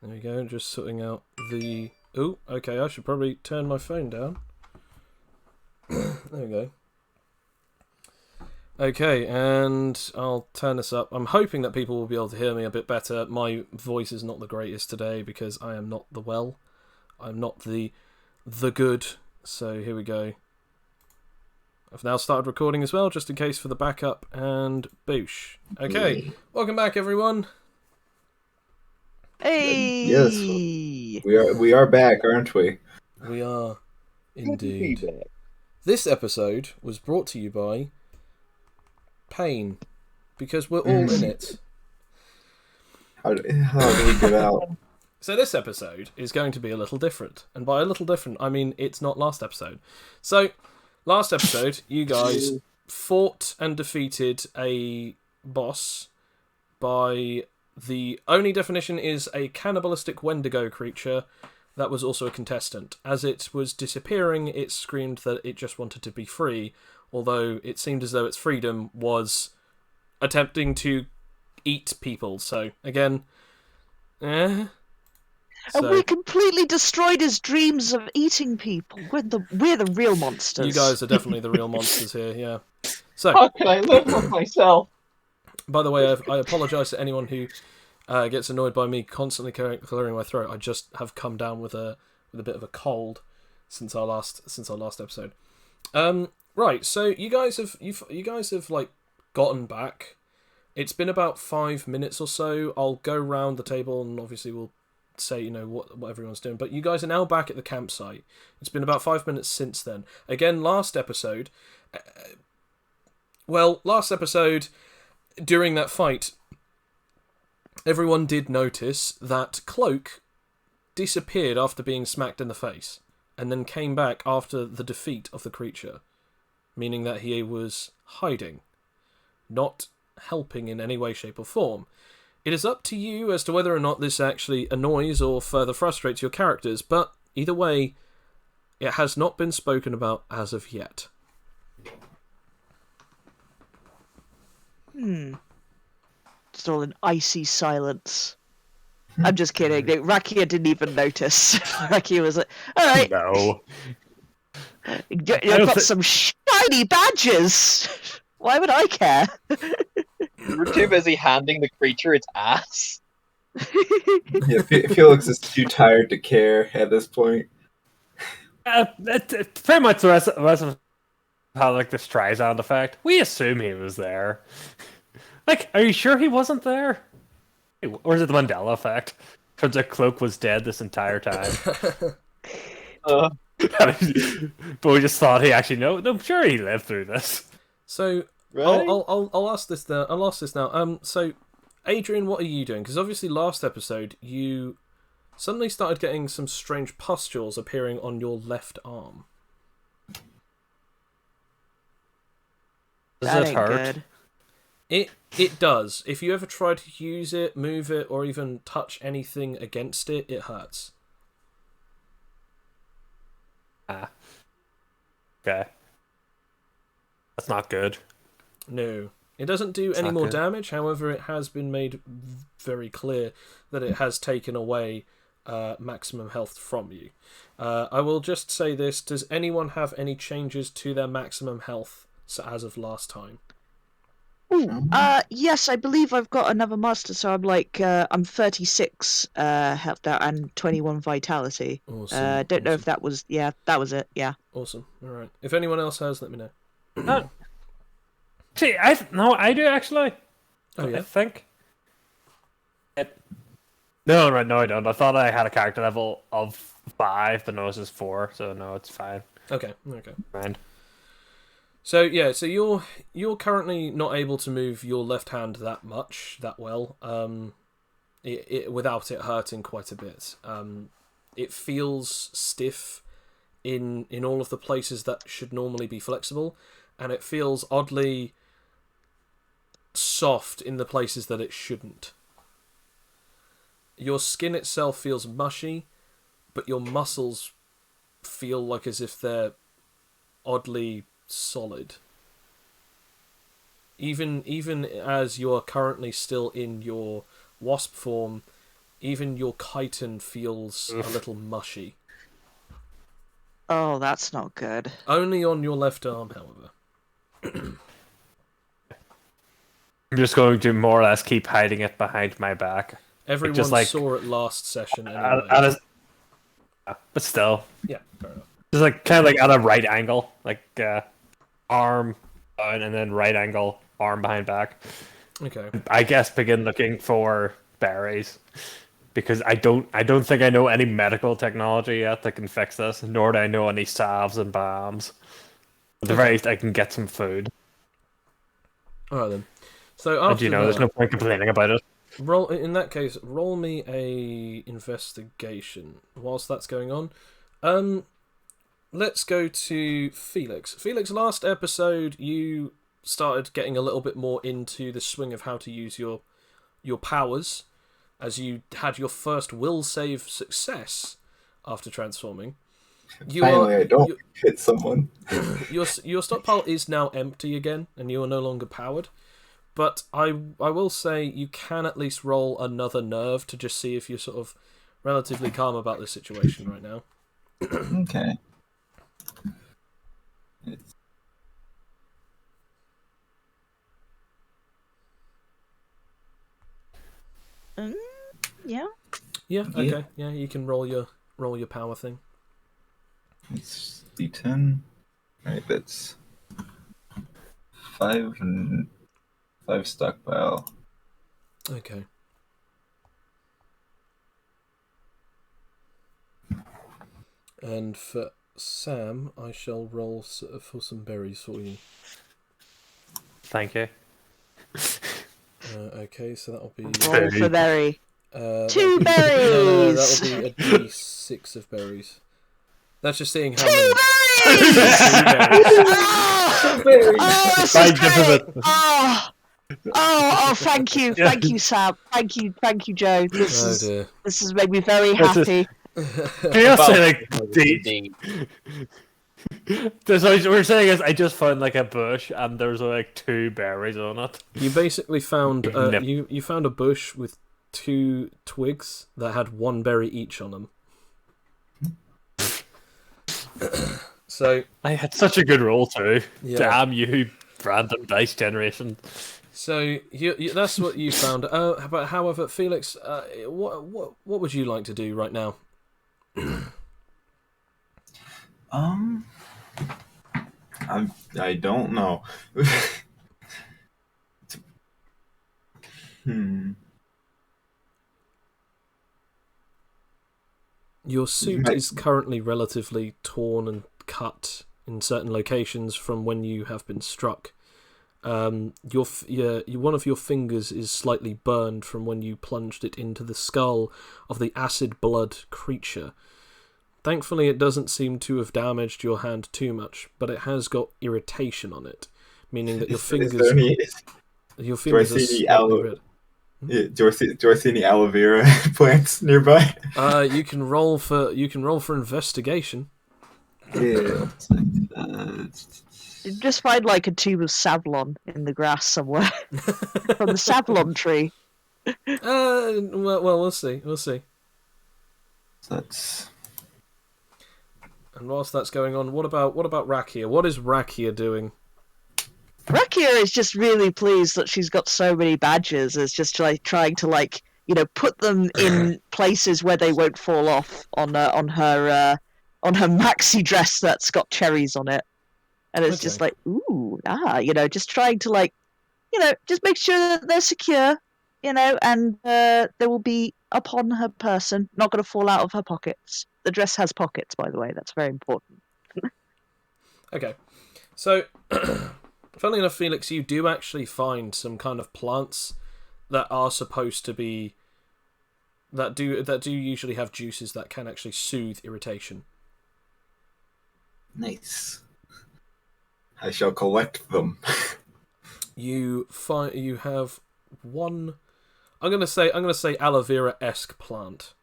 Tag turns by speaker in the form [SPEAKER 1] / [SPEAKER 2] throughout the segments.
[SPEAKER 1] There we go, just sorting out the... Oh, okay, I should probably turn my phone down. There we go. Okay, and I'll turn this up. I'm hoping that people will be able to hear me a bit better. My voice is not the greatest today because I am not the well. I'm not the good. So here we go. I've now started recording as well, just in case for the backup, and boosh. Okay, welcome back everyone.
[SPEAKER 2] Hey!
[SPEAKER 3] Yes, we are back, aren't we?
[SPEAKER 1] We are indeed. This episode was brought to you by Pain, because we're all in it.
[SPEAKER 3] How do we get out?
[SPEAKER 1] So this episode is going to be a little different. And by a little different, I mean it's not last episode. So, last episode, you guys fought and defeated a boss by... The only definition is a cannibalistic Wendigo creature that was also a contestant. As it was disappearing, it screamed that it just wanted to be free, although it seemed as though its freedom was attempting to eat people. So, again,
[SPEAKER 2] And we completely destroyed his dreams of eating people. We're the real monsters.
[SPEAKER 1] You guys are definitely the real monsters here, yeah. So,
[SPEAKER 4] how can I live with myself?
[SPEAKER 1] By the way, I apologise to anyone who gets annoyed by me constantly clearing my throat. I just have come down with a bit of a cold since our last episode. Right, so you guys have like gotten back. It's been about 5 minutes or so. I'll go round the table and obviously we'll say what everyone's doing. But you guys are now back at the campsite. It's been about 5 minutes since then. Again, last episode. During that fight, everyone did notice that Cloak disappeared after being smacked in the face, and then came back after the defeat of the creature, meaning that he was hiding, not helping in any way, shape or form. It is up to you as to whether or not this actually annoys or further frustrates your characters, but either way, it has not been spoken about as of yet.
[SPEAKER 2] Just all an icy silence. I'm just kidding. Rakia didn't even notice. Rakia was like, alright.
[SPEAKER 5] No.
[SPEAKER 2] You've got some shiny badges! Why would I care?
[SPEAKER 4] We're too busy handing the creature its ass.
[SPEAKER 3] Yeah, Felix is too tired to care at this point.
[SPEAKER 5] It's pretty much the rest of how like this tries on the fact. We assume he was there. Like, are you sure he wasn't there? Or is it the Mandela effect? Turns out Cloak was dead this entire time. But we just thought he actually no, I'm sure he lived through this.
[SPEAKER 1] So
[SPEAKER 4] Right?
[SPEAKER 1] I'll ask this now. I'll ask this now. So Adrian, what are you doing? Because obviously last episode you suddenly started getting some strange pustules appearing on your left arm.
[SPEAKER 5] Does it hurt?
[SPEAKER 2] Good.
[SPEAKER 1] It does. If you ever try to use it, move it, or even touch anything against it, it hurts.
[SPEAKER 5] Ah. Okay. That's not good.
[SPEAKER 1] No. It doesn't do any
[SPEAKER 5] not
[SPEAKER 1] more
[SPEAKER 5] good.
[SPEAKER 1] damage, however, it has been made very clear that it has taken away maximum health from you. I will just say this, does anyone have any changes to their maximum health as of last time?
[SPEAKER 2] Ooh, yes, I believe I've got another master, so I'm like, I'm 36 health out and 21 vitality.
[SPEAKER 1] Awesome.
[SPEAKER 2] Don't know if that was, that was it, yeah.
[SPEAKER 1] Awesome. Alright. If anyone else has, let me know.
[SPEAKER 5] See, I do actually.
[SPEAKER 1] Oh, yeah?
[SPEAKER 5] I think. No, I don't. I thought I had a character level of 5, but no, it's just 4, so no, it's fine.
[SPEAKER 1] Okay.
[SPEAKER 5] Mind.
[SPEAKER 1] So yeah, so you're currently not able to move your left hand that well, without it hurting quite a bit. It feels stiff in all of the places that should normally be flexible, and it feels oddly soft in the places that it shouldn't. Your skin itself feels mushy, but your muscles feel like as if they're oddly solid. Even as you are currently still in your wasp form, Even your chitin feels a little mushy.
[SPEAKER 2] Oh, that's not good.
[SPEAKER 1] Only on your left arm, however.
[SPEAKER 5] I'm just going to more or less keep hiding it behind my back.
[SPEAKER 1] Everyone
[SPEAKER 5] just like
[SPEAKER 1] saw it last session anyway.
[SPEAKER 5] But still,
[SPEAKER 1] Yeah, fair enough.
[SPEAKER 5] just like kind of like at a right angle, like arm down and then right angle, arm behind back.
[SPEAKER 1] Okay.
[SPEAKER 5] I guess begin looking for berries because I don't think I know any medical technology yet that can fix this, nor do I know any salves and balms. At the very least, I can get some food.
[SPEAKER 1] All right then. So
[SPEAKER 5] And
[SPEAKER 1] after
[SPEAKER 5] there's no point complaining about it.
[SPEAKER 1] roll in that case. Roll me a investigation. Whilst that's going on, let's go to Felix. Felix, last episode you started getting a little bit more into the swing of how to use your powers, as you had your first will save success after transforming.
[SPEAKER 3] Finally, I don't hit someone.
[SPEAKER 1] Your stockpile is now empty again, and you are no longer powered. But I will say you can at least roll another nerve to just see if you're sort of relatively calm about this situation right now.
[SPEAKER 3] Okay.
[SPEAKER 2] Yeah.
[SPEAKER 1] Yeah. Okay. Yeah, you can roll your power thing.
[SPEAKER 3] It's D10. Right, that's 5 and 5 stockpile.
[SPEAKER 1] Okay. And for Sam, I shall roll for some berries for you.
[SPEAKER 5] Thank you.
[SPEAKER 1] Okay, so that'll be
[SPEAKER 2] Roll for berry. 2 berries.
[SPEAKER 1] No, that'll be a D6 of berries. That's just seeing how many.
[SPEAKER 2] Oh, this is great. Oh, thank you, Sam, thank you, Joe. This has made me very happy.
[SPEAKER 5] Can you also say like so what we're saying is I just found like a bush and there's like 2 berries on it.
[SPEAKER 1] You basically found you found a bush with 2 twigs that had 1 berry each on them. So
[SPEAKER 5] I had such a good roll too.
[SPEAKER 1] Yeah.
[SPEAKER 5] Damn you, random dice generation.
[SPEAKER 1] So that's what you found. But however, Felix, what would you like to do right now?
[SPEAKER 3] I don't know.
[SPEAKER 1] Your suit is currently relatively torn and cut in certain locations from when you have been struck. One of your fingers is slightly burned from when you plunged it into the skull of the acid blood creature. Thankfully, it doesn't seem to have damaged your hand too much, but it has got irritation on it, meaning that your fingers are slightly red.
[SPEAKER 3] Yeah, do I see any aloe vera plants nearby?
[SPEAKER 1] You can roll for investigation.
[SPEAKER 3] Yeah.
[SPEAKER 2] You just find like a tube of Savlon in the grass somewhere from the Savlon tree.
[SPEAKER 1] Well, we'll see.
[SPEAKER 3] That's.
[SPEAKER 1] And whilst that's going on, what about Rakia? What is Rakia doing?
[SPEAKER 2] Rakia is just really pleased that she's got so many badges. It's just like trying to put them in places where they won't fall off on her maxi dress that's got cherries on it. And it's just like, just trying to just make sure that they're secure, and they will be upon her person, not going to fall out of her pockets. The dress has pockets, by the way. That's very important.
[SPEAKER 1] Okay, so funnily enough, Felix, you do actually find some kind of plants that are supposed to be that do usually have juices that can actually soothe irritation.
[SPEAKER 3] Nice. I shall collect them.
[SPEAKER 1] You have one. I'm gonna say aloe vera-esque plant.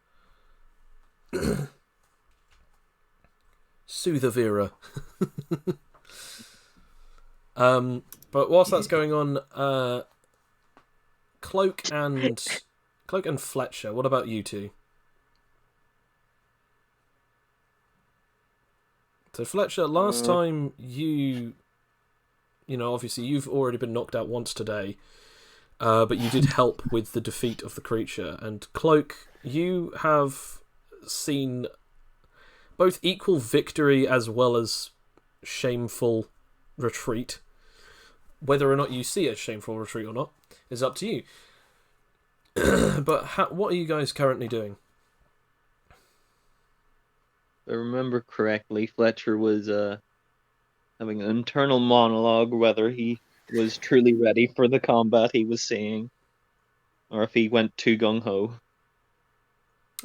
[SPEAKER 1] Soothavera. But whilst that's going on, Cloak and Cloak and Fletcher, what about you two? So Fletcher, last time you know, obviously you've already been knocked out once today, but you did help with the defeat of the creature. And Cloak, you have seen both equal victory as well as shameful retreat. Whether or not you see a shameful retreat or not is up to you. But what are you guys currently doing?
[SPEAKER 4] If I remember correctly, Fletcher was having an internal monologue whether he was truly ready for the combat he was seeing, or if he went too gung-ho.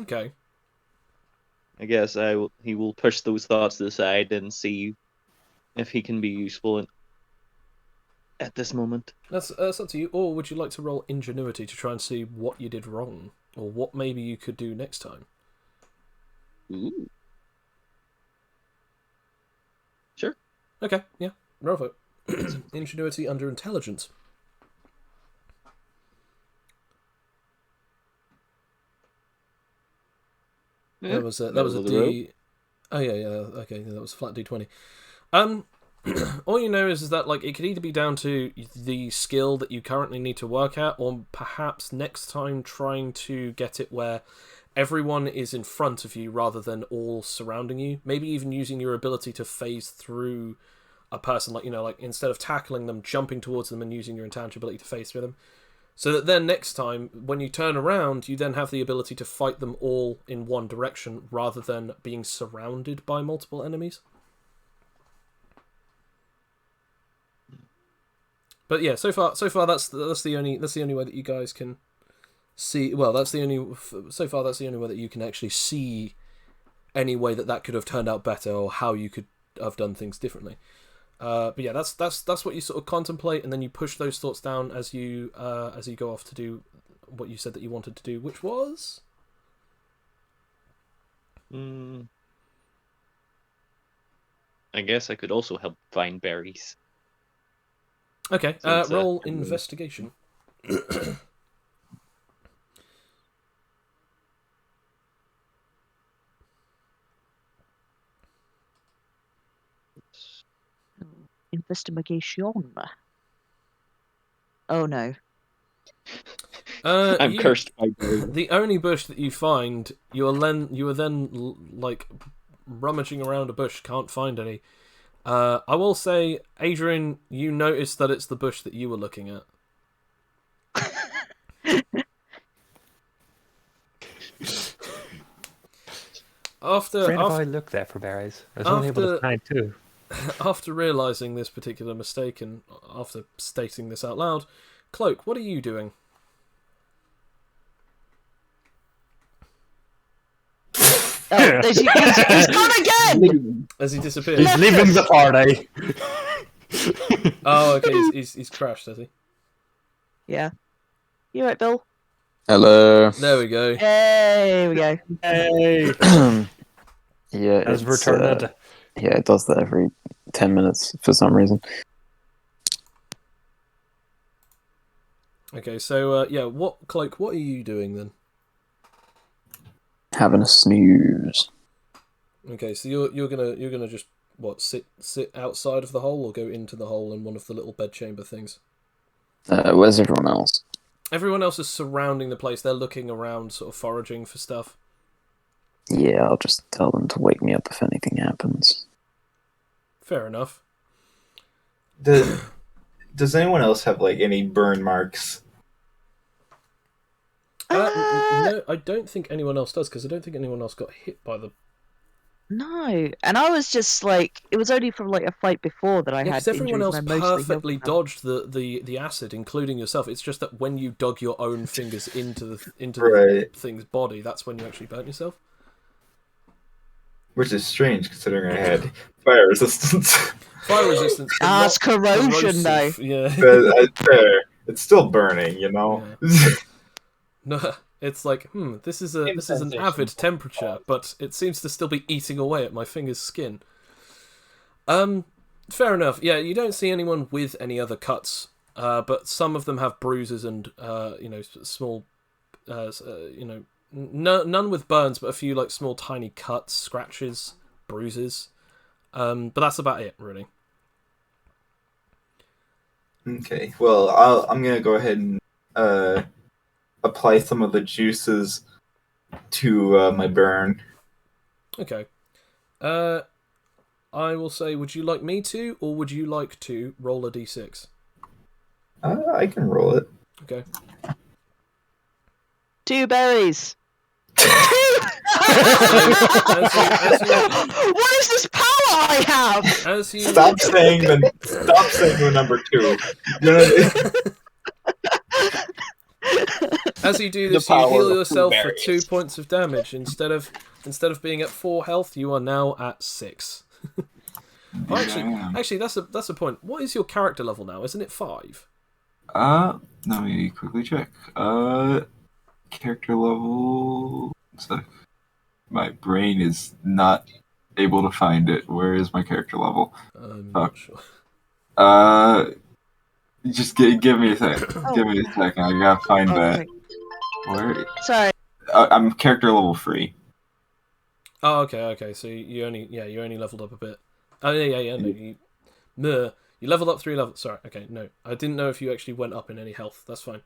[SPEAKER 1] Okay.
[SPEAKER 4] I guess he will push those thoughts to the side and see if he can be useful at this moment.
[SPEAKER 1] That's up to you. Or would you like to roll ingenuity to try and see what you did wrong, or what maybe you could do next time?
[SPEAKER 4] Ooh. Sure.
[SPEAKER 1] Okay, yeah, roll for it. Ingenuity under intelligence.
[SPEAKER 4] Yeah,
[SPEAKER 1] That was a D. Oh yeah, okay, that was flat D20. All you know is that like it could either be down to the skill that you currently need to work at, or perhaps next time trying to get it where everyone is in front of you rather than all surrounding you. Maybe even using your ability to phase through a person, like, you know, like instead of tackling them, jumping towards them and using your intangibility to phase through them. So that then next time, when you turn around, you then have the ability to fight them all in one direction rather than being surrounded by multiple enemies. But yeah, so far that's the only way that you guys can see. Well, so far that's the only way that you can actually see any way that could have turned out better, or how you could have done things differently. But yeah, that's what you sort of contemplate, and then you push those thoughts down as you go off to do what you said that you wanted to do, which was.
[SPEAKER 4] I guess I could also help find berries.
[SPEAKER 1] Okay,
[SPEAKER 4] Since,
[SPEAKER 1] roll investigation.
[SPEAKER 2] Investigation. Oh no.
[SPEAKER 4] I'm cursed by berries.
[SPEAKER 1] The only bush that you find, you are then like rummaging around a bush, can't find any. I will say, Adrian, you notice that it's the bush that you were looking at.
[SPEAKER 5] After I look there for berries. I was only able to find two.
[SPEAKER 1] After realising this particular mistake and after stating this out loud, Cloak, what are you doing?
[SPEAKER 2] Oh, he's gone again!
[SPEAKER 1] As he disappears.
[SPEAKER 5] He's leaving the party.
[SPEAKER 1] Oh, okay, he's crashed, has he?
[SPEAKER 2] Yeah. You right, Bill?
[SPEAKER 6] Hello.
[SPEAKER 1] There we go.
[SPEAKER 2] Hey, we go.
[SPEAKER 5] Hey.
[SPEAKER 6] Yeah,
[SPEAKER 5] Has returned.
[SPEAKER 6] Yeah, it does that every 10 minutes for some reason.
[SPEAKER 1] Okay, so yeah, Cloak, what are you doing then?
[SPEAKER 6] Having a snooze.
[SPEAKER 1] Okay, so you're gonna just sit outside of the hole, or go into the hole in one of the little bedchamber things?
[SPEAKER 6] Where's everyone else?
[SPEAKER 1] Everyone else is surrounding the place. They're looking around, sort of foraging for stuff.
[SPEAKER 6] Yeah, I'll just tell them to wake me up if anything happens.
[SPEAKER 1] Fair enough.
[SPEAKER 3] Does anyone else have like any burn marks?
[SPEAKER 1] No, I don't think anyone else does, because I don't think anyone else got hit by the.
[SPEAKER 2] No, and I was just like, it was only from like a fight before that I had
[SPEAKER 1] Because everyone
[SPEAKER 2] injuries,
[SPEAKER 1] else
[SPEAKER 2] and I mostly
[SPEAKER 1] perfectly
[SPEAKER 2] healed them.
[SPEAKER 1] dodged the acid, including yourself. It's just that when you dug your own fingers into the
[SPEAKER 3] Right.
[SPEAKER 1] thing's body, that's when you actually burnt yourself.
[SPEAKER 3] Which is strange considering I had fire resistance.
[SPEAKER 1] Fire resistance. but
[SPEAKER 2] Ah,
[SPEAKER 1] not
[SPEAKER 2] it's corrosion,
[SPEAKER 1] corrosive. Yeah.
[SPEAKER 3] But it's still burning, you know.
[SPEAKER 1] No, it's like, this is an avid temperature, but it seems to still be eating away at my finger's skin. Fair enough. Yeah, you don't see anyone with any other cuts, but some of them have bruises and small none with burns, but a few like small tiny cuts, scratches, bruises. But that's about it, really.
[SPEAKER 3] Okay, well, I'm gonna go ahead and apply some of the juices to my burn.
[SPEAKER 1] Okay. I will say, would you like me to, or would you like to roll a d6?
[SPEAKER 3] I can roll it.
[SPEAKER 1] Okay.
[SPEAKER 2] 2 berries. What is this power I have?
[SPEAKER 1] As you
[SPEAKER 3] Stop saying the number 2.
[SPEAKER 1] As you do
[SPEAKER 4] The
[SPEAKER 1] this, you
[SPEAKER 4] power
[SPEAKER 1] heal
[SPEAKER 4] of
[SPEAKER 1] yourself for
[SPEAKER 4] blueberries.
[SPEAKER 1] 2 points of damage. Instead of being at 4 health, you are now at 6. Oh, actually, that's a point. What is your character level now? Isn't it 5?
[SPEAKER 7] Let me quickly check. Character level. So my brain is not able to find it. Where is my character level?
[SPEAKER 1] I'm
[SPEAKER 7] Fuck.
[SPEAKER 1] not sure.
[SPEAKER 7] Just give me a second. Give me a second. I gotta find that.
[SPEAKER 2] Okay.
[SPEAKER 7] Where?
[SPEAKER 2] Sorry.
[SPEAKER 7] I'm character level 3.
[SPEAKER 1] Oh, okay. So you only leveled up a bit. Oh yeah. No, you leveled up 3 levels. Sorry. Okay, no, I didn't know if you actually went up in any health. That's fine.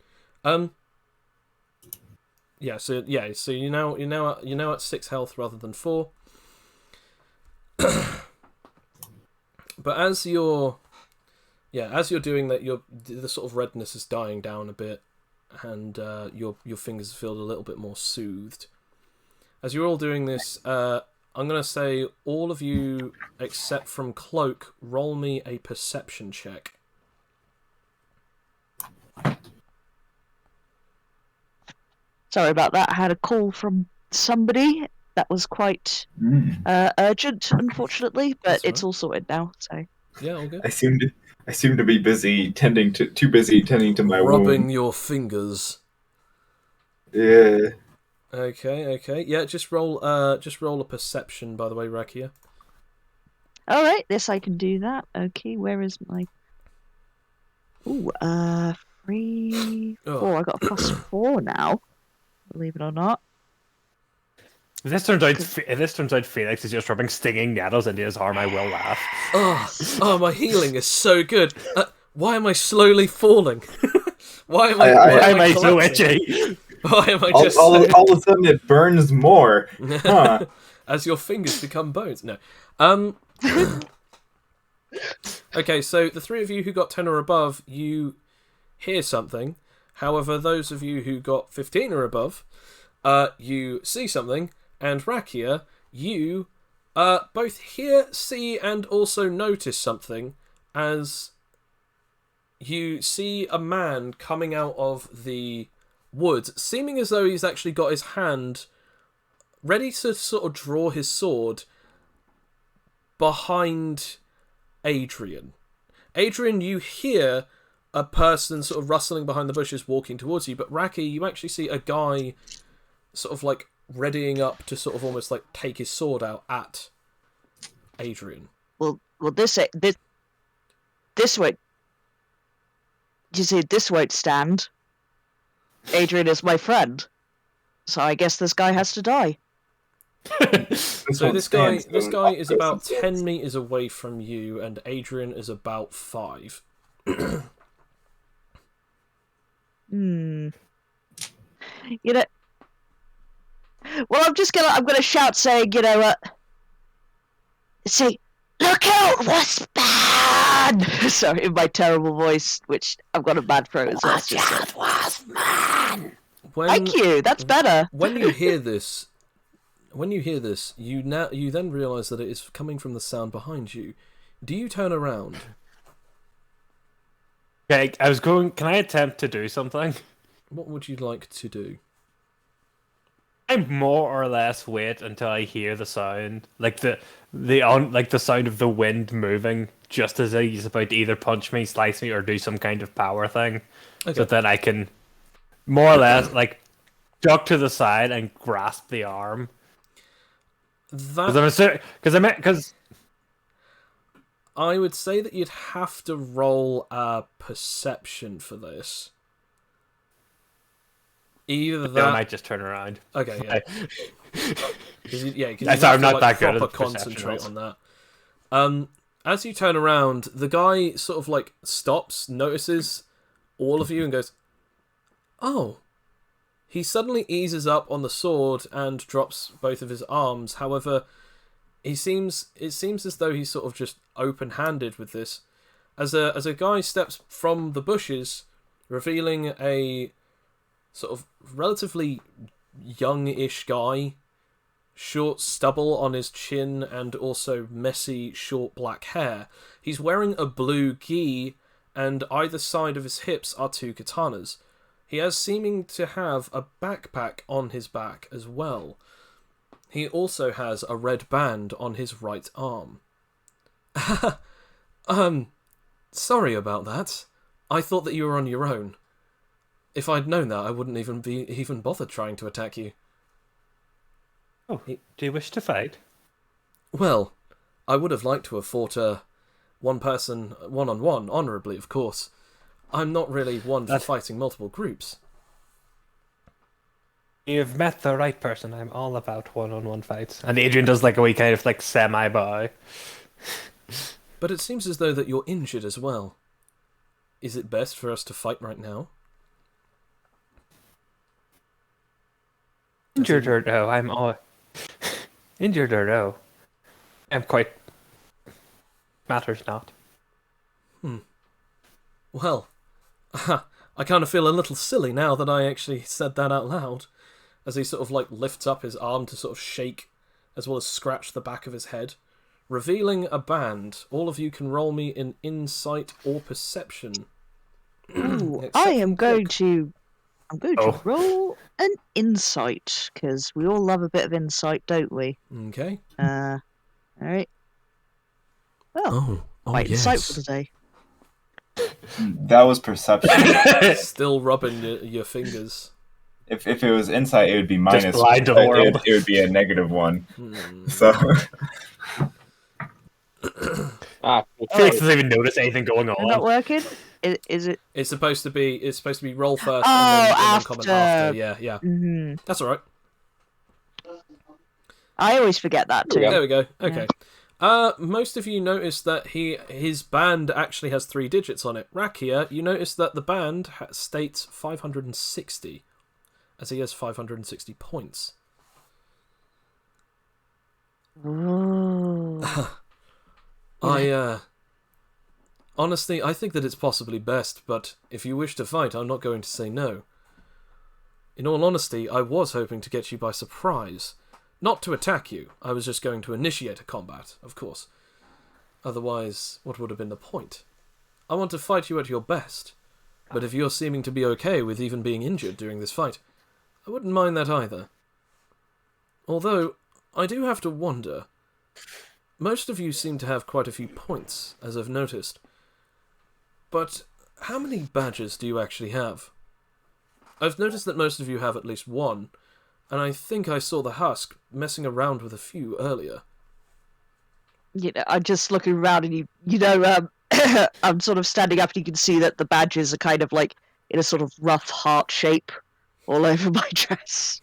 [SPEAKER 1] Yeah. So you're now at 6 health rather than 4. But as you're doing that, the sort of redness is dying down a bit, and your fingers feel a little bit more soothed. As you're all doing this, I'm going to say all of you, except from Cloak, roll me a perception check.
[SPEAKER 2] Sorry about that. I had a call from somebody that was quite urgent, unfortunately, but
[SPEAKER 1] That's all
[SPEAKER 2] it's
[SPEAKER 1] right.
[SPEAKER 2] all sorted now. So
[SPEAKER 1] Yeah, all good.
[SPEAKER 3] I seem to be too busy tending to my
[SPEAKER 1] Rubbing
[SPEAKER 3] wound.
[SPEAKER 1] your fingers.
[SPEAKER 3] Yeah.
[SPEAKER 1] Okay. Yeah, just roll a perception, by the way, Rakia.
[SPEAKER 2] all right, yes, I can do that. Okay, where is my? Ooh, 3, 4. I got a +4 now. Believe it or not.
[SPEAKER 5] If this turns out Felix is just rubbing stinging nettles into his arm, I will laugh.
[SPEAKER 1] Oh, my healing is so good. Why am I slowly falling? Why am I
[SPEAKER 5] so
[SPEAKER 1] collapsing?
[SPEAKER 5] itchy.
[SPEAKER 1] Why am I just
[SPEAKER 3] all of a sudden it burns more? Huh?
[SPEAKER 1] as your fingers become bones? No. Okay, so the 3 of you who got 10 or above, you hear something. However, those of you who got 15 or above, you see something. And Rakia, you both hear, see, and also notice something as you see a man coming out of the woods, seeming as though he's actually got his hand ready to sort of draw his sword behind Adrian. Adrian, you hear a person sort of rustling behind the bushes walking towards you, but Raki, you actually see a guy sort of like readying up to sort of almost like take his sword out at Adrian.
[SPEAKER 2] Well, this won't. You see, this won't stand. Adrian is my friend, so I guess this guy has to die.
[SPEAKER 1] So this guy is about 10 meters away from you, and Adrian is about 5.
[SPEAKER 2] You know. Well, I'm gonna shout, saying, say, "Look out, Waspman!" Sorry, in my terrible voice, which I've got a bad throat as well.
[SPEAKER 6] Watch out, Waspman!
[SPEAKER 2] Thank you. That's better.
[SPEAKER 1] When you hear this, you then realise that it is coming from the sound behind you. Do you turn around?
[SPEAKER 5] Okay, I was going. Can I attempt to do something?
[SPEAKER 1] What would you like to do?
[SPEAKER 5] I more or less wait until I hear the sound, like the sound of the wind moving, just as he's about to either punch me, slice me, or do some kind of power thing, so that I can more or less like duck to the side and grasp the arm. Because
[SPEAKER 1] I would say that you'd have to roll a perception for this. Either
[SPEAKER 5] Then I
[SPEAKER 1] that.
[SPEAKER 5] might just turn around.
[SPEAKER 1] Okay, yeah. Cause you
[SPEAKER 5] Sorry,
[SPEAKER 1] have
[SPEAKER 5] I'm
[SPEAKER 1] to,
[SPEAKER 5] not
[SPEAKER 1] like,
[SPEAKER 5] that good at
[SPEAKER 1] proper
[SPEAKER 5] perception
[SPEAKER 1] concentrate
[SPEAKER 5] rolls.
[SPEAKER 1] on that. As you turn around, the guy sort of like stops, notices all of you, and goes, "Oh." He suddenly eases up on the sword and drops both of his arms. However, it seems as though he's sort of just open-handed with this. As a guy steps from the bushes, revealing a sort of relatively young-ish guy, short stubble on his chin and also messy short black hair. He's wearing a blue gi, and either side of his hips are 2 katanas. He has seeming to have a backpack on his back as well. He also has a red band on his right arm. Sorry about that. I thought that you were on your own. If I'd known that, I wouldn't even bother trying to attack you.
[SPEAKER 5] Oh, do you wish to fight?
[SPEAKER 1] Well, I would have liked to have fought one person, one-on-one, honourably, of course. I'm not really one for fighting multiple groups.
[SPEAKER 5] You've met the right person. I'm all about one-on-one fights. And Adrian does like a wee kind of like semi-bow.
[SPEAKER 1] But it seems as though that you're injured as well. Is it best for us to fight right now?
[SPEAKER 5] Injured or no, I'm all... Injured or no, I'm quite... Matters not.
[SPEAKER 1] Well, I kind of feel a little silly now that I actually said that out loud, as he sort of like lifts up his arm to sort of shake, as well as scratch the back of his head, revealing a band. All of you can roll me in insight or perception.
[SPEAKER 2] Ooh,
[SPEAKER 1] Except
[SPEAKER 2] I am
[SPEAKER 1] for
[SPEAKER 2] going
[SPEAKER 1] Cloak.
[SPEAKER 2] to roll an insight, because we all love a bit of insight, don't we?
[SPEAKER 1] Okay.
[SPEAKER 2] All right. Well,
[SPEAKER 1] Oh
[SPEAKER 2] quite insightful today.
[SPEAKER 7] That was perception.
[SPEAKER 1] Still rubbing your fingers.
[SPEAKER 7] If it was insight, it would be minus.
[SPEAKER 5] blind to the world.
[SPEAKER 7] It would be a -1. So
[SPEAKER 5] Felix doesn't even notice anything going
[SPEAKER 2] They're not
[SPEAKER 5] on.
[SPEAKER 2] working? Is it?
[SPEAKER 1] It's supposed to be roll first
[SPEAKER 2] Oh,
[SPEAKER 1] and then comment
[SPEAKER 2] after.
[SPEAKER 1] after. Yeah.
[SPEAKER 2] Mm-hmm.
[SPEAKER 1] That's alright.
[SPEAKER 2] I always forget that too.
[SPEAKER 1] There we go. Okay. Most of you notice that his band actually has 3 digits on it. Rakia, you notice that the band states 560, as he has 560 points.
[SPEAKER 2] Oh.
[SPEAKER 1] Honestly, I think that it's possibly best, but if you wish to fight, I'm not going to say no. In all honesty, I was hoping to get you by surprise. Not to attack you, I was just going to initiate a combat, of course. Otherwise, what would have been the point? I want to fight you at your best, but if you're seeming to be okay with even being injured during this fight, I wouldn't mind that either. Although, I do have to wonder. Most of you seem to have quite a few points, as I've noticed. But how many badges do you actually have? I've noticed that most of you have at least one, and I think I saw the husk messing around with a few earlier.
[SPEAKER 2] You know, I'm just looking around, and I'm sort of standing up, and you can see that the badges are kind of like in a sort of rough heart shape all over my dress.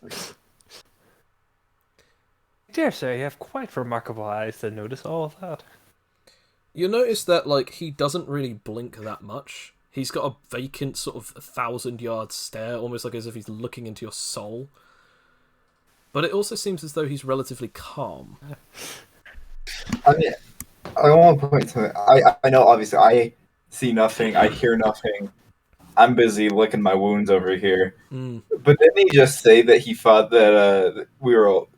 [SPEAKER 5] I dare say you have quite remarkable eyes to notice all of that.
[SPEAKER 1] You'll notice that, like, he doesn't really blink that much. He's got a vacant sort of 1,000-yard stare, almost like as if he's looking into your soul. But it also seems as though he's relatively calm.
[SPEAKER 3] I mean, I want to point to. I know, obviously, I see nothing. I hear nothing. I'm busy licking my wounds over here. But didn't he just say that he thought that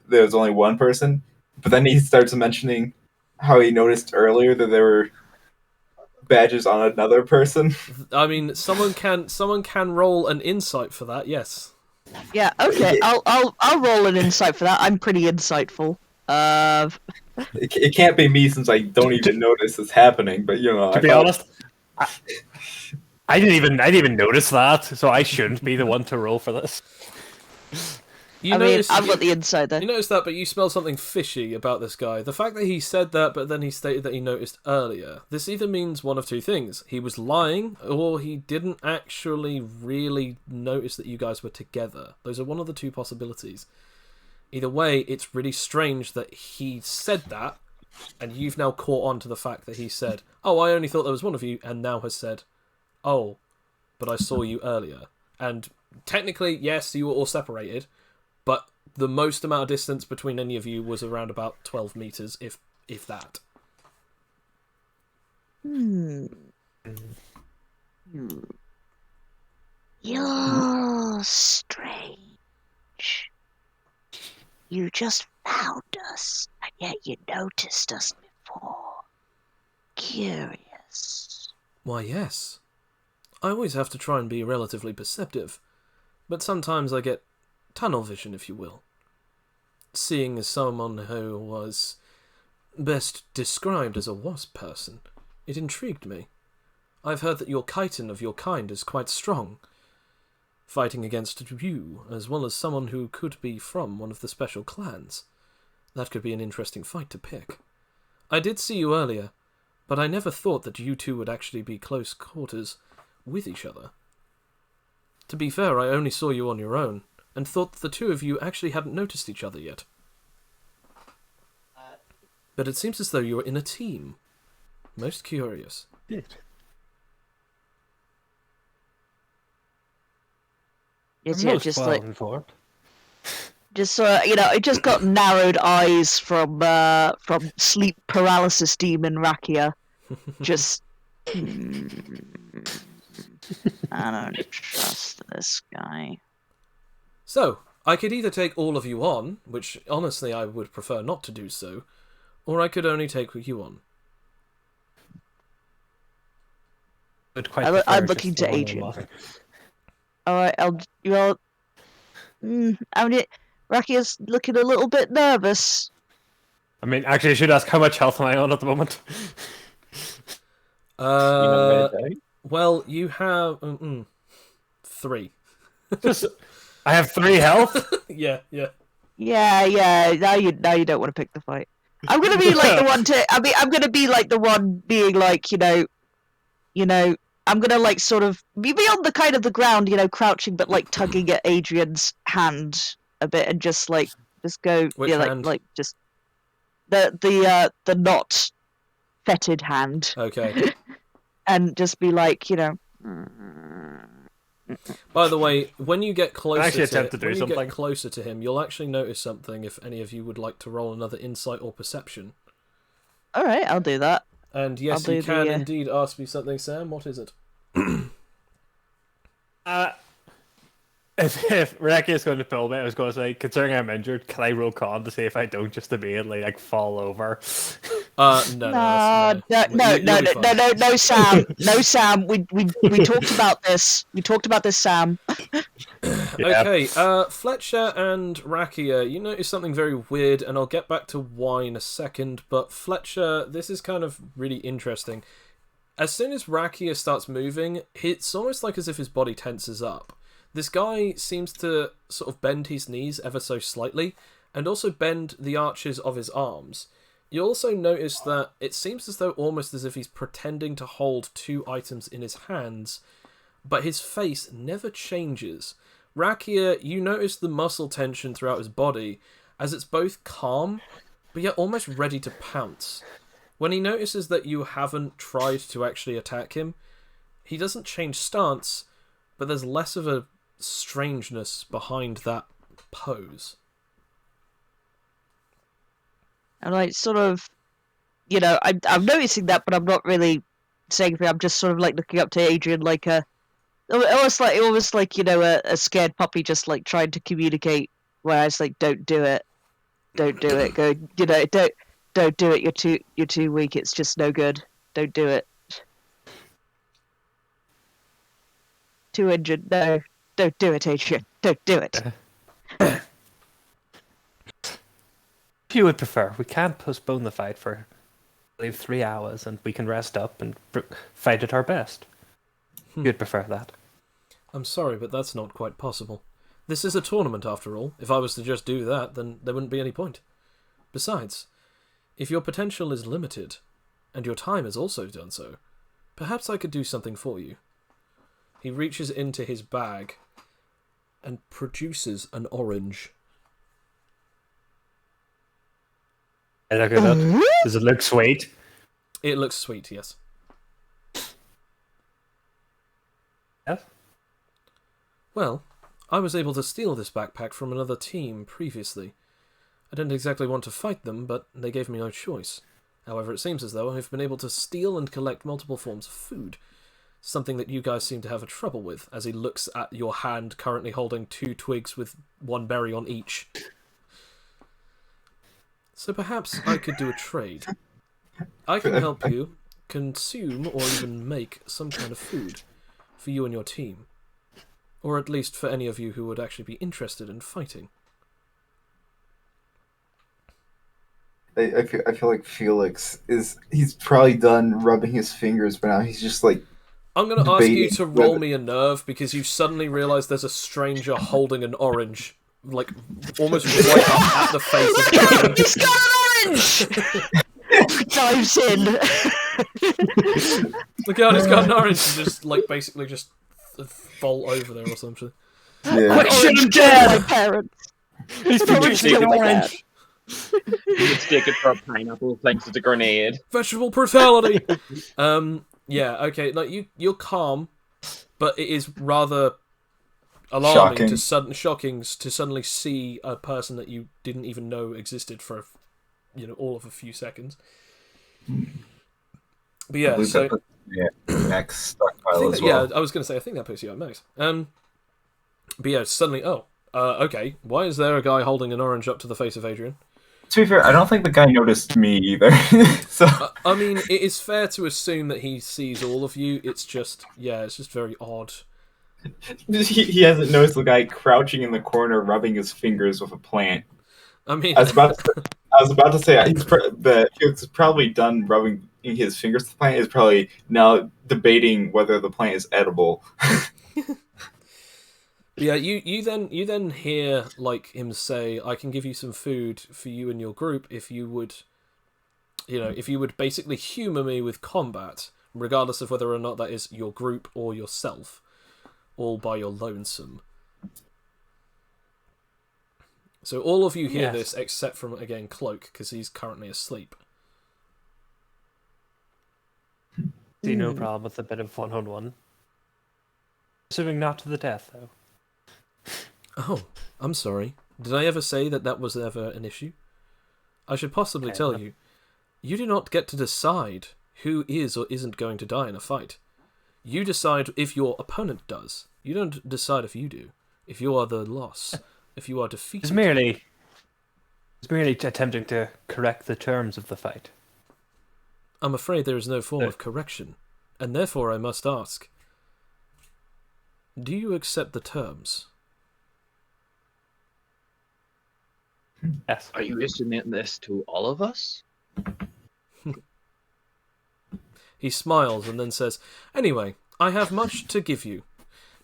[SPEAKER 3] there was only one person? But then he starts mentioning how he noticed earlier that there were badges on another person.
[SPEAKER 1] I mean, someone can roll an insight for that. Yes.
[SPEAKER 2] Yeah. Okay. I'll roll an insight for that. I'm pretty insightful.
[SPEAKER 3] It can't be me since I don't even notice this happening. But
[SPEAKER 5] To be honest, I didn't even notice that, so I shouldn't be the one to roll for this.
[SPEAKER 1] You
[SPEAKER 2] I mean,
[SPEAKER 1] notice,
[SPEAKER 2] I've got the inside there.
[SPEAKER 1] you notice that, but you smell something fishy about this guy. The fact that he said that, but then he stated that he noticed earlier. This either means one of two things. He was lying, or he didn't actually really notice that you guys were together. Those are one of the two possibilities. Either way, it's really strange that he said that, and you've now caught on to the fact that he said, "Oh, I only thought there was one of you," and now has said, "Oh, but I saw you earlier." And technically, yes, you were all separated, but the most amount of distance between any of you was around about 12 meters, if that.
[SPEAKER 2] You're strange. You just found us, and yet you noticed us before. Curious.
[SPEAKER 1] Why, yes. I always have to try and be relatively perceptive, but sometimes I get tunnel vision, if you will. Seeing as someone who was best described as a wasp person, it intrigued me. I've heard that your chitin of your kind is quite strong, fighting against you, as well as someone who could be from one of the special clans. That could be an interesting fight to pick. I did see you earlier, but I never thought that you two would actually be close quarters with each other. To be fair, I only saw you on your own, and thought that the two of you actually hadn't noticed each other yet. But it seems as though you were in a team. Most curious.
[SPEAKER 2] Yes,
[SPEAKER 5] I'm
[SPEAKER 2] yeah,
[SPEAKER 5] most
[SPEAKER 2] just
[SPEAKER 5] well
[SPEAKER 2] like,
[SPEAKER 5] informed.
[SPEAKER 2] just it just got narrowed eyes from sleep paralysis demon Rakia. Just, I don't trust this guy.
[SPEAKER 1] So, I could either take all of you on, which honestly I would prefer not to do so, or I could only take you on.
[SPEAKER 2] I'm looking to Adrian. Alright, I mean, Rakia's looking a little bit nervous.
[SPEAKER 5] I mean, actually, I should ask how much health am I on at the moment?
[SPEAKER 1] Well, you have 3.
[SPEAKER 5] I have 3 health.
[SPEAKER 1] Yeah.
[SPEAKER 2] Yeah. Now you don't want to pick the fight. I'm gonna be like the one to. I mean, I'm gonna be like the one being like, I'm gonna like sort of be on the kind of the ground, crouching, but like tugging at Adrian's hand a bit, and just go,
[SPEAKER 1] Which
[SPEAKER 2] yeah,
[SPEAKER 1] hand?
[SPEAKER 2] like just the not fetid hand,
[SPEAKER 1] Okay.
[SPEAKER 2] and just be like,
[SPEAKER 1] By the way, when you get closer
[SPEAKER 5] something.
[SPEAKER 1] closer to him, you'll actually notice something if any of you would like to roll another insight or perception.
[SPEAKER 2] All right, I'll do that.
[SPEAKER 1] And yes, you can indeed ask me something, Sam. What is it?
[SPEAKER 5] If Reki is going to pull me, I was going to say, considering I'm injured, can I roll con to see if I don't just immediately fall over?
[SPEAKER 2] No, Sam. No, Sam. We talked about this. We talked about this, Sam.
[SPEAKER 1] Okay, Fletcher and Rakia, you notice something very weird, and I'll get back to why in a second, but Fletcher, this is kind of really interesting. As soon as Rakia starts moving, it's almost like as if his body tenses up. This guy seems to sort of bend his knees ever so slightly, and also bend the arches of his arms. You also notice that it seems as though almost as if he's pretending to hold 2 items in his hands, but his face never changes. Rakia, you notice the muscle tension throughout his body, as it's both calm, but yet almost ready to pounce. When he notices that you haven't tried to actually attack him, he doesn't change stance, but there's less of a strangeness behind that pose.
[SPEAKER 2] I'm like, sort of, I'm noticing that, but I'm not really saying anything. I'm just sort of like looking up to Adrian like almost like a scared puppy just like trying to communicate. Whereas like, don't do it, go, don't do it. You're too weak. It's just no good. Don't do it. Too injured. No, don't do it, Adrian. Don't do it.
[SPEAKER 5] If you would prefer, we can postpone the fight for, I believe, 3 hours, and we can rest up and fight at our best. You'd prefer that?
[SPEAKER 1] I'm sorry, but that's not quite possible. This is a tournament, after all. If I was to just do that, then there wouldn't be any point. Besides, if your potential is limited, and your time has also done so, perhaps I could do something for you. He reaches into his bag and produces an orange.
[SPEAKER 5] I look at it. Does it look sweet?
[SPEAKER 1] It looks sweet, yes.
[SPEAKER 5] Yes.
[SPEAKER 1] Well, I was able to steal this backpack from another team previously. I didn't exactly want to fight them, but they gave me no choice. However, it seems as though I've been able to steal and collect multiple forms of food, something that you guys seem to have a trouble with, as he looks at your hand currently holding 2 twigs with 1 berry on each. So perhaps I could do a trade. I can help you consume or even make some kind of food for you and your team. Or at least for any of you who would actually be interested in fighting.
[SPEAKER 3] I feel like Felix he's probably done rubbing his fingers, but now he's just like
[SPEAKER 1] I'm going to ask you
[SPEAKER 3] debating
[SPEAKER 1] to roll
[SPEAKER 3] whether-
[SPEAKER 1] me a nerve because you suddenly realise there's a stranger holding an orange, like almost right up at the face of Adam.
[SPEAKER 2] He's got an orange! Dives in.
[SPEAKER 1] Look out, he's got an orange and just like basically just fall over there or something.
[SPEAKER 3] Yeah.
[SPEAKER 5] Quick, shoot him
[SPEAKER 2] Orange
[SPEAKER 5] dead!
[SPEAKER 2] my parents.
[SPEAKER 5] He's
[SPEAKER 2] Orange
[SPEAKER 5] producing
[SPEAKER 2] killed
[SPEAKER 5] an
[SPEAKER 2] my
[SPEAKER 5] orange.
[SPEAKER 4] You stick it for a pineapple, thanks to the grenade.
[SPEAKER 1] Vegetable brutality. Yeah, okay. Like you're calm, but it is rather alarming
[SPEAKER 3] Shocking.
[SPEAKER 1] to suddenly see a person that you didn't even know existed for, all of a few seconds. But yeah,
[SPEAKER 7] believe
[SPEAKER 1] so
[SPEAKER 7] that puts me at max stockpile
[SPEAKER 1] think
[SPEAKER 7] as
[SPEAKER 1] that-
[SPEAKER 7] well.
[SPEAKER 1] yeah, I was going to say I think that puts you at max. But yeah, suddenly, okay. Why is there a guy holding an orange up to the face of Adrian?
[SPEAKER 7] To be fair, I don't think the guy noticed me either. So
[SPEAKER 1] I mean, it is fair to assume that he sees all of you. It's just very odd.
[SPEAKER 3] he hasn't noticed the guy crouching in the corner, rubbing his fingers with a plant.
[SPEAKER 1] I mean,
[SPEAKER 3] I was about to say that Felix is probably done rubbing his fingers. The plant is probably now debating whether the plant is edible.
[SPEAKER 1] yeah, you then hear like him say, "I can give you some food for you and your group if you would, if you would basically humour me with combat, regardless of whether or not that is your group or yourself, all by your lonesome." So all of you hear
[SPEAKER 5] Yes.
[SPEAKER 1] this except from again Cloak because he's currently asleep.
[SPEAKER 5] See no problem with a bit of 1-on-1. Assuming not to the death, though.
[SPEAKER 1] Oh, I'm sorry. Did I ever say that was ever an issue? I should possibly
[SPEAKER 5] Okay,
[SPEAKER 1] tell
[SPEAKER 5] no.
[SPEAKER 1] you, you do not get to decide who is or isn't going to die in a fight. You decide if your opponent does. You don't decide if you do. If you are the loss. If you are defeated.
[SPEAKER 5] It's merely attempting to correct the terms of the fight.
[SPEAKER 1] I'm afraid there is no form of correction, and therefore I must ask, do you accept the terms?
[SPEAKER 5] Yes.
[SPEAKER 4] Are you issuing this to all of us?
[SPEAKER 1] He smiles and then says, "Anyway, I have much to give you."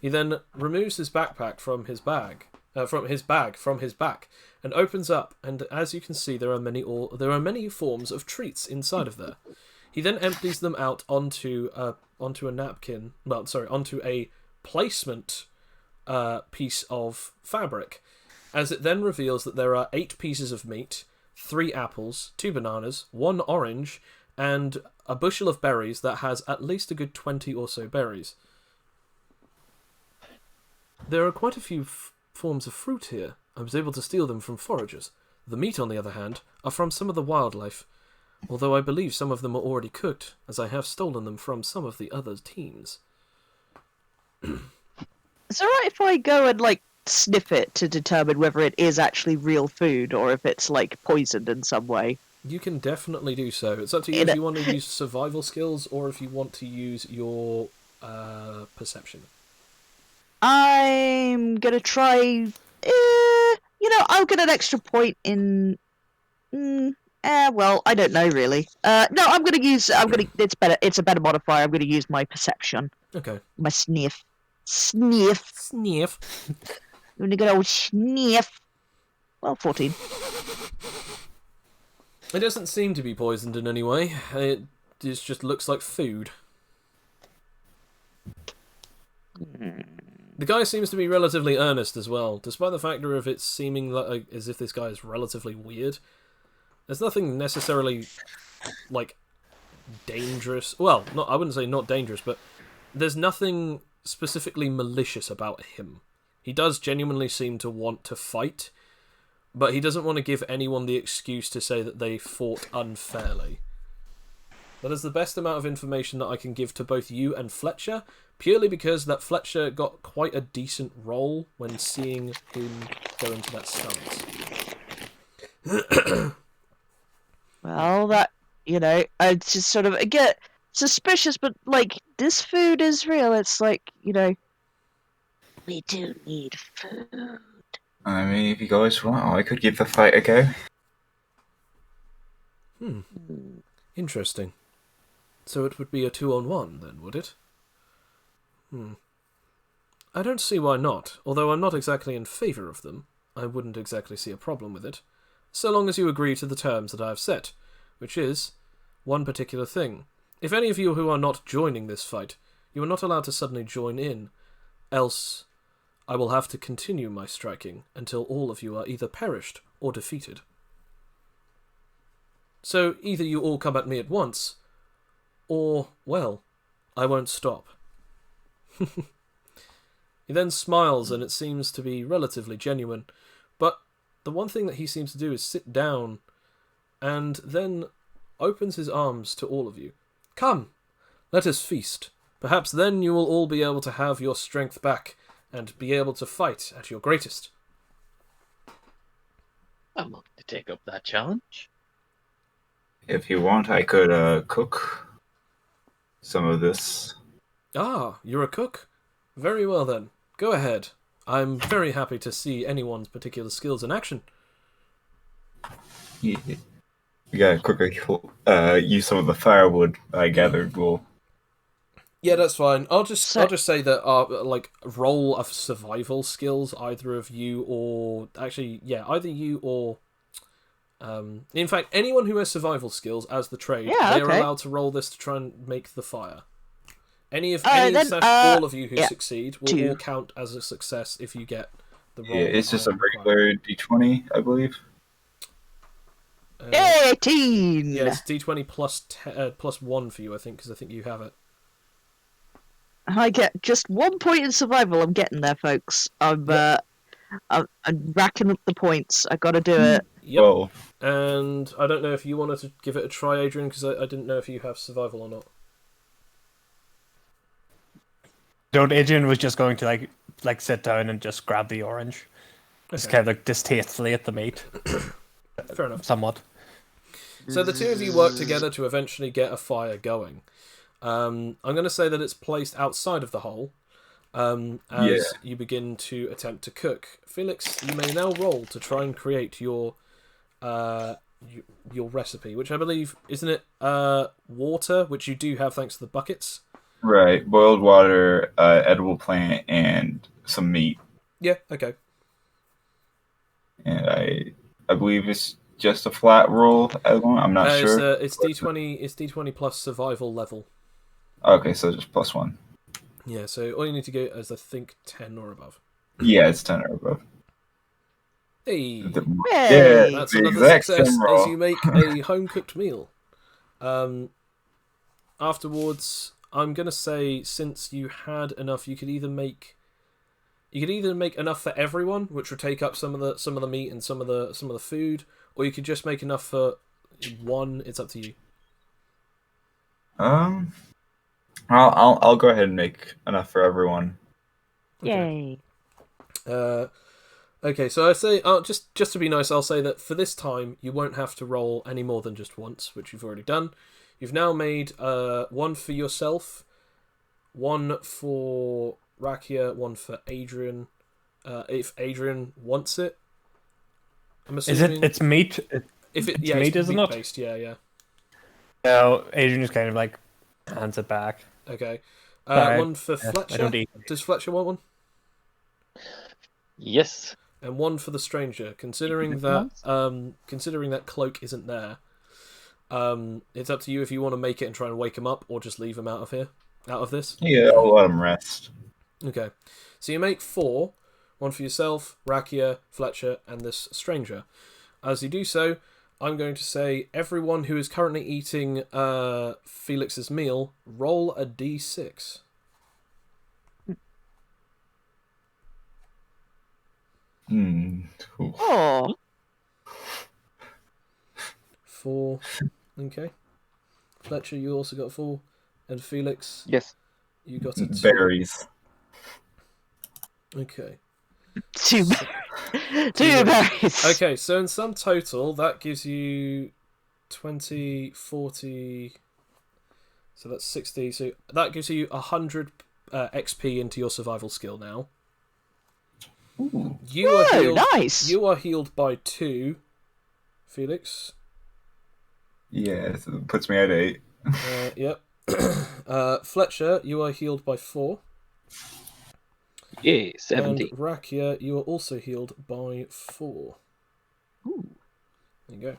[SPEAKER 1] He then removes his backpack from his back, and opens up. And as you can see, there are many forms of treats inside of there. He then empties them out onto a napkin. Well, sorry, onto a placement piece of fabric. As it then reveals that there are 8 pieces of meat, 3 apples, 2 bananas, 1 orange, and a bushel of berries that has at least a good 20 or so berries. There are quite a few forms of fruit here. I was able to steal them from foragers. The meat, on the other hand, are from some of the wildlife, although I believe some of them are already cooked, as I have stolen them from some of the other teams.
[SPEAKER 2] Is it alright if I go and sniff it to determine whether it is actually real food or if it's poisoned in some way?
[SPEAKER 1] You can definitely do so. It's up to you if you want to use survival skills or if you want to use your perception.
[SPEAKER 2] I'm gonna try. I'll get an extra point in. Well, I don't know really. No, I'm gonna use. It's better. It's a better modifier. I'm gonna use my perception.
[SPEAKER 1] Okay.
[SPEAKER 2] My sniff. Sniff.
[SPEAKER 1] Sniff.
[SPEAKER 2] Giving a good old sniff. Well, 14.
[SPEAKER 1] It doesn't seem to be poisoned in any way. It just looks like food. The guy seems to be relatively earnest as well, despite the factor of it seeming like as if this guy is relatively weird. There's nothing necessarily like dangerous. Well, I wouldn't say not dangerous, but there's nothing specifically malicious about him. He does genuinely seem to want to fight, but he doesn't want to give anyone the excuse to say that they fought unfairly. That is the best amount of information that I can give to both you and Fletcher, purely because that Fletcher got quite a decent roll when seeing him go into that stance.
[SPEAKER 2] Well, that, I just sort of get suspicious, but, like, this food is real. It's like, we do need food.
[SPEAKER 7] I mean, if you guys want, I could give the fight a go.
[SPEAKER 1] Interesting. So it would be a 2-on-1 then, would it? I don't see why not. Although I'm not exactly in favour of them, I wouldn't exactly see a problem with it, so long as you agree to the terms that I have set, which is one particular thing. If any of you who are not joining this fight, you are not allowed to suddenly join in, else I will have to continue my striking until all of you are either perished or defeated. So either you all come at me at once, or, well, I won't stop. He then smiles, and it seems to be relatively genuine, but the one thing that he seems to do is sit down, and then opens his arms to all of you. Come, let us feast. Perhaps then you will all be able to have your strength back, and be able to fight at your greatest.
[SPEAKER 4] I'm willing to take up that challenge.
[SPEAKER 7] If you want, I could cook some of this.
[SPEAKER 1] Ah, you're a cook? Very well then. Go ahead. I'm very happy to see anyone's particular skills in action.
[SPEAKER 7] Yeah, quickly use some of the firewood I gathered. Will.
[SPEAKER 1] Yeah, that's fine. I'll just say that roll of survival skills, either of you or either you or in fact anyone who has survival skills as the trade, they are allowed to roll this to try and make the fire. All of you who succeed will all count as a success if you get the roll.
[SPEAKER 7] Yeah, it's just a regular D20, I believe.
[SPEAKER 2] 18!
[SPEAKER 1] Yeah, it's D20 plus 1 for you, I think, because I think you have it.
[SPEAKER 2] I get just 1 point in survival. I'm getting there, folks. I'm racking up the points. I gotta do it.
[SPEAKER 1] Yep.
[SPEAKER 7] Whoa.
[SPEAKER 1] And I don't know if you wanted to give it a try, Adrian, because I didn't know if you have survival or not.
[SPEAKER 5] Adrian was just going to like sit down and just grab the orange. Just kind of like distastefully at the meat.
[SPEAKER 1] Fair enough.
[SPEAKER 5] Somewhat.
[SPEAKER 1] So the two of you work together to eventually get a fire going. I'm going to say that it's placed outside of the hole as you begin to attempt to cook. Felix, you may now roll to try and create your recipe, which I believe, isn't it water, which you do have thanks to the buckets?
[SPEAKER 7] Right, boiled water, edible plant, and some meat.
[SPEAKER 1] Yeah, okay.
[SPEAKER 7] And I believe it's just a flat roll at the moment. I'm not sure.
[SPEAKER 1] It's D20. It's D20 plus survival level.
[SPEAKER 7] Okay, so just +1.
[SPEAKER 1] Yeah, so all you need to get is I think 10 or above.
[SPEAKER 7] Yeah, it's 10 or above.
[SPEAKER 1] Hey,
[SPEAKER 2] Hey!
[SPEAKER 1] that's
[SPEAKER 7] the
[SPEAKER 1] another
[SPEAKER 7] exact
[SPEAKER 1] success
[SPEAKER 7] same roll.
[SPEAKER 1] as you make a home cooked meal. Afterwards, I'm gonna say since you had enough, you could either make enough for everyone, which would take up some of the meat and some of the food, or you could just make enough for one. It's up to you.
[SPEAKER 7] I'll go ahead and make enough for everyone.
[SPEAKER 2] Yay.
[SPEAKER 1] Okay, so I say, just to be nice, I'll say that for this time you won't have to roll any more than just once, which you've already done. You've now made one for yourself, one for Rakia, one for Adrian. If Adrian wants it, I'm assuming.
[SPEAKER 5] It's meat?
[SPEAKER 1] It's
[SPEAKER 5] meat, isn't it?
[SPEAKER 1] Based, yeah.
[SPEAKER 5] No, Adrian just kind of like hands it back.
[SPEAKER 1] Okay.
[SPEAKER 5] Sorry.
[SPEAKER 1] One for Fletcher.
[SPEAKER 5] I don't eat.
[SPEAKER 1] Does Fletcher want one?
[SPEAKER 4] Yes.
[SPEAKER 1] and 1 for the stranger. Considering that cloak isn't there, it's up to you if you want to make it and try and wake him up, or just leave him out of this.
[SPEAKER 3] Yeah, I'll let him rest.
[SPEAKER 1] Okay, so you make 4, 1 for yourself, Rakia, Fletcher, and this stranger. As you do so, I'm going to say everyone who is currently eating Felix's meal, roll a d6.
[SPEAKER 2] Oh.
[SPEAKER 1] 4. Okay. Fletcher, you also got 4. And Felix,
[SPEAKER 4] Yes.
[SPEAKER 1] you got a 2.
[SPEAKER 3] Berries.
[SPEAKER 2] Two
[SPEAKER 1] Okay.
[SPEAKER 2] berries.
[SPEAKER 1] Okay, so in sum total, that gives you 20, 40... So that's 60. So that gives you 100 XP into your survival skill now. You are healed.
[SPEAKER 2] Nice.
[SPEAKER 1] You are healed by 2, Felix.
[SPEAKER 3] Yeah, so it puts me at 8.
[SPEAKER 1] Yep. Fletcher, you are healed by 4.
[SPEAKER 4] Yeah, 70.
[SPEAKER 1] And Rakia, you are also healed by 4.
[SPEAKER 2] Ooh.
[SPEAKER 1] There you go.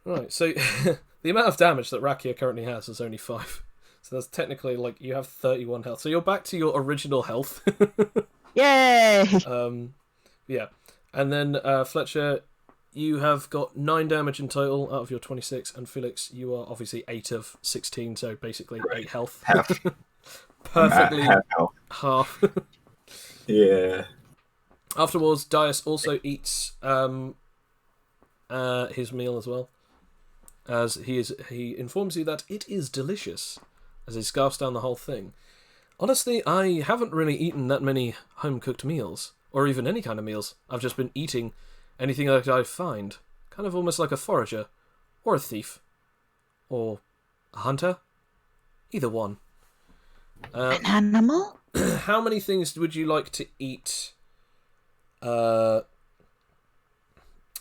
[SPEAKER 1] Right, so the amount of damage that Rakia currently has is only 5. So that's technically like you have 31 health. So you're back to your original health.
[SPEAKER 2] Yay!
[SPEAKER 1] Yeah. And then Fletcher, you have got 9 damage in total out of your 26, and Felix, you are obviously 8 of 16, so basically 8 health.
[SPEAKER 3] Half.
[SPEAKER 1] Perfectly
[SPEAKER 3] Half health.
[SPEAKER 1] half.
[SPEAKER 3] Yeah.
[SPEAKER 1] Afterwards, Dias also eats his meal as well, as he informs you that it is delicious, as he scarfs down the whole thing. Honestly, I haven't really eaten that many home-cooked meals, or even any kind of meals. I've just been eating anything that I find, kind of almost like a forager, or a thief, or a hunter, either one.
[SPEAKER 2] An animal?
[SPEAKER 1] How many things would you like to eat,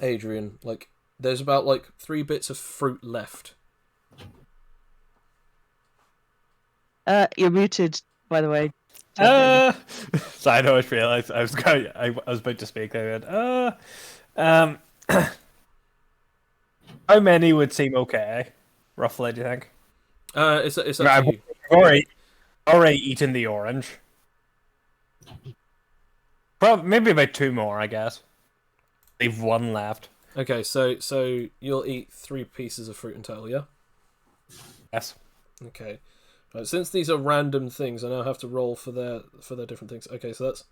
[SPEAKER 1] Adrian? Like, there's about 3 bits of fruit left.
[SPEAKER 2] You're muted, by the way.
[SPEAKER 5] So I know. I just realized I was about to speak there. How many would seem okay, roughly? Do you think?
[SPEAKER 1] It's up to
[SPEAKER 5] I've
[SPEAKER 1] you.
[SPEAKER 5] already eaten the orange. Probably maybe about 2 more, I guess. Leave 1 left.
[SPEAKER 1] Okay, so you'll eat 3 pieces of fruit in total, yeah?
[SPEAKER 5] Yes.
[SPEAKER 1] Okay. Right, since these are random things, I now have to roll for their different things. Okay, so that's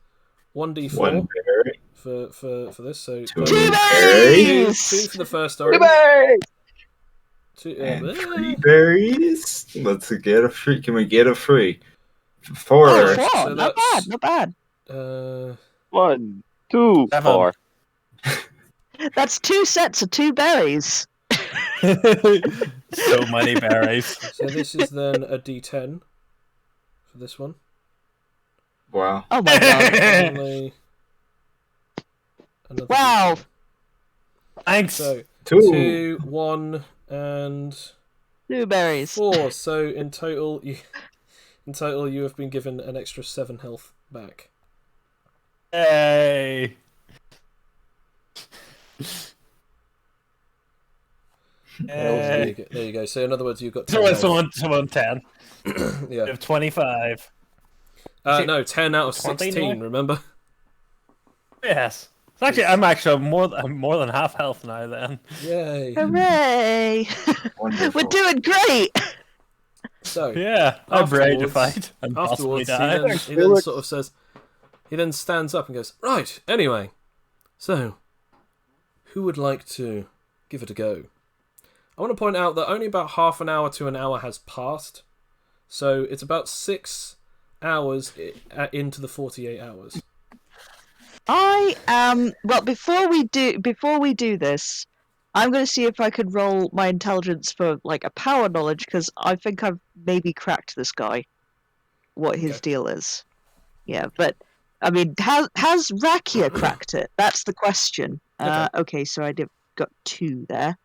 [SPEAKER 1] 1d4
[SPEAKER 3] 1 berry.
[SPEAKER 1] for this. So
[SPEAKER 3] 2
[SPEAKER 2] berries!
[SPEAKER 1] 2 for the first
[SPEAKER 4] 2
[SPEAKER 1] orange.
[SPEAKER 4] berries!
[SPEAKER 1] 2,
[SPEAKER 3] And 3 berries. Let's get a free. Can we get a free? 4.
[SPEAKER 2] Oh, 4.
[SPEAKER 1] So
[SPEAKER 2] Not
[SPEAKER 1] that's-
[SPEAKER 2] bad, not bad.
[SPEAKER 4] 1, 2,
[SPEAKER 5] 7.
[SPEAKER 4] 4.
[SPEAKER 2] That's 2 sets of 2 berries.
[SPEAKER 5] So many berries.
[SPEAKER 1] So this is then a d10 for this one.
[SPEAKER 3] Wow.
[SPEAKER 2] Oh my god.
[SPEAKER 1] Finally, another
[SPEAKER 2] Wow.
[SPEAKER 1] D10.
[SPEAKER 5] Thanks.
[SPEAKER 1] So
[SPEAKER 3] 2.
[SPEAKER 1] 2, 1, and
[SPEAKER 2] 2 berries.
[SPEAKER 1] 4. So in total, you have been given an extra 7 health back.
[SPEAKER 5] Yay.
[SPEAKER 1] There you go. So in other words, you've got 10
[SPEAKER 5] So
[SPEAKER 1] health.
[SPEAKER 5] someone 10.
[SPEAKER 1] Yeah.
[SPEAKER 5] You have 25.
[SPEAKER 1] No, 10 out of
[SPEAKER 5] 20
[SPEAKER 1] 16.
[SPEAKER 5] now?
[SPEAKER 1] Remember?
[SPEAKER 5] Yes. I'm actually more than half health now. Then.
[SPEAKER 1] Yay!
[SPEAKER 2] Hooray!
[SPEAKER 3] Wonderful.
[SPEAKER 2] We're doing great!
[SPEAKER 1] So
[SPEAKER 5] Yeah, I'm ready to
[SPEAKER 1] Afterwards-
[SPEAKER 5] fight and possibly
[SPEAKER 1] afterwards,
[SPEAKER 5] die.
[SPEAKER 1] he then sort of says, he then stands up and goes, right. Anyway, so who would like to give it a go? I want to point out that only about half an hour to an hour has passed, so it's about 6 hours into the 48 hours.
[SPEAKER 2] I well before we do this, I'm going to see if I could roll my intelligence for a power knowledge, because I think I've maybe cracked this guy, what his
[SPEAKER 1] Okay.
[SPEAKER 2] deal is. Yeah, but I mean, has Rakia cracked it? That's the question. Okay, so I got 2 there.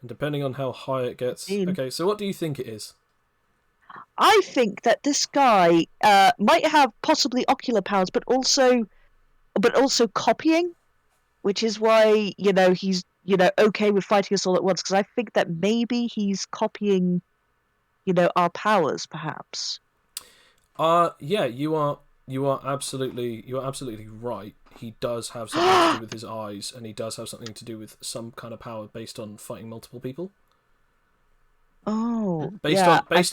[SPEAKER 1] And depending on how high it gets.
[SPEAKER 2] 15.
[SPEAKER 1] Okay, so what do you think it is?
[SPEAKER 2] I think that this guy might have possibly ocular powers, but also copying, which is why he's okay with fighting us all at once. Because I think that maybe he's copying, our powers, perhaps.
[SPEAKER 1] Yeah, you are absolutely right. He does have something to do with his eyes, and he does have something to do with some kind of power based on fighting multiple people.
[SPEAKER 2] Oh,
[SPEAKER 1] Based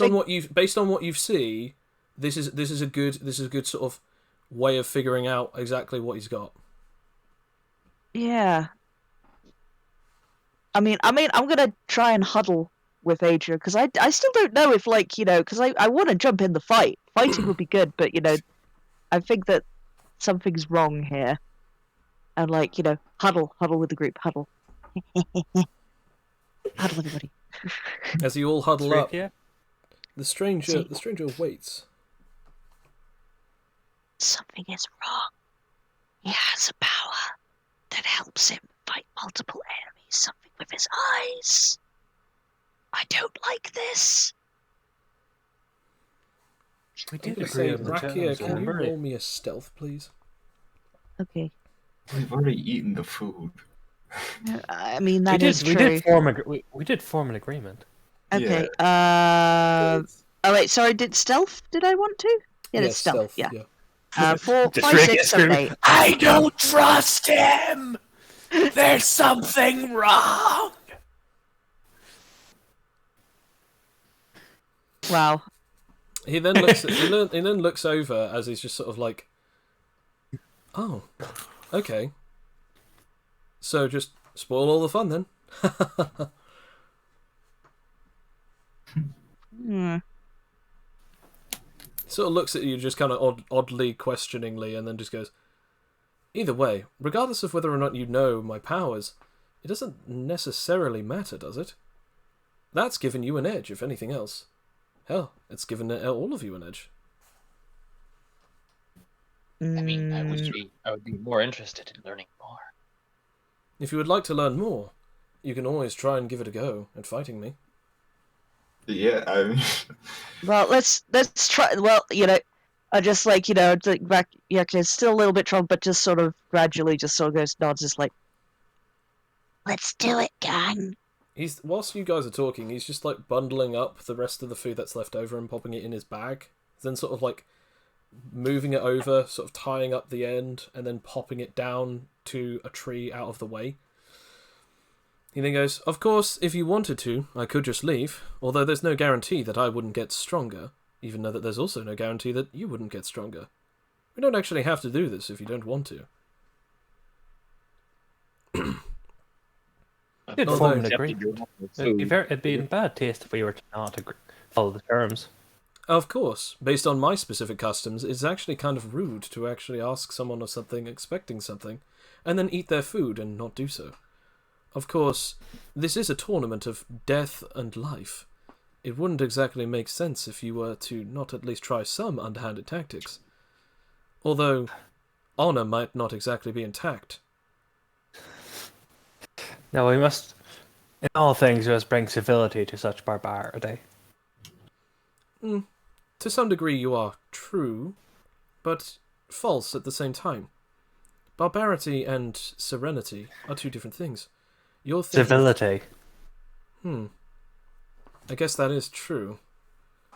[SPEAKER 2] on
[SPEAKER 1] what you see, this is a good sort of way of figuring out exactly what he's got.
[SPEAKER 2] Yeah. I'm gonna try and huddle with Adria because I still don't know if because I want to jump in the fight. Fighting would be good, but I think that something's wrong here. And huddle with the group, huddle, huddle everybody.
[SPEAKER 1] As you all huddle up,
[SPEAKER 5] Yeah.
[SPEAKER 1] the stranger waits.
[SPEAKER 2] Something is wrong. He has a power that helps him fight multiple enemies. Something with his eyes. I don't like this.
[SPEAKER 5] We did
[SPEAKER 1] Okay,
[SPEAKER 5] agree
[SPEAKER 1] so
[SPEAKER 5] on the
[SPEAKER 1] Rakia,
[SPEAKER 5] terms,
[SPEAKER 1] can you
[SPEAKER 5] remember?
[SPEAKER 1] roll me a stealth, please?
[SPEAKER 2] Okay.
[SPEAKER 7] We've already eaten the food.
[SPEAKER 2] I mean, that is true.
[SPEAKER 5] We did form an agreement.
[SPEAKER 2] Okay.
[SPEAKER 7] Yeah.
[SPEAKER 2] Oh wait, sorry. Did I want to? Yeah, it's
[SPEAKER 1] Yes,
[SPEAKER 2] stealth. Yeah.
[SPEAKER 1] yeah.
[SPEAKER 2] 4,
[SPEAKER 5] Just
[SPEAKER 2] 5,
[SPEAKER 5] Rakia
[SPEAKER 2] 6, 7,
[SPEAKER 5] screaming,
[SPEAKER 2] 8.
[SPEAKER 5] I don't trust him. There's something wrong.
[SPEAKER 2] Wow.
[SPEAKER 1] He then looks. He then looks over as he's just sort of like, "Oh, okay. So just spoil all the fun then."
[SPEAKER 2] Hmm.
[SPEAKER 1] Sort of looks at you just kind of oddly questioningly, and then just goes, "Either way, regardless of whether or not you know my powers, it doesn't necessarily matter, does it? That's given you an edge, if anything else. Hell, it's given all of you an edge."
[SPEAKER 8] I mean, I would be more interested in learning more.
[SPEAKER 1] If you would like to learn more, you can always try and give it a go at fighting me.
[SPEAKER 3] Yeah, I mean,
[SPEAKER 2] Well, let's try. Well, I just back. Yeah, okay, it's still a little bit trouble, but just sort of gradually, just sort of goes nods, just like, let's do it, gang.
[SPEAKER 1] Whilst you guys are talking, he's just like bundling up the rest of the food that's left over and popping it in his bag. Then sort of like moving it over, sort of tying up the end, and then popping it down to a tree out of the way. He then goes, "Of course, if you wanted to, I could just leave, although there's no guarantee that I wouldn't get stronger, even though that there's also no guarantee that you wouldn't get stronger. We don't actually have to do this if you don't want to."
[SPEAKER 5] Did
[SPEAKER 1] Although-
[SPEAKER 5] form an agreement. It'd be in bad taste if we were to not follow the terms.
[SPEAKER 1] Of course, based on my specific customs, it's actually kind of rude to actually ask someone of something expecting something, and then eat their food and not do so. Of course, this is a tournament of death and life. It wouldn't exactly make sense if you were to not at least try some underhanded tactics. Although, honor might not exactly be intact.
[SPEAKER 5] No, we must, in all things, we must bring civility to such barbarity.
[SPEAKER 1] To some degree you are true, but false at the same time. Barbarity and serenity are two different things. You're thinking...
[SPEAKER 5] Civility.
[SPEAKER 1] I guess that is true.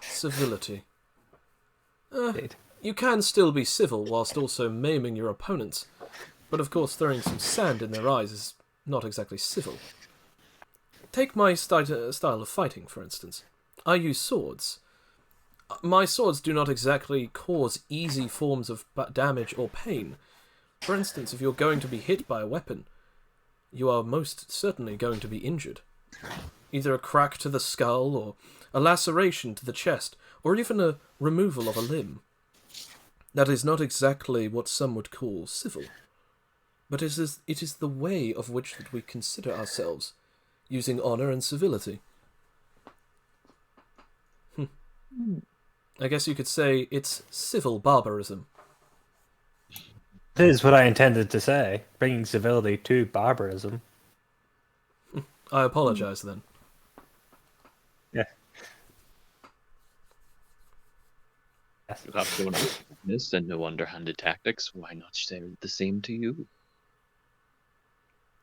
[SPEAKER 1] Civility.
[SPEAKER 5] Indeed.
[SPEAKER 1] You can still be civil whilst also maiming your opponents, but of course throwing some sand in their eyes is not exactly civil. Take my style of fighting, for instance. I use swords. My swords do not exactly cause easy forms of damage or pain. For instance, if you're going to be hit by a weapon, you are most certainly going to be injured. Either a crack to the skull, or a laceration to the chest, or even a removal of a limb. That is not exactly what some would call civil. But it is the way of which that we consider ourselves, using honour and civility. I guess you could say it's civil barbarism.
[SPEAKER 5] That is what I intended to say, bringing civility to barbarism.
[SPEAKER 1] I apologise then.
[SPEAKER 5] Yeah.
[SPEAKER 4] If I've shown weakness and no underhanded tactics, why not say the same to you?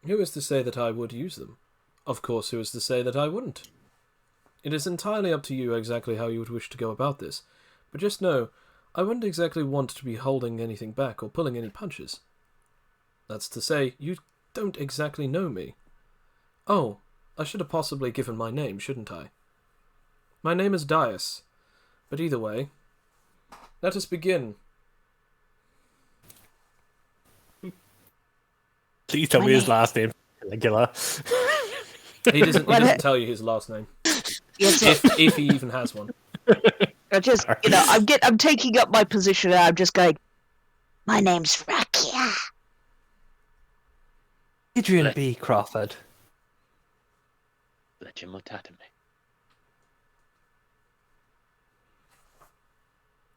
[SPEAKER 1] Who is to say that I would use them? Of course, who is to say that I wouldn't? It is entirely up to you exactly how you would wish to go about this, but just know, I wouldn't exactly want to be holding anything back or pulling any punches. That's to say, you don't exactly know me. Oh, I should have possibly given my name, shouldn't I? My name is Dias, but either way, let us begin.
[SPEAKER 5] Please tell me his last name. Caligula.
[SPEAKER 1] He doesn't tell you his last name.
[SPEAKER 2] Yes,
[SPEAKER 1] If he even has one.
[SPEAKER 2] I just, I'm taking up my position and I'm just going, my name's Rakia.
[SPEAKER 5] Adrian B. Crawford.
[SPEAKER 4] Legimatatame.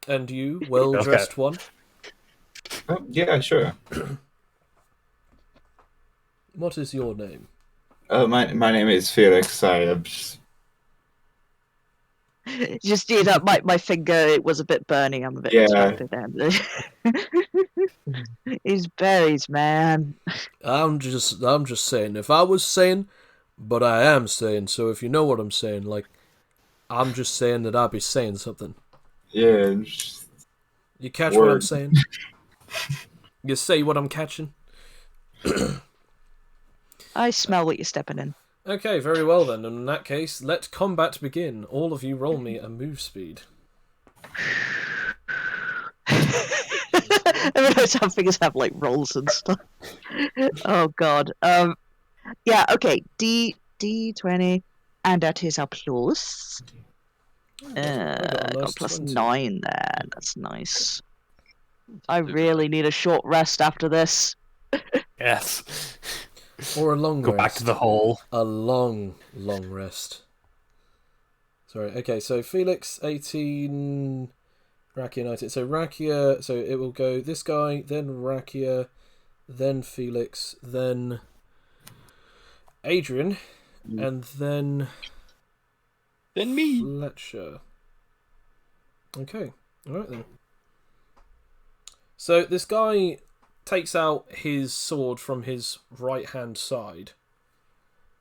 [SPEAKER 1] And you, well-dressed one?
[SPEAKER 3] Oh, yeah, sure.
[SPEAKER 1] What is your name?
[SPEAKER 3] My name is Felix. I'm
[SPEAKER 2] Just, my finger, it was a bit burning. I'm a bit distracted there. His berries, man.
[SPEAKER 1] I'm just saying, if I was saying, but I am saying, so if you know what I'm saying, like, I'm just saying that I'll be saying something.
[SPEAKER 3] Yeah.
[SPEAKER 1] You catch what I'm saying? You say what I'm catching?
[SPEAKER 2] I smell what you're stepping in.
[SPEAKER 1] Okay, very well then. In that case, let combat begin. All of you roll me a move speed.
[SPEAKER 2] I realize how fingers have like rolls and stuff. Oh god. Yeah. Okay. D20, and that is a plus. Got plus 9 there. That's nice. I really need a short rest after this.
[SPEAKER 5] Yes.
[SPEAKER 1] Or a long rest.
[SPEAKER 5] Go back to the hole.
[SPEAKER 1] A long rest. Sorry. Okay, so Felix, 18... Rakia 19. So Rakia... So it will go this guy, then Rakia, then Felix, then Adrian, and then...
[SPEAKER 4] Then me.
[SPEAKER 1] Fletcher. Okay. Alright then. So this guy takes out his sword from his right-hand side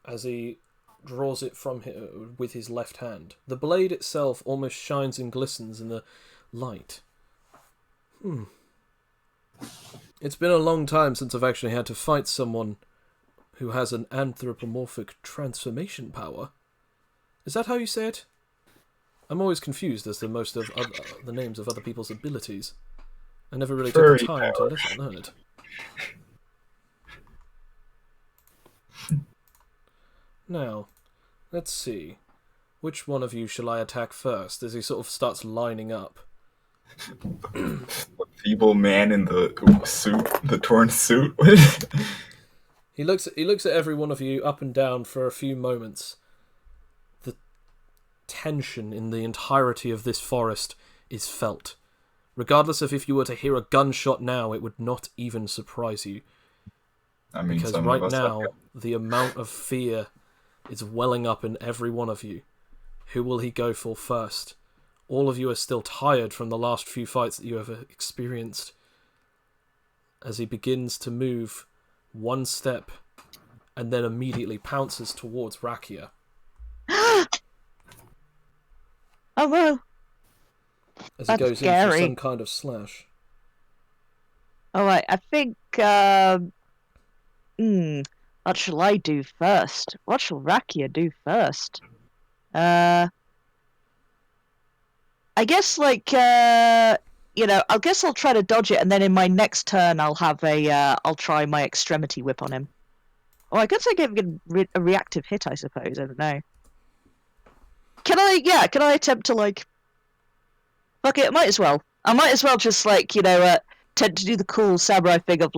[SPEAKER 1] as he draws it from him with his left hand. The blade itself almost shines and glistens in the light. It's been a long time since I've actually had to fight someone who has an anthropomorphic transformation power. Is that how you say it? I'm always confused as to most of the names of other people's abilities. I never really took the time to learn it. Now, let's see. Which one of you shall I attack first? As he sort of starts lining up.
[SPEAKER 3] The feeble man in the suit, the torn suit.
[SPEAKER 1] He looks at every one of you up and down for a few moments. The tension in the entirety of this forest is felt. Regardless of if you were to hear a gunshot now, it would not even surprise you.
[SPEAKER 3] I mean,
[SPEAKER 1] because right now, the amount of fear is welling up in every one of you. Who will he go for first? All of you are still tired from the last few fights that you have experienced. As he begins to move one step and then immediately pounces towards Rakia.
[SPEAKER 2] Oh no!
[SPEAKER 1] As he goes in for some kind of slash.
[SPEAKER 2] Alright, I think, what shall I do first? What shall Rakia do first? I guess, I guess I'll try to dodge it, and then in my next turn I'll have I'll try my extremity whip on him. Or I guess I give him a reactive hit, I suppose, I don't know. Can I attempt to, fuck it, I might as well. I might as well just, tend to do the cool samurai thing of,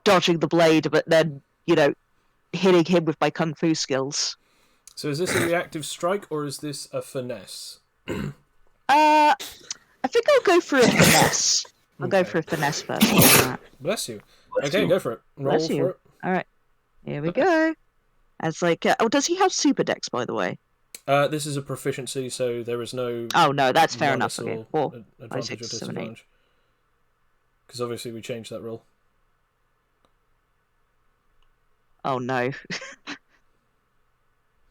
[SPEAKER 2] dodging the blade, but then, hitting him with my kung fu skills.
[SPEAKER 1] So is this a reactive strike, or is this a finesse?
[SPEAKER 2] I think I'll go for a finesse. I'll go for a finesse first.
[SPEAKER 1] Bless you. Okay, go for it. Roll for it.
[SPEAKER 2] Alright. Here we go. It's does he have super dex, by the way?
[SPEAKER 1] This is a proficiency, so there is no.
[SPEAKER 2] Oh no, that's fair enough.
[SPEAKER 1] minus
[SPEAKER 2] Okay,
[SPEAKER 1] or
[SPEAKER 2] 4,
[SPEAKER 1] advantage
[SPEAKER 2] 6,
[SPEAKER 1] or
[SPEAKER 2] 7, 8.
[SPEAKER 1] disadvantage. Because obviously we changed that rule.
[SPEAKER 2] Oh no.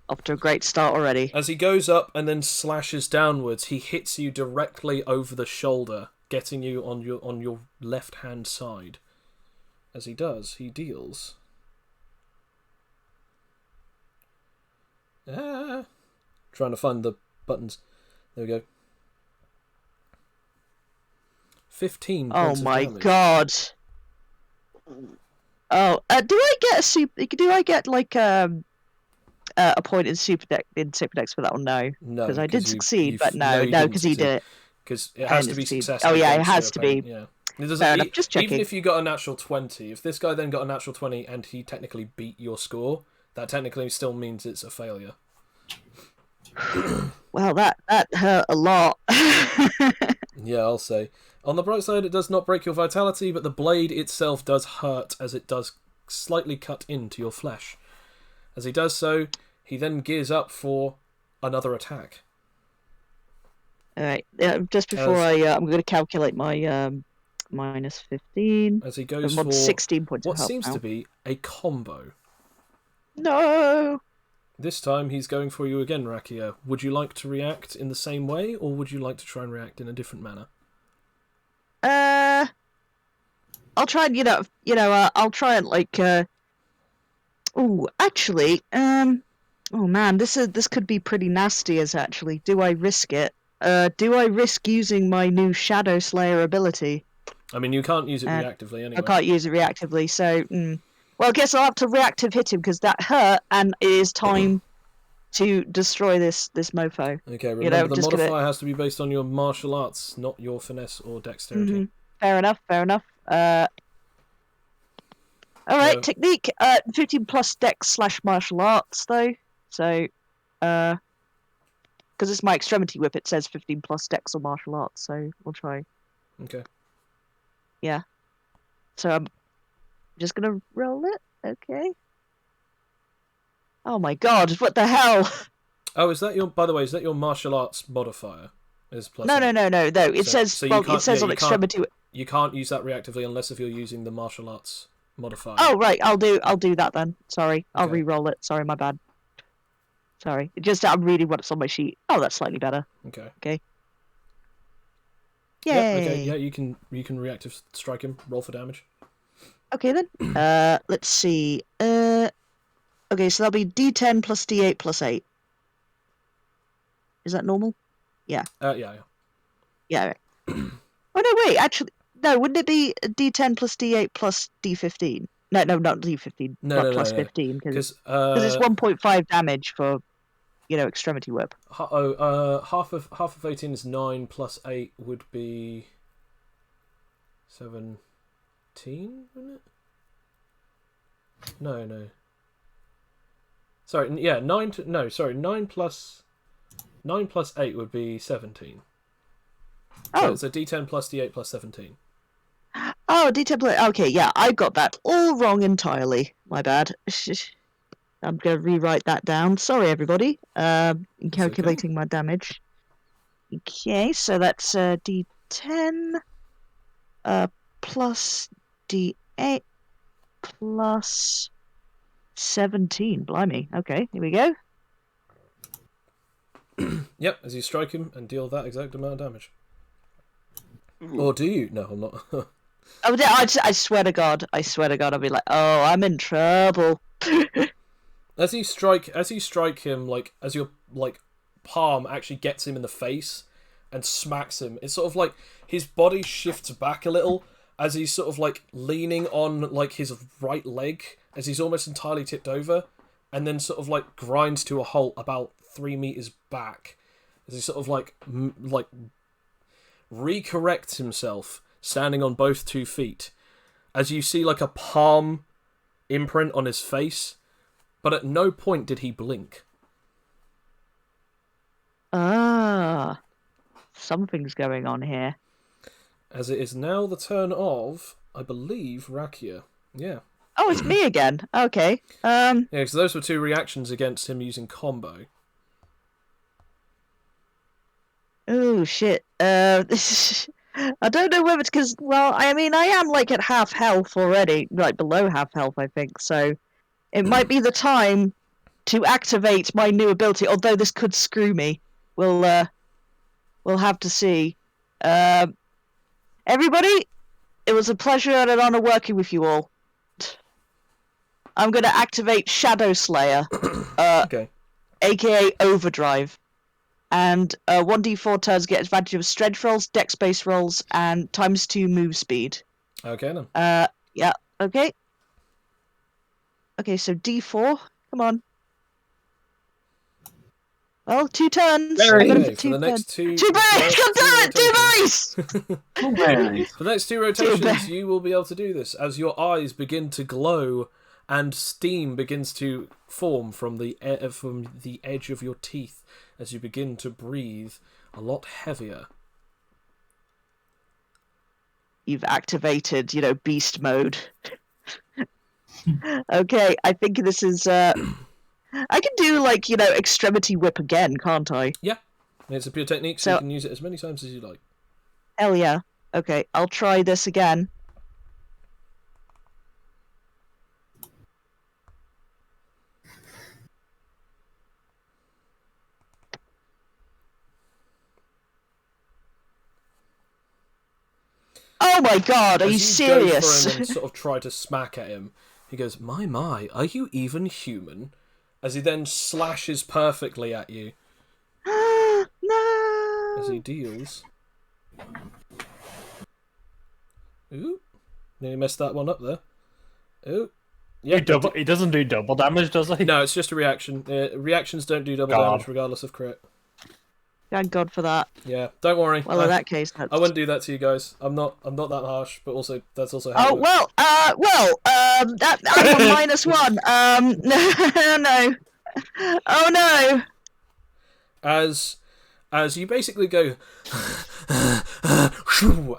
[SPEAKER 2] Off to a great start already.
[SPEAKER 1] As he goes up and then slashes downwards, he hits you directly over the shoulder, getting you on your left hand side. As he does, he deals. Trying to find the buttons. There we go. 15 points
[SPEAKER 2] Oh my
[SPEAKER 1] of damage.
[SPEAKER 2] god. Oh, do I get a super? Do I get like a point in super dex for that one? No,
[SPEAKER 1] No,
[SPEAKER 2] because I did
[SPEAKER 1] you-
[SPEAKER 2] succeed,
[SPEAKER 1] you
[SPEAKER 2] but
[SPEAKER 1] f- no,
[SPEAKER 2] no,
[SPEAKER 1] you
[SPEAKER 2] no,
[SPEAKER 1] didn't
[SPEAKER 2] because he
[SPEAKER 1] succeed.
[SPEAKER 2] did it.
[SPEAKER 1] Because it
[SPEAKER 2] I
[SPEAKER 1] has to
[SPEAKER 2] didn't
[SPEAKER 1] be
[SPEAKER 2] succeed.
[SPEAKER 1] successful.
[SPEAKER 2] Oh yeah, it
[SPEAKER 1] against
[SPEAKER 2] has
[SPEAKER 1] your
[SPEAKER 2] to be.
[SPEAKER 1] opponent, Yeah. It doesn't,
[SPEAKER 2] Fair enough, just checking.
[SPEAKER 1] Even if you got a natural 20, if this guy then got a natural 20 and he technically beat your score, that technically still means it's a failure.
[SPEAKER 2] Well, that hurt a lot.
[SPEAKER 1] Yeah, I'll say. On the bright side, it does not break your vitality, but the blade itself does hurt as it does slightly cut into your flesh. As he does so, he then gears up for another attack.
[SPEAKER 2] All right, just before I'm going to calculate my minus 15.
[SPEAKER 1] As he goes
[SPEAKER 2] I'm on
[SPEAKER 1] for
[SPEAKER 2] 16 points
[SPEAKER 1] what
[SPEAKER 2] of health
[SPEAKER 1] seems
[SPEAKER 2] now.
[SPEAKER 1] to be a combo.
[SPEAKER 2] No.
[SPEAKER 1] This time he's going for you again, Rakia. Would you like to react in the same way, or would you like to try and react in a different manner?
[SPEAKER 2] I'll try and I'll try and like oh, actually, oh man, this could be pretty nasty. As actually, do I risk it? Do I risk using my new Shadow Slayer ability?
[SPEAKER 1] I mean, you can't use it reactively anyway.
[SPEAKER 2] I can't use it reactively, so well, I guess I'll have to reactive hit him because that hurt, and it is time to destroy this mofo.
[SPEAKER 1] Okay, remember the
[SPEAKER 2] just
[SPEAKER 1] modifier has to be based on your martial arts, not your finesse or dexterity.
[SPEAKER 2] Fair enough. All right,
[SPEAKER 1] No.
[SPEAKER 2] technique. 15 plus dex / martial arts though. So, because it's my extremity whip, it says 15 plus dex or martial arts. So we'll try.
[SPEAKER 1] Okay.
[SPEAKER 2] Yeah. So I'm just gonna roll it. Okay. Oh my god! What the hell?
[SPEAKER 1] Oh, is that your? By the way, is that your martial arts modifier? Is plus
[SPEAKER 2] No.
[SPEAKER 1] 8?
[SPEAKER 2] It
[SPEAKER 1] So-
[SPEAKER 2] says
[SPEAKER 1] so you
[SPEAKER 2] it
[SPEAKER 1] can't-
[SPEAKER 2] says
[SPEAKER 1] yeah,
[SPEAKER 2] on
[SPEAKER 1] you can't-
[SPEAKER 2] extremity.
[SPEAKER 1] You can't use that reactively unless if you're using the martial arts modifier.
[SPEAKER 2] Oh right, I'll do that then. Sorry, I'll
[SPEAKER 1] Okay.
[SPEAKER 2] re-roll it. Sorry, my bad. Sorry, I'm reading what's on my sheet. Oh, that's slightly better.
[SPEAKER 1] Okay.
[SPEAKER 2] Yay!
[SPEAKER 1] Yeah. Okay. Yeah. You can reactive strike him. Roll for damage.
[SPEAKER 2] Okay then. Let's see. Okay, so that'll be D10 plus D8 plus 8. Is that normal?
[SPEAKER 1] Yeah.
[SPEAKER 2] Yeah. Right. Oh no, wait. Actually, no. Wouldn't it be D10 plus D8 plus D15? No, not D15.
[SPEAKER 1] No,
[SPEAKER 2] but
[SPEAKER 1] no,
[SPEAKER 2] plus
[SPEAKER 1] no.
[SPEAKER 2] 15 because
[SPEAKER 1] Because
[SPEAKER 2] it's 1.5 damage for extremity whip.
[SPEAKER 1] half of 18 is 9 plus 8 would be 17, wouldn't it? No. Sorry, yeah, 9 plus 8 would be 17. So
[SPEAKER 2] Oh.
[SPEAKER 1] it's a D10 plus D8 plus 17.
[SPEAKER 2] Oh, D10 plus. Okay, yeah, I got that all wrong entirely. My bad. I'm gonna rewrite that down. Sorry, everybody. In calculating my damage. Okay, so that's D10 plus D8 plus 17. Blimey. Okay, here we go.
[SPEAKER 1] Yep, as you strike him and deal that exact amount of damage. Or do you? No, I'm not.
[SPEAKER 2] Oh, I swear to God, I'll be like, oh, I'm in trouble.
[SPEAKER 1] As you strike him, as your palm actually gets him in the face and smacks him, it's sort of like his body shifts back a little as he's sort of leaning on his right leg as he's almost entirely tipped over, and then sort of grinds to a halt about 3 meters back as he sort of recorrects himself, standing on both 2 feet. As you see a palm imprint on his face, but at no point did he blink.
[SPEAKER 2] Ah, something's going on here.
[SPEAKER 1] As it is now the turn of, I believe, Rakia. Yeah.
[SPEAKER 2] Oh, it's me again. Okay.
[SPEAKER 1] Yeah, so those were 2 reactions against him using combo.
[SPEAKER 2] Oh shit. I don't know whether it's because, well, I mean, I am like at half health already, like below half health, I think. So it might be the time to activate my new ability. Although this could screw me. We'll have to see. Everybody, it was a pleasure and an honor working with you all. I'm going to activate Shadow Slayer,
[SPEAKER 1] Okay.
[SPEAKER 2] aka Overdrive. And 1d4 turns get advantage of strength rolls, dex-based rolls, and ×2 move speed.
[SPEAKER 1] Okay then.
[SPEAKER 2] Yeah, okay. Okay, so d4, come on. Well, 2 turns.
[SPEAKER 4] Berries.
[SPEAKER 2] I'm gonna
[SPEAKER 1] Okay,
[SPEAKER 2] put
[SPEAKER 1] for the next two.
[SPEAKER 2] Two berries! God damn it! 2
[SPEAKER 1] rotations-
[SPEAKER 2] berries!
[SPEAKER 1] For the next two rotations, you will be able to do this as your eyes begin to glow and steam begins to form from the edge of your teeth as you begin to breathe a lot heavier.
[SPEAKER 2] You've activated, beast mode. Okay, I think this is. I can do extremity whip again, can't I?
[SPEAKER 1] Yeah, it's a pure technique, so you
[SPEAKER 2] So-
[SPEAKER 1] can use it as many times as you like.
[SPEAKER 2] Hell yeah. Okay, I'll try this again. Oh my god, are you
[SPEAKER 1] As you go for
[SPEAKER 2] serious?
[SPEAKER 1] him and sort of try to smack at him, he goes, my, are you even human? As he then slashes perfectly at you
[SPEAKER 2] No!
[SPEAKER 1] as he deals. Ooh, nearly messed that one up there. Ooh. Yeah,
[SPEAKER 5] He doesn't do double damage, does he?
[SPEAKER 1] no, it's just a reaction. Reactions don't do double
[SPEAKER 5] God.
[SPEAKER 1] damage regardless of crit.
[SPEAKER 2] Thank God for that.
[SPEAKER 1] Yeah, don't worry.
[SPEAKER 2] Well, in that case, that's...
[SPEAKER 1] I wouldn't do that to you guys. I'm not that harsh, but also that's also how.
[SPEAKER 2] Oh
[SPEAKER 1] it works.
[SPEAKER 2] that I'm on -1. No. Oh no.
[SPEAKER 1] As you basically go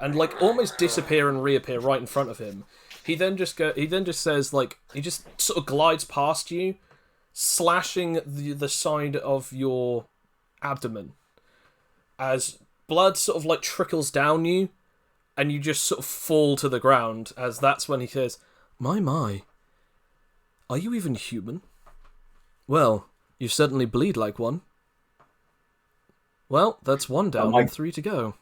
[SPEAKER 1] and like almost disappear and reappear right in front of him, he then just says, like, he just sort of glides past you, slashing the side of your abdomen as blood sort of like trickles down you, and you just sort of fall to the ground. As that's when he says, my, are you even human? Well, you certainly bleed like one. Well, that's 1 down and 3 to go.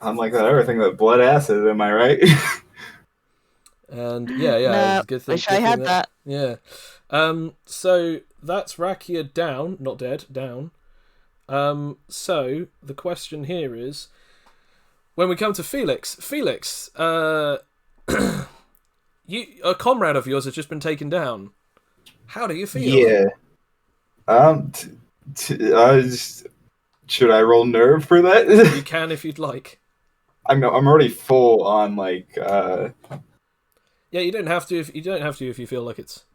[SPEAKER 3] I'm like that everything that blood acid, am I right?
[SPEAKER 1] And yeah,
[SPEAKER 2] No,
[SPEAKER 1] good thing.
[SPEAKER 2] wish I had that.
[SPEAKER 1] Yeah. So that's Rakia down, not dead, down. So the question here is, when we come to Felix, a comrade of yours has just been taken down. How do you feel?
[SPEAKER 3] Yeah. Should I roll nerve for that?
[SPEAKER 1] You can if you'd like.
[SPEAKER 3] I'm already full on
[SPEAKER 1] Yeah, you don't have to if you feel like it's.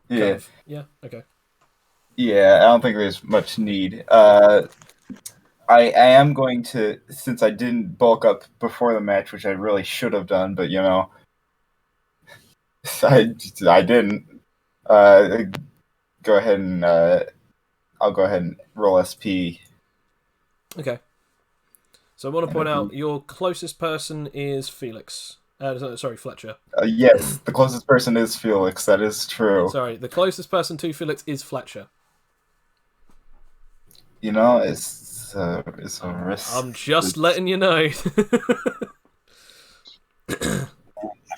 [SPEAKER 3] Yeah.
[SPEAKER 1] Yeah. Okay.
[SPEAKER 3] Yeah, I don't think there's much need. I am going to, since I didn't bulk up before the match, which I really should have done, but I didn't. Go ahead and I'll go ahead and roll SP.
[SPEAKER 1] Okay. So I want to point out your closest person is Felix. Sorry, Fletcher.
[SPEAKER 3] Yes, the closest person is Felix. That is true.
[SPEAKER 1] Sorry, the closest person to Felix is Fletcher.
[SPEAKER 3] It's a risk.
[SPEAKER 1] I'm just letting you know.
[SPEAKER 3] I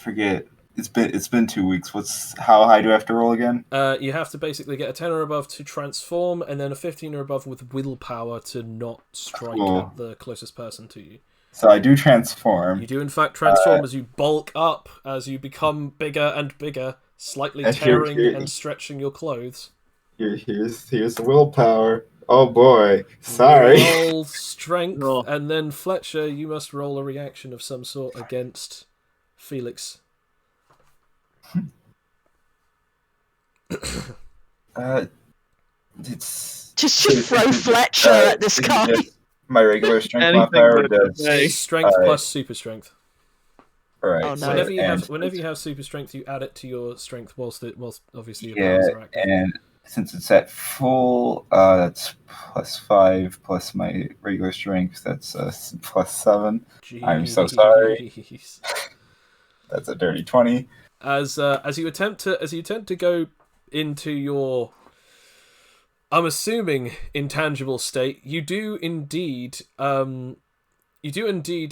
[SPEAKER 3] forget. It's been 2 weeks. How high do I have to roll again?
[SPEAKER 1] You have to basically get a 10 or above to transform, and then a 15 or above with willpower to not strike at the closest person to you.
[SPEAKER 3] So I do transform.
[SPEAKER 1] You do in fact transform as you bulk up, as you become bigger and bigger, slightly tearing and stretching your clothes.
[SPEAKER 3] Here's the willpower. Oh boy, sorry.
[SPEAKER 1] Roll strength, and then Fletcher, you must roll a reaction of some sort against Felix.
[SPEAKER 3] It's
[SPEAKER 2] just throw Fletcher at this guy.
[SPEAKER 3] My regular strength
[SPEAKER 4] Anything
[SPEAKER 3] modifier
[SPEAKER 4] but
[SPEAKER 3] does
[SPEAKER 4] okay.
[SPEAKER 1] Strength plus super strength.
[SPEAKER 3] Right.
[SPEAKER 2] Oh, no.
[SPEAKER 3] So,
[SPEAKER 1] Whenever you have super strength, you add it to your strength whilst obviously your
[SPEAKER 3] yeah,
[SPEAKER 1] powers are active.
[SPEAKER 3] and
[SPEAKER 7] since it's at full, that's +5 plus my regular strength. That's +7. I'm so sorry.
[SPEAKER 1] Jeez.
[SPEAKER 7] That's a dirty 20.
[SPEAKER 1] As you attempt to go into your, I'm assuming, intangible state, you do indeed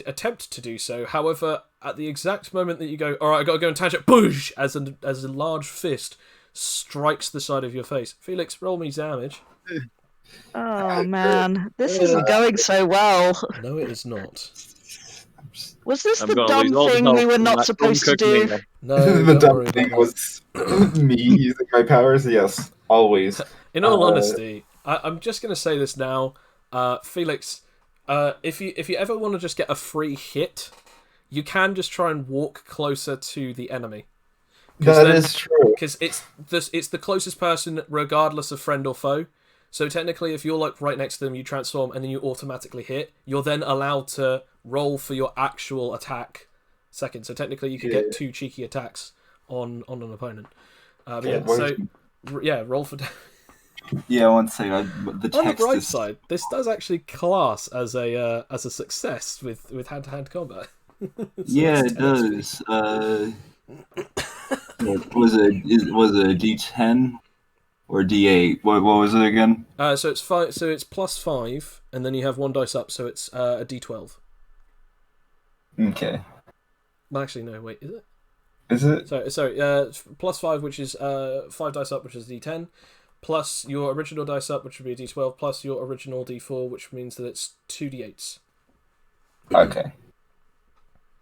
[SPEAKER 1] attempt to do so. However, at the exact moment that you go, all right, I gotta go intangible, boosh, as a large fist strikes the side of your face. Felix, roll me damage.
[SPEAKER 2] Oh man, this isn't going so well.
[SPEAKER 1] No, it is not.
[SPEAKER 2] Was this
[SPEAKER 4] I'm
[SPEAKER 2] the
[SPEAKER 4] gonna
[SPEAKER 2] dumb
[SPEAKER 4] lose all the
[SPEAKER 2] thing
[SPEAKER 4] health
[SPEAKER 2] we were
[SPEAKER 4] from
[SPEAKER 2] not
[SPEAKER 4] that
[SPEAKER 2] supposed to
[SPEAKER 4] uncooked
[SPEAKER 2] do?
[SPEAKER 4] meal.
[SPEAKER 1] No,
[SPEAKER 3] The
[SPEAKER 1] don't
[SPEAKER 3] dumb
[SPEAKER 1] worry
[SPEAKER 3] thing
[SPEAKER 1] about that.
[SPEAKER 3] was me using my powers. Yes, always.
[SPEAKER 1] In all honesty, I'm just going to say this now, Felix. If you ever want to just get a free hit, you can just try and walk closer to the enemy.
[SPEAKER 3] That is true.
[SPEAKER 1] Because it's the closest person, regardless of friend or foe. So technically, if you're like right next to them, you transform and then you automatically hit. You're then allowed to roll for your actual attack second. So technically, you could get 2 cheeky attacks on an opponent. Roll for.
[SPEAKER 7] Yeah, one second. The text
[SPEAKER 1] On the bright
[SPEAKER 7] is...
[SPEAKER 1] side, this does actually class as a success with hand-to-hand combat. So
[SPEAKER 7] yeah,
[SPEAKER 1] that's
[SPEAKER 7] it
[SPEAKER 1] 10 XP.
[SPEAKER 7] does. Was it a D10 or D8? What was it again?
[SPEAKER 1] So it's 5. So it's +5, and then you have 1 dice up. So it's a D12.
[SPEAKER 7] Okay.
[SPEAKER 1] Well, actually, no. Wait, is it?
[SPEAKER 7] Is it?
[SPEAKER 1] Sorry. +5, which is 5 dice up, which is D10. Plus your original dice up, which would be a D12, plus your original D4, which means that it's 2 D8s.
[SPEAKER 7] Okay.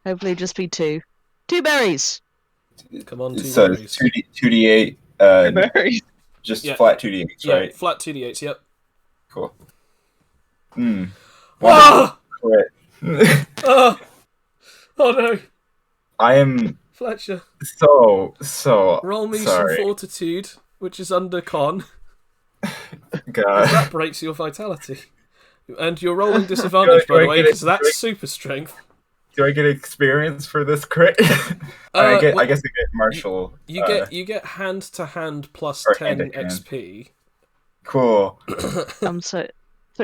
[SPEAKER 2] Hopefully just be 2. 2 berries!
[SPEAKER 1] Come on, 2
[SPEAKER 7] So
[SPEAKER 1] berries.
[SPEAKER 7] 2D8.
[SPEAKER 4] Berries.
[SPEAKER 7] Just
[SPEAKER 1] Yeah.
[SPEAKER 7] flat 2D8s,
[SPEAKER 1] Yeah,
[SPEAKER 7] right?
[SPEAKER 1] flat 2D8s, yep.
[SPEAKER 7] Cool.
[SPEAKER 1] Ah!
[SPEAKER 7] Crit.
[SPEAKER 1] Oh no,
[SPEAKER 7] I am
[SPEAKER 1] Fletcher.
[SPEAKER 7] so
[SPEAKER 1] Roll me
[SPEAKER 7] sorry.
[SPEAKER 1] some fortitude, which is under con.
[SPEAKER 7] God.
[SPEAKER 1] That breaks your vitality. And you're rolling disadvantage, by the way, because that's super strength.
[SPEAKER 7] Do I get experience for this crit? I guess I get martial.
[SPEAKER 1] You get hand to hand plus
[SPEAKER 7] or
[SPEAKER 1] 10
[SPEAKER 7] hand-to-hand.
[SPEAKER 1] XP.
[SPEAKER 7] Cool.
[SPEAKER 2] I'm so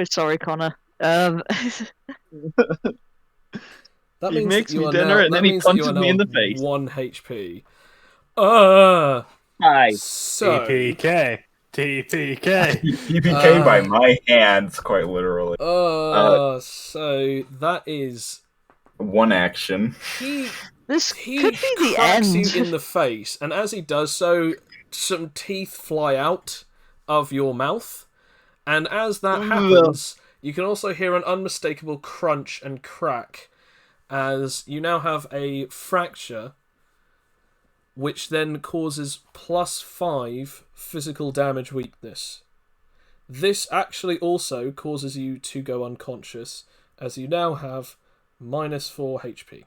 [SPEAKER 2] sorry, Connor.
[SPEAKER 1] That
[SPEAKER 4] He
[SPEAKER 1] means
[SPEAKER 4] makes
[SPEAKER 1] that you
[SPEAKER 4] me
[SPEAKER 1] are
[SPEAKER 4] dinner
[SPEAKER 1] now,
[SPEAKER 4] and
[SPEAKER 1] that
[SPEAKER 4] then he
[SPEAKER 1] means that you
[SPEAKER 4] punches
[SPEAKER 1] are
[SPEAKER 4] me in
[SPEAKER 1] now
[SPEAKER 4] the face.
[SPEAKER 1] 1 HP.
[SPEAKER 4] Hi.
[SPEAKER 1] So
[SPEAKER 5] TPK.
[SPEAKER 7] TPK by my hands, quite literally.
[SPEAKER 1] So that is
[SPEAKER 7] 1 action.
[SPEAKER 2] This
[SPEAKER 1] he
[SPEAKER 2] could be the
[SPEAKER 1] cracks
[SPEAKER 2] end.
[SPEAKER 1] you in the face, and as he does so, some teeth fly out of your mouth, and as that happens, you can also hear an unmistakable crunch and crack, as you now have a fracture, which then causes +5 physical damage weakness. This actually also causes you to go unconscious, as you now have -4 HP.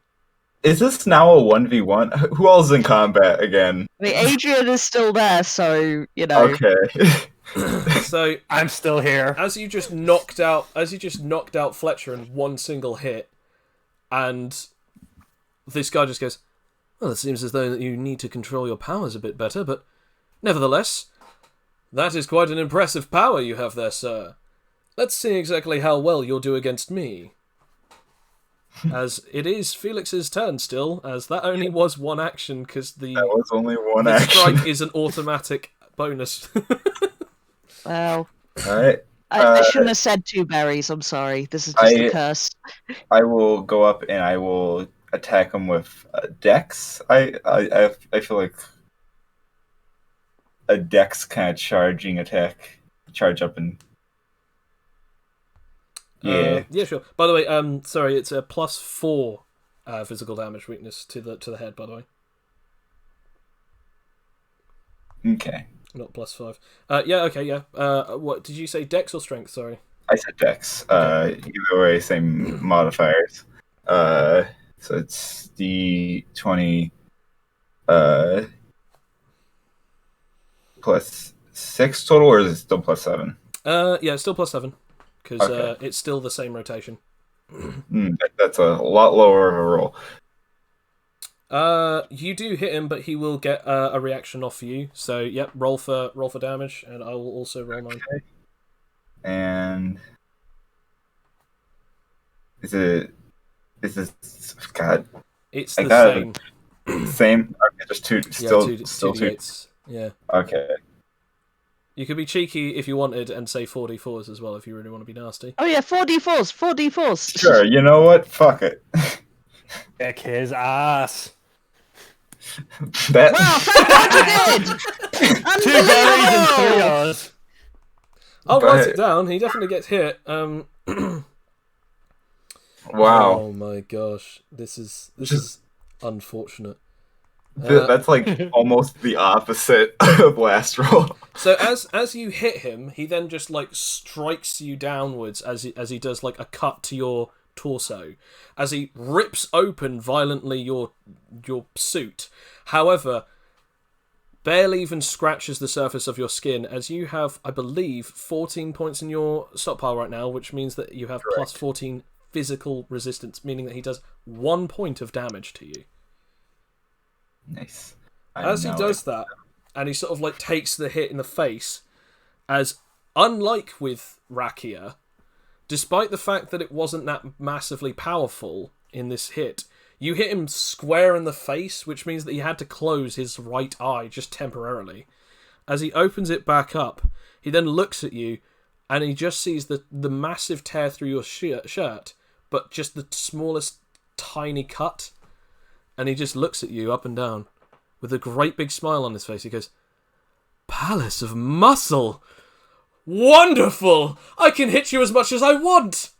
[SPEAKER 7] Is this now a 1v1? Who else is in combat again?
[SPEAKER 2] I mean, Adrian is still there, so, you know.
[SPEAKER 7] Okay.
[SPEAKER 1] So
[SPEAKER 5] I'm still here.
[SPEAKER 1] as you just knocked out Fletcher in one single hit, and this guy just goes, well, it seems as though you need to control your powers a bit better, but nevertheless, that is quite an impressive power you have there, sir. Let's see exactly how well you'll do against me. As it is Felix's turn still, as that only was 1 action, because
[SPEAKER 7] That was only 1
[SPEAKER 1] the
[SPEAKER 7] action.
[SPEAKER 1] strike is an automatic bonus.
[SPEAKER 2] Well,
[SPEAKER 7] Alright.
[SPEAKER 2] I shouldn't have said 2 berries, I'm sorry. This is just a curse.
[SPEAKER 7] I will go up and I will attack him with Dex. I feel like a Dex kind of charging attack. Charge up and... Yeah.
[SPEAKER 1] Yeah, sure. By the way, sorry, it's a +4 physical damage weakness to the head, by the way.
[SPEAKER 7] Okay.
[SPEAKER 1] Not +5. Yeah, okay, yeah. What did you say, Dex or Strength? Sorry.
[SPEAKER 7] I said Dex. Either way, same modifiers. So it's D20 plus 6 total, or is it still +7?
[SPEAKER 1] Yeah, it's still +7 because
[SPEAKER 7] Okay.
[SPEAKER 1] it's still the same rotation.
[SPEAKER 7] That's a lot lower of a roll.
[SPEAKER 1] You do hit him, but he will get a reaction off you. So, yep, roll for damage, and I will also roll 9.
[SPEAKER 3] Okay. And is it God?
[SPEAKER 1] It's
[SPEAKER 3] I
[SPEAKER 1] the
[SPEAKER 3] got
[SPEAKER 1] same.
[SPEAKER 3] Same. Okay, just two. Still,
[SPEAKER 1] yeah,
[SPEAKER 3] still 2.
[SPEAKER 1] 2d8s. Yeah.
[SPEAKER 3] Okay.
[SPEAKER 1] You could be cheeky if you wanted and say 4d4s as well if you really want to be nasty.
[SPEAKER 2] Oh yeah, 4d4s, 4d4s.
[SPEAKER 3] Sure. You know what? Fuck it.
[SPEAKER 5] Kick his ass.
[SPEAKER 3] That.
[SPEAKER 2] Wow, fantastic!
[SPEAKER 5] 2 berries and 3
[SPEAKER 2] Unbelievable!
[SPEAKER 5] O's.
[SPEAKER 1] I'll
[SPEAKER 3] But-
[SPEAKER 1] write it down. He definitely gets hit.
[SPEAKER 3] Wow.
[SPEAKER 1] Oh my gosh, this is
[SPEAKER 3] Just-
[SPEAKER 1] unfortunate.
[SPEAKER 3] That's like almost the opposite of last roll.
[SPEAKER 1] So as you hit him, he then just like strikes you downwards as he does like a cut to your torso, as he rips open violently your suit. However, barely even scratches the surface of your skin, as you have, I believe, 14 points in your stockpile right now, which means that you have plus 14 physical resistance, meaning that he does 1 point of damage to you.
[SPEAKER 3] Nice.
[SPEAKER 1] As he does that, and he sort of like takes the hit in the face, as unlike with Rakia, despite the fact that it wasn't that massively powerful in this hit, you hit him square in the face, which means that he had to close his right eye just temporarily. As he opens it back up, he then looks at you, and he just sees the massive tear through your shirt, but just the smallest tiny cut. And he just looks at you up and down with a great big smile on his face. He goes, "Palace of Muscle! Wonderful! I can hit you as much as I want!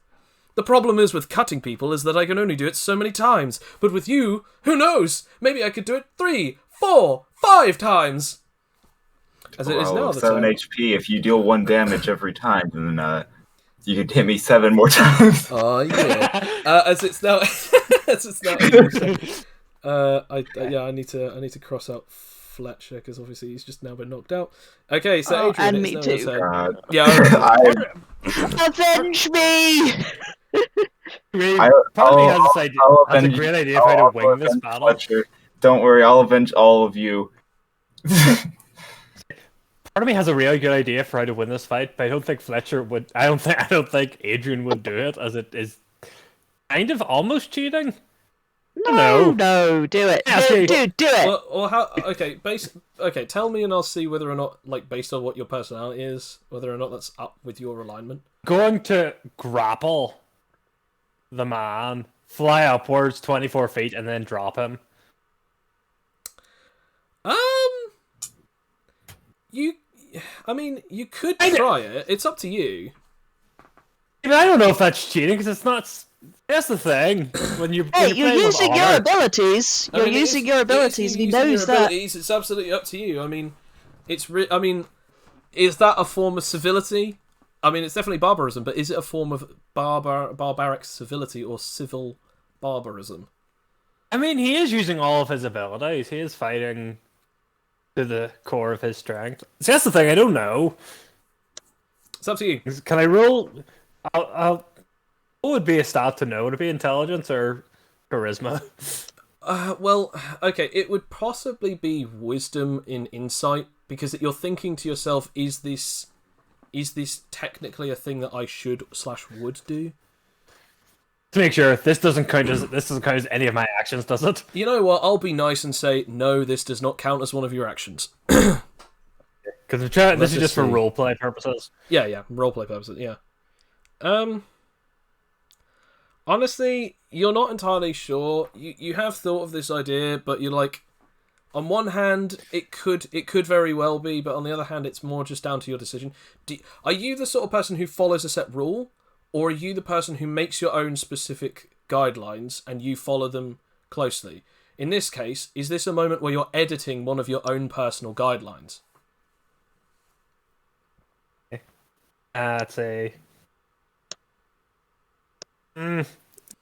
[SPEAKER 1] The problem is with cutting people is that I can only do it so many times. But with you, who knows? Maybe I could do it 3, 4, 5 times!" As it is now the
[SPEAKER 3] 7
[SPEAKER 1] time.
[SPEAKER 3] HP. If you deal 1 damage every time, then you could hit me 7 more times.
[SPEAKER 1] Oh yeah. As it's now 80%. I need to cross out Fletcher because obviously he's just now been knocked out. Okay, so Adrian,
[SPEAKER 2] and
[SPEAKER 1] it's
[SPEAKER 2] me
[SPEAKER 1] now your
[SPEAKER 2] too.
[SPEAKER 1] turn.
[SPEAKER 3] God.
[SPEAKER 1] Yeah.
[SPEAKER 2] Avenge me!
[SPEAKER 5] Part of me has this idea.
[SPEAKER 3] I'll
[SPEAKER 5] That's a
[SPEAKER 3] avenge-
[SPEAKER 5] great idea for how to
[SPEAKER 3] I'll
[SPEAKER 5] wing this
[SPEAKER 3] avenge
[SPEAKER 5] battle.
[SPEAKER 3] Fletcher. Don't worry, I'll avenge all of you.
[SPEAKER 5] Part of me has a really good idea for how to win this fight, but I don't think Fletcher would. I don't think Adrian would do it, as it is kind of almost cheating.
[SPEAKER 2] No, do it.
[SPEAKER 5] Yeah,
[SPEAKER 2] Dude, do it.
[SPEAKER 1] Well, how? Okay, tell me, and I'll see whether or not, like, based on what your personality is, whether or not that's up with your alignment.
[SPEAKER 5] Going to grapple the man, fly upwards 24 feet, and then drop him.
[SPEAKER 1] You could try it. It's up to you.
[SPEAKER 5] I mean, I don't know if that's cheating, because it's not. That's the thing. When you're
[SPEAKER 2] Hey, you're
[SPEAKER 5] playing with
[SPEAKER 2] using your
[SPEAKER 5] honor.
[SPEAKER 2] abilities. You're using your abilities, and he knows that.
[SPEAKER 1] It's absolutely up to you. I mean, is that a form of civility? I mean, it's definitely barbarism, but is it a form of barbaric civility or civil barbarism?
[SPEAKER 5] I mean, he is using all of his abilities. He is fighting to the core of his strength. See, that's the thing. I don't know.
[SPEAKER 1] It's up to you.
[SPEAKER 5] Can I roll? What would be a stat to know? Would it be intelligence or charisma?
[SPEAKER 1] Well, okay, it would possibly be wisdom in insight, because you're thinking to yourself, is this technically a thing that I should/would do?
[SPEAKER 5] To make sure this doesn't count as any of my actions, does it?
[SPEAKER 1] You know what? I'll be nice and say no. This does not count as one of your actions.
[SPEAKER 5] Because this is just for
[SPEAKER 1] see.
[SPEAKER 5] roleplay purposes.
[SPEAKER 1] Yeah, roleplay purposes. Yeah. Honestly, you're not entirely sure. You have thought of this idea, but you're like, on one hand, it could very well be, but on the other hand, it's more just down to your decision. Are you the sort of person who follows a set rule, or are you the person who makes your own specific guidelines and you follow them closely? In this case, is this a moment where you're editing one of your own personal guidelines?
[SPEAKER 5] That's a...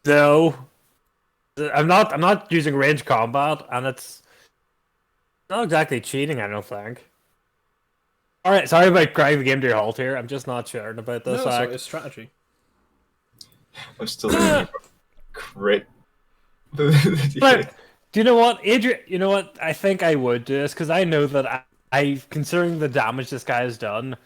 [SPEAKER 5] No. I'm not using range combat, and it's not exactly cheating, I don't think. Alright, sorry about driving the game to your halt here. I'm just not sure about this.
[SPEAKER 1] No, sorry, it's strategy.
[SPEAKER 3] I'm still thinking about crit.
[SPEAKER 5] But Do you know what, Adrian? You know what? I think I would do this because I know that considering the damage this guy has done,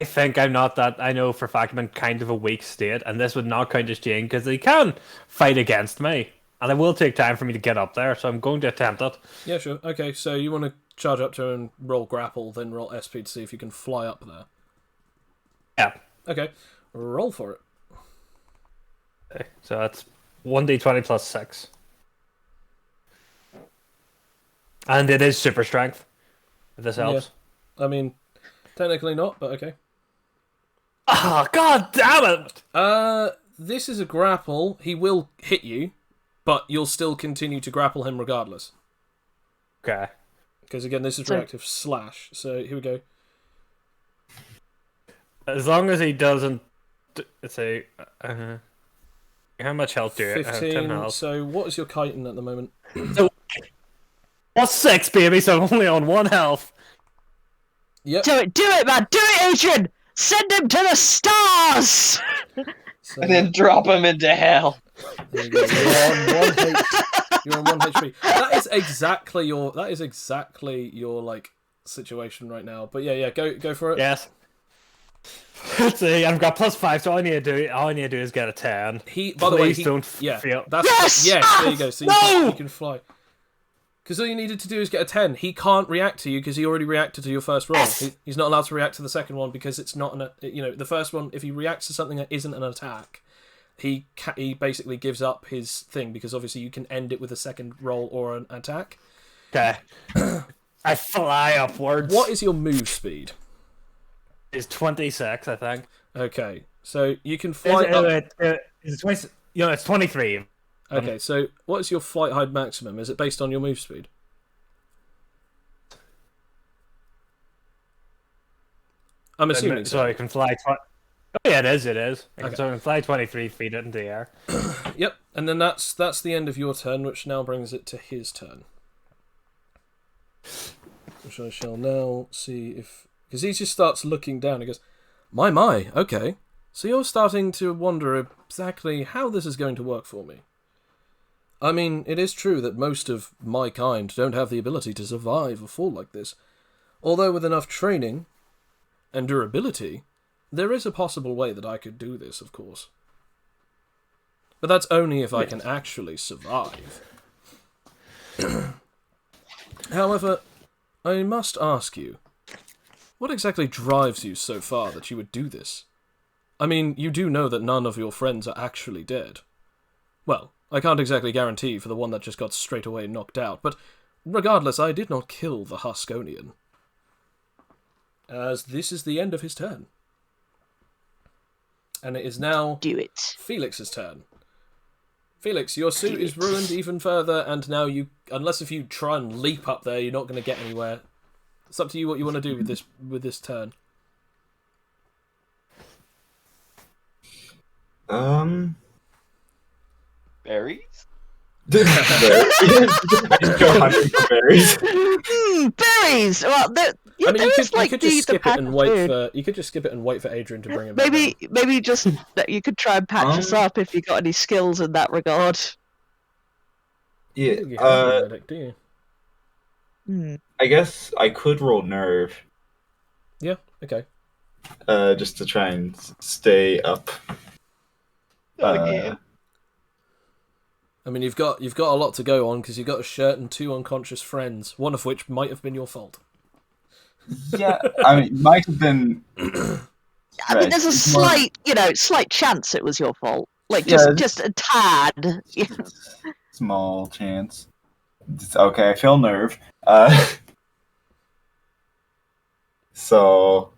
[SPEAKER 5] I think I'm not that. I know for a fact I'm in kind of a weak state, and this would not count as cheating because he can fight against me, and it will take time for me to get up there. So I'm going to attempt it.
[SPEAKER 1] Yeah, sure. Okay, so you want to charge up to him and roll grapple, then roll SP to see if you can fly up there.
[SPEAKER 5] Yeah.
[SPEAKER 1] Okay, roll for it.
[SPEAKER 5] Okay, so that's 1d20 plus 6. And it is super strength. If this helps.
[SPEAKER 1] Yeah. I mean, technically not, but okay.
[SPEAKER 5] Ah, god damn it!
[SPEAKER 1] This is a grapple. He will hit you, but you'll still continue to grapple him regardless.
[SPEAKER 5] Okay.
[SPEAKER 1] Because again, this is reactive slash. So here we go.
[SPEAKER 5] As long as he doesn't, let's say, how much health do you?
[SPEAKER 1] 15.
[SPEAKER 5] 10 health.
[SPEAKER 1] So what is your chitin at the moment?
[SPEAKER 5] So, what's 6, baby? So I'm only on 1 health.
[SPEAKER 1] Yep.
[SPEAKER 2] Do it, man! Do it, Adrian! Send him to the stars!
[SPEAKER 1] So,
[SPEAKER 4] And then drop him into hell.
[SPEAKER 1] there you go. You're on 1 HP. That is exactly your like situation right now. But yeah, go for it.
[SPEAKER 5] Yes. Let's see. I've got +5, so all I need to do is get a 10.
[SPEAKER 1] By the way,
[SPEAKER 5] don't
[SPEAKER 1] yeah,
[SPEAKER 5] fail.
[SPEAKER 1] that's yes. There you go. So
[SPEAKER 5] No!
[SPEAKER 1] you can fly. Because all you needed to do is get a 10. He can't react to you because he already reacted to your first roll. He's not allowed to react to the second one because it's not the first one. If he reacts to something that isn't an attack, he basically gives up his thing because obviously you can end it with a second roll or an attack.
[SPEAKER 5] Okay. I fly upwards.
[SPEAKER 1] What is your move speed?
[SPEAKER 5] Is 26, I think.
[SPEAKER 1] Okay, so you can fly up.
[SPEAKER 5] Is it 20? It's 23.
[SPEAKER 1] Okay, so what is your flight height maximum? Is it based on your move speed? I'm assuming
[SPEAKER 5] so. I can fly. Oh yeah, it is.
[SPEAKER 1] Okay.
[SPEAKER 5] So I can fly 23 feet into the air.
[SPEAKER 1] Yep, and then that's the end of your turn, which now brings it to his turn. Which I shall now see if... Because he just starts looking down. He goes, my, okay. So you're starting to wonder exactly how this is going to work for me. I mean, it is true that most of my kind don't have the ability to survive a fall like this. Although with enough training and durability, there is a possible way that I could do this, of course. But that's only if I can actually survive. However, I must ask you, what exactly drives you so far that you would do this? I mean, you do know that none of your friends are actually dead. Well, I can't exactly guarantee for the one that just got straight away knocked out, but regardless, I did not kill the Huskonian. As this is the end of his turn. And it is now Felix's turn. Felix, your suit is ruined even further, and now unless if you try and leap up there, you're not going to get anywhere. It's up to you what you want to do with this turn.
[SPEAKER 4] Berries?
[SPEAKER 3] I just go hunting for berries.
[SPEAKER 2] Berries! Well,
[SPEAKER 1] I mean, you could just skip it and wait
[SPEAKER 2] food.
[SPEAKER 1] for Adrian to bring him back down.
[SPEAKER 2] Maybe just that you could try and patch us up if you got any skills in that regard.
[SPEAKER 1] I don't think you have a medic, do you?
[SPEAKER 3] I guess I could roll nerve.
[SPEAKER 1] Yeah, okay.
[SPEAKER 3] Just to try and stay up.
[SPEAKER 4] Again.
[SPEAKER 1] I mean, you've got a lot to go on because you've got a shirt and 2 unconscious friends, one of which might have been your fault.
[SPEAKER 3] Yeah, I mean, it might have been.
[SPEAKER 2] I mean, there's a slight chance it was your fault. Like, just a tad.
[SPEAKER 3] Small chance. Okay, I feel nerve. So.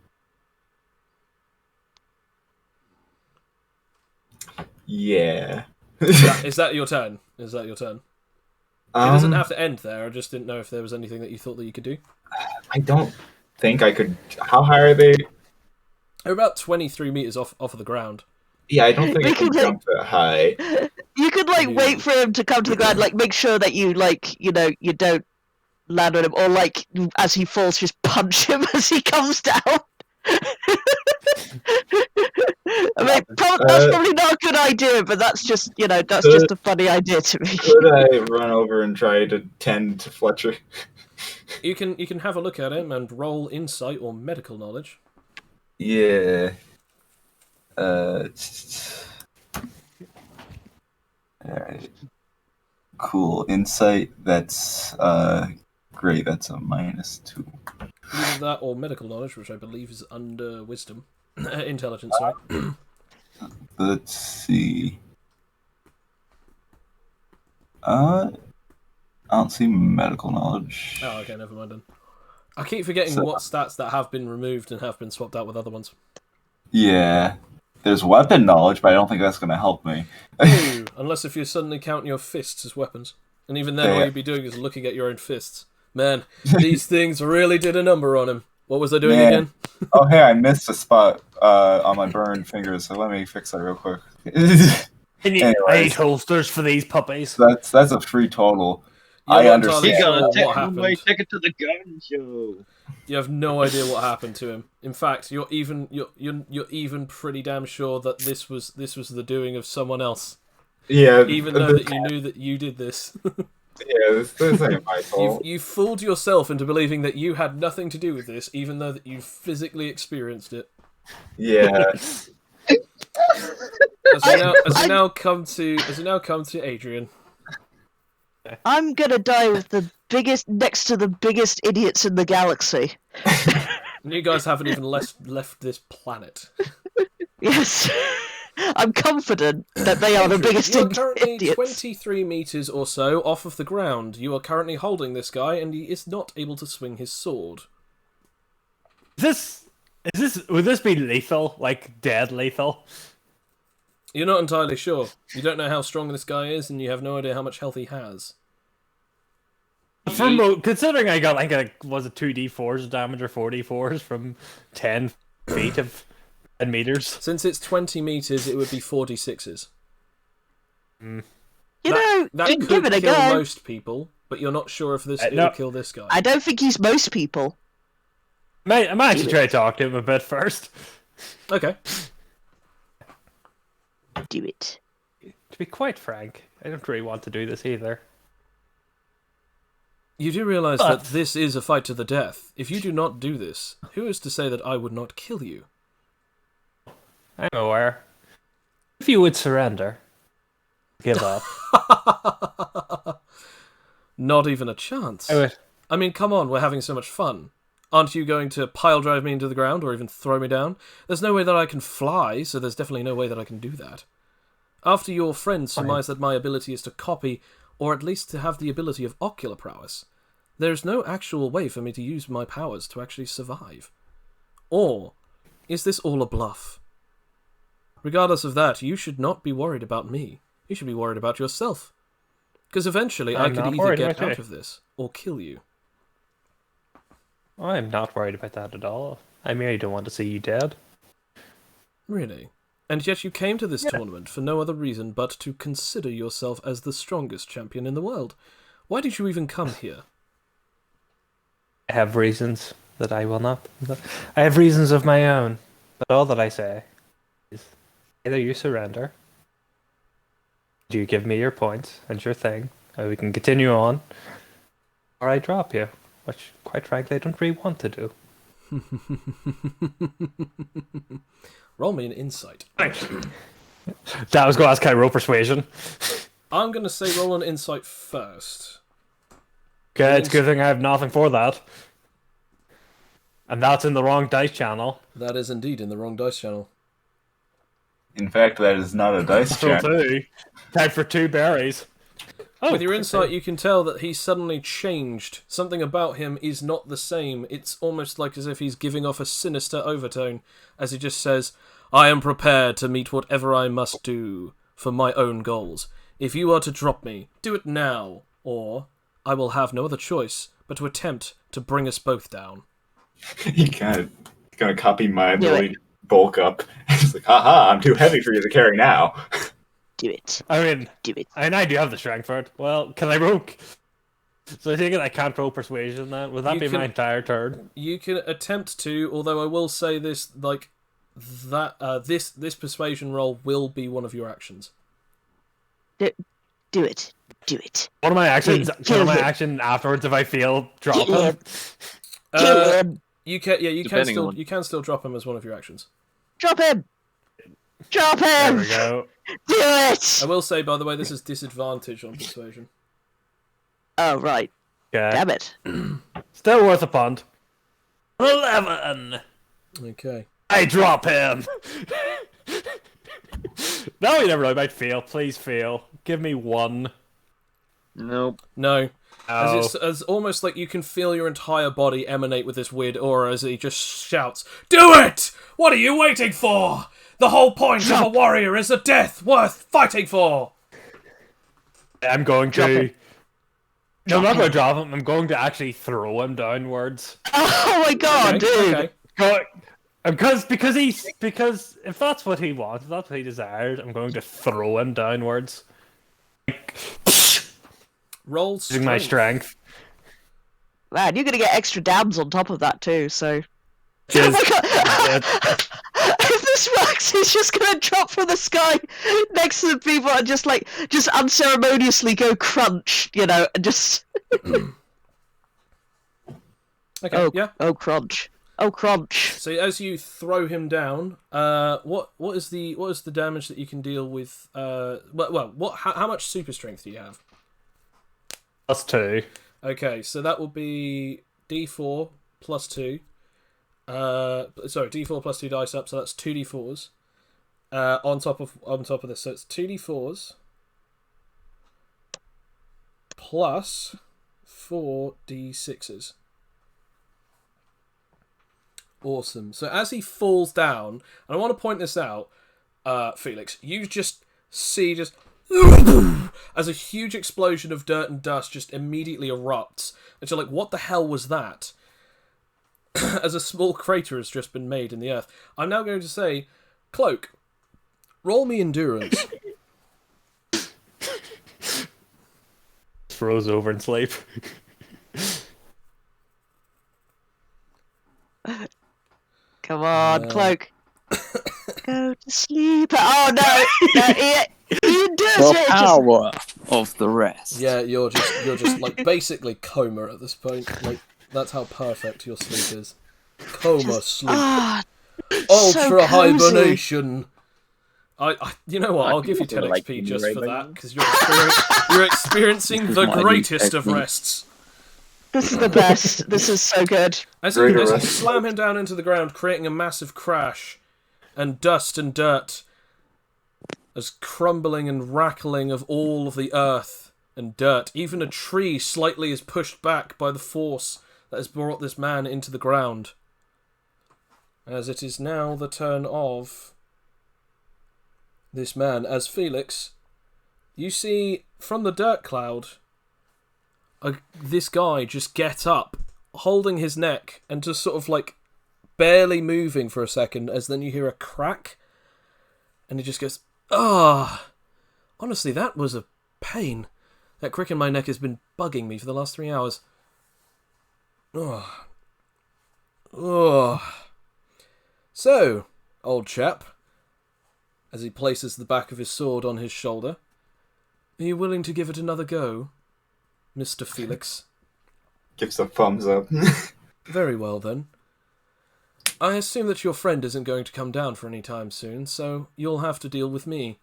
[SPEAKER 3] Yeah.
[SPEAKER 1] Is that your turn? It doesn't have to end there. I just didn't know if there was anything that you thought that you could do.
[SPEAKER 3] I don't think I could. How high are they?
[SPEAKER 1] They're about 23 meters off of the ground.
[SPEAKER 3] Yeah, I don't think I can jump that high.
[SPEAKER 2] You could wait for him to come to the ground, make sure that you you don't land on him, or as he falls, just punch him as he comes down. I mean, that's probably not a good idea, but that's just just a funny idea to me.
[SPEAKER 3] Could I run over and try to tend to Fletcher?
[SPEAKER 1] You can have a look at him and roll insight or medical knowledge.
[SPEAKER 3] Yeah. Alright. Cool. Insight, that's great, that's a -2.
[SPEAKER 1] Either that or medical knowledge, which I believe is under wisdom. Intelligence, sorry.
[SPEAKER 3] Let's see. I don't see medical knowledge.
[SPEAKER 1] Oh, okay, never mind then. I keep forgetting what stats that have been removed and have been swapped out with other ones.
[SPEAKER 3] Yeah. There's weapon knowledge, but I don't think that's going to help me.
[SPEAKER 1] Ooh, unless if you're suddenly counting your fists as weapons. And even then, all you'd be doing is looking at your own fists. Man, these things really did a number on him. What was I doing again?
[SPEAKER 3] Oh, hey, I missed a spot on my burned fingers, so let me fix that real quick.
[SPEAKER 5] Anyways, 8 holsters for these puppies.
[SPEAKER 3] That's a free total.
[SPEAKER 1] You're
[SPEAKER 3] I
[SPEAKER 1] not
[SPEAKER 3] understand.
[SPEAKER 1] entirely
[SPEAKER 4] He got
[SPEAKER 1] sure what
[SPEAKER 4] a
[SPEAKER 1] happened.
[SPEAKER 4] ticket to the gun show.
[SPEAKER 1] You have no idea what happened to him. In fact, you're even pretty damn sure that this was the doing of someone else.
[SPEAKER 3] Yeah.
[SPEAKER 1] Even though that you knew that you did this.
[SPEAKER 3] Yeah, this ain't my fault.
[SPEAKER 1] You fooled yourself into believing that you had nothing to do with this, even though that you physically experienced it.
[SPEAKER 3] Yeah.
[SPEAKER 1] As we now come to Adrian.
[SPEAKER 2] I'm gonna die with the biggest, next to the biggest idiots in the galaxy.
[SPEAKER 1] And you guys haven't even left this planet.
[SPEAKER 2] Yes. I'm confident that they are the biggest
[SPEAKER 1] You're currently
[SPEAKER 2] idiots.
[SPEAKER 1] 23 meters or so off of the ground. You are currently holding this guy, and he is not able to swing his sword.
[SPEAKER 5] Would this be lethal? Like dead lethal?
[SPEAKER 1] You're not entirely sure. You don't know how strong this guy is, and you have no idea how much health he has.
[SPEAKER 5] Considering I got was it 2d4s of damage or 4d4s from 10 feet of 10 meters?
[SPEAKER 1] Since it's 20 meters, it would be 46s.
[SPEAKER 2] You
[SPEAKER 1] That
[SPEAKER 2] could
[SPEAKER 1] could
[SPEAKER 2] give it a
[SPEAKER 1] kill
[SPEAKER 2] go.
[SPEAKER 1] most people, but you're not sure if it
[SPEAKER 5] no.
[SPEAKER 1] will kill this guy.
[SPEAKER 2] I don't think he's most people.
[SPEAKER 5] I might actually try to talk to him a bit first.
[SPEAKER 1] Okay.
[SPEAKER 2] Do it.
[SPEAKER 5] To be quite frank, I don't really want to do this either.
[SPEAKER 1] You do realize that this is a fight to the death. If you do not do this, who is to say that I would not kill you?
[SPEAKER 5] I'm aware. If you would surrender, give up.
[SPEAKER 1] Not even a chance.
[SPEAKER 5] I would.
[SPEAKER 1] I mean, come on, we're having so much fun. Aren't you going to pile drive me into the ground or even throw me down? There's no way that I can fly, so there's definitely no way that I can do that. After your friends surmise that my ability is to copy, or at least to have the ability of ocular prowess, there's no actual way for me to use my powers to actually survive. Or, is this all a bluff? Regardless of that, you should not be worried about me. You should be worried about yourself. Because eventually I could either get out of this, or kill you.
[SPEAKER 5] I'm not worried about that at all. I merely don't want to see you dead.
[SPEAKER 1] Really? And yet you came to this tournament for no other reason but to consider yourself as the strongest champion in the world. Why did you even come here?
[SPEAKER 5] I have reasons that I will not. I have reasons of my own. But all that I say is either you surrender, do you give me your points and your thing, and we can continue on, or I drop you, which, quite frankly, I don't really want to do.
[SPEAKER 1] Roll me an insight.
[SPEAKER 5] That was going to ask, can I roll persuasion?
[SPEAKER 1] I'm going to say roll an insight first.
[SPEAKER 5] Okay, it's a good thing I have nothing for that. And that's in the wrong dice channel.
[SPEAKER 1] That is indeed in the wrong dice channel.
[SPEAKER 3] In fact, that is not a dice check.
[SPEAKER 5] Time for 2 berries. Oh,
[SPEAKER 1] With your insight, you can tell that he's suddenly changed. Something about him is not the same. It's almost like as if he's giving off a sinister overtone, as he just says, I am prepared to meet whatever I must do for my own goals. If you are to drop me, do it now, or I will have no other choice but to attempt to bring us both down.
[SPEAKER 3] You gonna copy my ability to bulk up. It's like, haha, I'm too heavy for you to carry now.
[SPEAKER 2] Do it.
[SPEAKER 5] I mean,
[SPEAKER 2] Do it.
[SPEAKER 5] I do have the strength for it. Well, can I roll? So I think I can't roll persuasion then. Would that
[SPEAKER 1] You
[SPEAKER 5] be
[SPEAKER 1] can-
[SPEAKER 5] my entire turn?
[SPEAKER 1] You can attempt to, although I will say this, like that this persuasion roll will be one of your actions.
[SPEAKER 2] Do it. Do it.
[SPEAKER 5] One of my actions.
[SPEAKER 2] Kill
[SPEAKER 5] One of my
[SPEAKER 2] him.
[SPEAKER 5] action afterwards if I fail, drop
[SPEAKER 2] Kill
[SPEAKER 5] him.
[SPEAKER 2] him. Kill
[SPEAKER 1] Uh,
[SPEAKER 2] him.
[SPEAKER 1] you can, yeah, you can
[SPEAKER 4] Depending
[SPEAKER 1] still
[SPEAKER 4] on-
[SPEAKER 1] you can still drop him as one of your actions.
[SPEAKER 2] Drop him. Drop him.
[SPEAKER 5] There we go.
[SPEAKER 2] Do it.
[SPEAKER 1] I will say, by the way, this is disadvantage on persuasion.
[SPEAKER 2] Oh right.
[SPEAKER 5] Okay.
[SPEAKER 2] Damn it.
[SPEAKER 5] Still worth a punt. 11.
[SPEAKER 1] Okay.
[SPEAKER 5] I drop him. No, you never know. I might fail. Please fail. Give me 1.
[SPEAKER 4] Nope.
[SPEAKER 1] No.
[SPEAKER 5] Oh.
[SPEAKER 1] As almost like you can feel your entire body emanate with this weird aura as he just shouts, "Do it! What are you waiting for? The whole point of a warrior is a death worth fighting for!"
[SPEAKER 5] I'm going
[SPEAKER 2] Drop
[SPEAKER 5] to.
[SPEAKER 2] him.
[SPEAKER 5] No, I'm not
[SPEAKER 2] Drop
[SPEAKER 5] going
[SPEAKER 2] him.
[SPEAKER 5] to drop him. I'm going to actually throw him downwards.
[SPEAKER 2] Oh my god, dude.
[SPEAKER 1] Okay.
[SPEAKER 5] Because if that's what he wants, if that's what he desired, I'm going to throw him downwards.
[SPEAKER 1] Roll
[SPEAKER 5] Using my strength.
[SPEAKER 2] Man, you're gonna get extra dabs on top of that too, so.
[SPEAKER 5] Which
[SPEAKER 2] Oh
[SPEAKER 5] is-
[SPEAKER 2] my god! If this works, he's just gonna drop from the sky next to the people and just unceremoniously go crunch, you know, and just.
[SPEAKER 1] Okay,
[SPEAKER 2] Oh,
[SPEAKER 1] yeah.
[SPEAKER 2] oh, crunch. Oh, crunch.
[SPEAKER 1] So as you throw him down, what is the damage that you can deal with? How much super strength do you have?
[SPEAKER 5] +2.
[SPEAKER 1] Okay, so that will be D4 plus 2. Sorry, D4 plus 2 dice up, so that's 2D4s. On top of this, so it's 2D4s plus 4D6s. Awesome. So as he falls down, and I want to point this out, Felix, you just see as a huge explosion of dirt and dust just immediately erupts. And you're like, what the hell was that? As a small crater has just been made in the earth. I'm now going to say, Cloak, roll me endurance.
[SPEAKER 5] Froze over in sleep.
[SPEAKER 2] Come on, Cloak. Go to sleep. Oh no! No, he does
[SPEAKER 6] The
[SPEAKER 2] it.
[SPEAKER 6] power of the rest.
[SPEAKER 1] Yeah, you're just like basically coma at this point. Like that's how perfect your sleep is. Coma sleep.
[SPEAKER 2] Ah,
[SPEAKER 1] Ultra
[SPEAKER 2] so cozy.
[SPEAKER 1] hibernation. You know what?
[SPEAKER 4] I
[SPEAKER 1] I'll give you
[SPEAKER 4] think
[SPEAKER 1] 10
[SPEAKER 4] I like
[SPEAKER 1] XP
[SPEAKER 4] you
[SPEAKER 1] just
[SPEAKER 4] right
[SPEAKER 1] for
[SPEAKER 4] now.
[SPEAKER 1] that because you're experiencing the
[SPEAKER 6] my new
[SPEAKER 1] greatest of
[SPEAKER 6] technique.
[SPEAKER 1] rests.
[SPEAKER 2] This is the best. This is so good.
[SPEAKER 1] As
[SPEAKER 3] Greater
[SPEAKER 1] you
[SPEAKER 3] rest.
[SPEAKER 1] slam him down into the ground, creating a massive crash, and dust and dirt, as crumbling and rattling of all of the earth and dirt. Even a tree slightly is pushed back by the force that has brought this man into the ground. As it is now the turn of this man, as Felix, you see from the dirt cloud this guy just get up, holding his neck and just sort of like barely moving for a second, as then you hear a crack and he just goes, honestly, that was a pain. That crick in my neck has been bugging me for the last 3 hours. So, old chap, as he places the back of his sword on his shoulder, are you willing to give it another go, Mr. Felix?
[SPEAKER 3] Gives a thumbs up.
[SPEAKER 1] Very well, then. I assume that your friend isn't going to come down for any time soon, so you'll have to deal with me.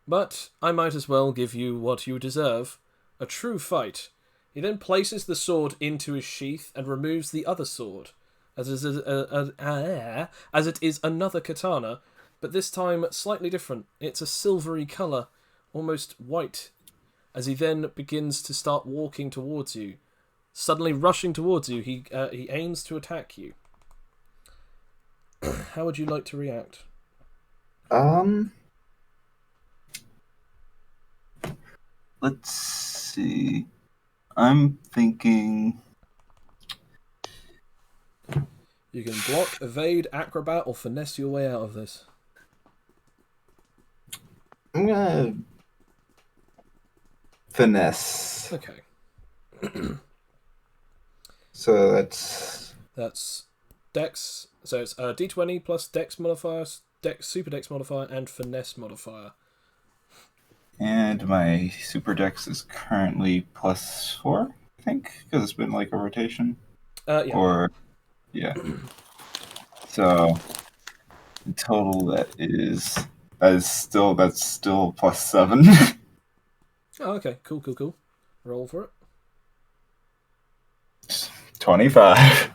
[SPEAKER 1] But I might as well give you what you deserve. A true fight. He then places the sword into his sheath and removes the other sword, as it is another katana, but this time slightly different. It's a silvery colour, almost white, as he then begins to start walking towards you. Suddenly rushing towards you, he aims to attack you. How would you like to react?
[SPEAKER 7] Let's see. I'm thinking.
[SPEAKER 1] You can block, evade, acrobat, or finesse your way out of this.
[SPEAKER 3] I'm gonna finesse.
[SPEAKER 1] Okay.
[SPEAKER 3] So that's
[SPEAKER 1] Dex. So it's D20 plus Dex modifier, Dex Super Dex modifier, and Finesse modifier.
[SPEAKER 7] And my super dex is currently +4, I think, because it's been like a rotation.
[SPEAKER 1] Yeah.
[SPEAKER 7] Or yeah. So in total that's still +7.
[SPEAKER 1] Oh, okay. Cool. Roll for it.
[SPEAKER 7] 25.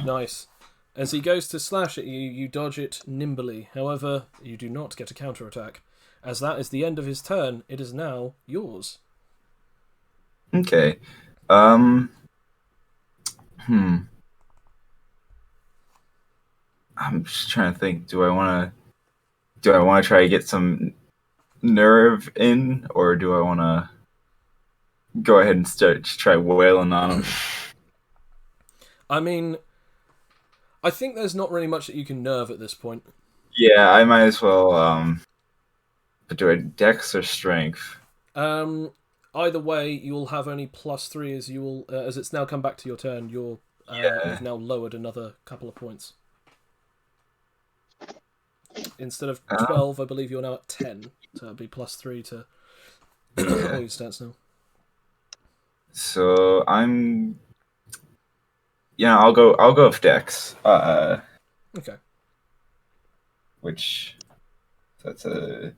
[SPEAKER 1] Nice. As he goes to slash at you, you dodge it nimbly. However, you do not get a counterattack. As that is the end of his turn, it is now yours.
[SPEAKER 7] Okay. I'm just trying to think. Do I want to try to get some nerve in, or do I want to go ahead and try wailing on him?
[SPEAKER 1] I mean, I think there's not really much that you can nerve at this point.
[SPEAKER 7] Yeah, I might as well. But do I dex or strength?
[SPEAKER 1] Either way, you will have only +3 as you will as it's now come back to your turn. You've now lowered another couple of points. Instead of 12, I believe you're now at 10. So it'll be +3 to all your stats now.
[SPEAKER 7] So I'll go with dex.
[SPEAKER 1] Okay.
[SPEAKER 7] Which that's a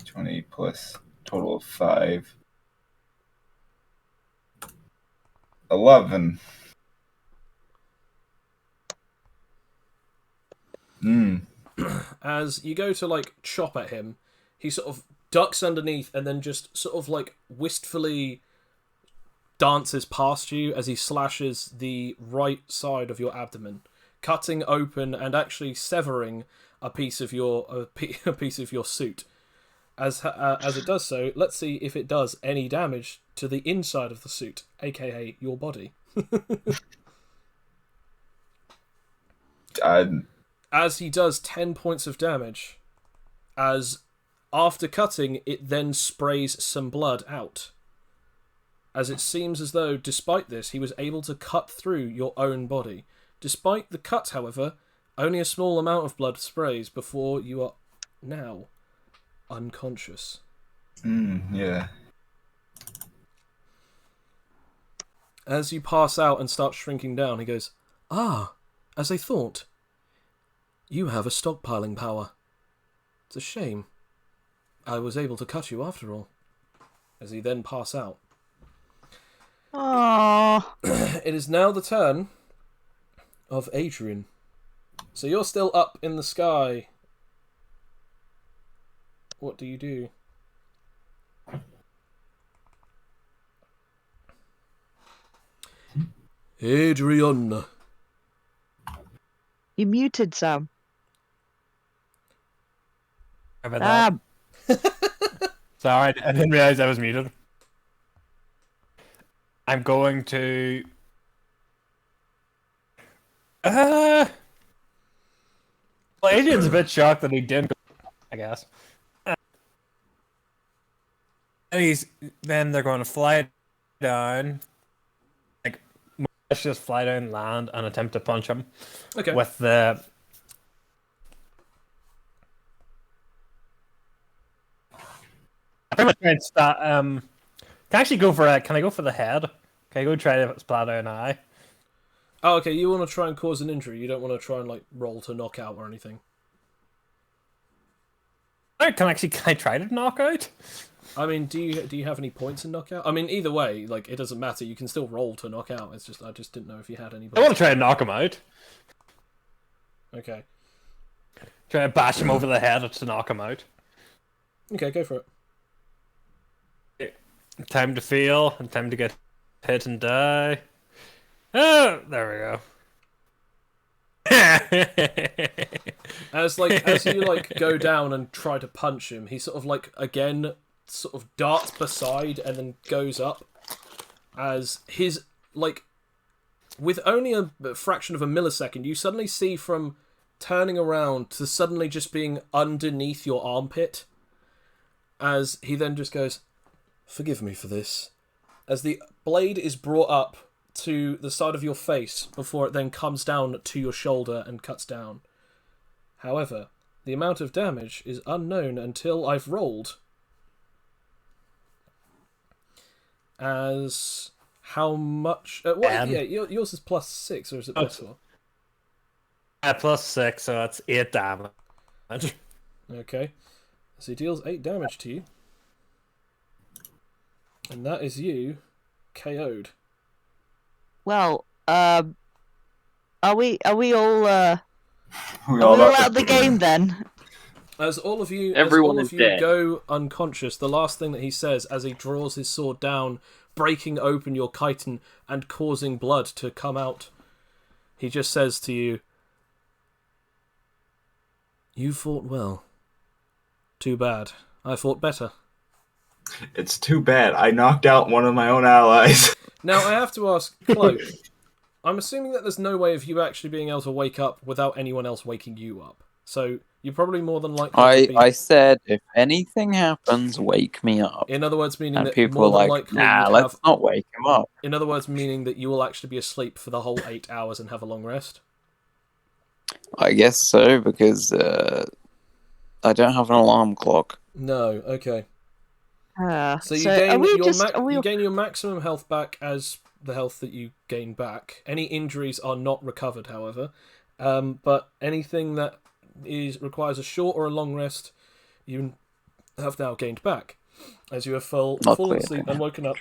[SPEAKER 7] 20 plus total of 5. 11.
[SPEAKER 1] As you go to chop at him, he sort of ducks underneath and then just sort of wistfully dances past you as he slashes the right side of your abdomen, cutting open and actually severing a piece of your suit. As it does so, let's see if it does any damage to the inside of the suit, aka your body. As he does 10 points of damage, as after cutting, it then sprays some blood out. As it seems as though, despite this, he was able to cut through your own body. Despite the cut, however, only a small amount of blood sprays before you are now unconscious.
[SPEAKER 7] Yeah.
[SPEAKER 1] As you pass out and start shrinking down, he goes, as I thought. You have a stockpiling power. It's a shame. I was able to cut you after all. As he then pass out.
[SPEAKER 2] Aww.
[SPEAKER 1] It is now the turn of Adrian. So you're still up in the sky. What do you do? Adrian.
[SPEAKER 2] You muted, Sam.
[SPEAKER 5] How about that? Sorry, I didn't realize I was muted. I'm going to. Well, Adrian's a bit shocked that he didn't go, I guess. Then they're going to fly down. Let's just fly down, land, and attempt to punch him.
[SPEAKER 1] Okay.
[SPEAKER 5] With the. I pretty much try and start. Can I actually go for Can I go for the head? Can I go try to splatter an eye?
[SPEAKER 1] Oh, okay. You want to try and cause an injury. You don't want to try and roll to knock out or anything.
[SPEAKER 5] Can I try to knock out?
[SPEAKER 1] I mean, do you have any points in knockout? I mean, either way, it doesn't matter. You can still roll to knock out. It's just I just didn't know if you had any.
[SPEAKER 5] I want to try and knock him out.
[SPEAKER 1] Okay.
[SPEAKER 5] Try to bash him over the head to knock him out.
[SPEAKER 1] Okay, go for it.
[SPEAKER 5] Time to feel and time to get hit and die. Oh, there we go.
[SPEAKER 1] As you go down and try to punch him, he sort of again sort of darts beside and then goes up. As his with only a fraction of a millisecond, you suddenly see from turning around to suddenly just being underneath your armpit. As he then just goes, "Forgive me for this. as the blade is brought up to the side of your face before it then comes down to your shoulder and cuts down. However, the amount of damage is unknown until I've rolled. As how much? Yeah, yours is +6, or is it +4?
[SPEAKER 5] +6, so that's 8 damage.
[SPEAKER 1] Okay, so he deals 8 damage to you, and that is you KO'd.
[SPEAKER 2] Well, are we all
[SPEAKER 3] We
[SPEAKER 2] are we
[SPEAKER 3] all
[SPEAKER 2] all
[SPEAKER 3] know-
[SPEAKER 2] out of the game then?
[SPEAKER 1] As all of you,
[SPEAKER 4] Everyone is dead.
[SPEAKER 1] go unconscious, the last thing that he says as he draws his sword down, breaking open your chitin and causing blood to come out, he just says to you, "You fought well. Too bad. I fought better."
[SPEAKER 3] It's too bad. I knocked out one of my own allies.
[SPEAKER 1] Now, I have to ask, Cloak, I'm assuming that there's no way of you actually being able to wake up without anyone else waking you up. So, you're probably more than likely to be...
[SPEAKER 6] I said, if anything happens, wake me up.
[SPEAKER 1] In other words, meaning
[SPEAKER 6] And
[SPEAKER 1] that
[SPEAKER 6] people
[SPEAKER 1] more
[SPEAKER 6] were
[SPEAKER 1] than
[SPEAKER 6] like,
[SPEAKER 1] likely
[SPEAKER 6] nah,
[SPEAKER 1] you'd
[SPEAKER 6] let's
[SPEAKER 1] have...
[SPEAKER 6] not wake him up.
[SPEAKER 1] In other words, meaning that you will actually be asleep for the whole 8 hours and have a long rest?
[SPEAKER 6] I guess so, because I don't have an alarm clock.
[SPEAKER 1] No, okay. So you
[SPEAKER 2] are
[SPEAKER 1] gain your maximum health back as the health that you gain back. Any injuries are not recovered, however. But anything that requires a short or a long rest, you have now gained back, as you have fallen asleep and woken up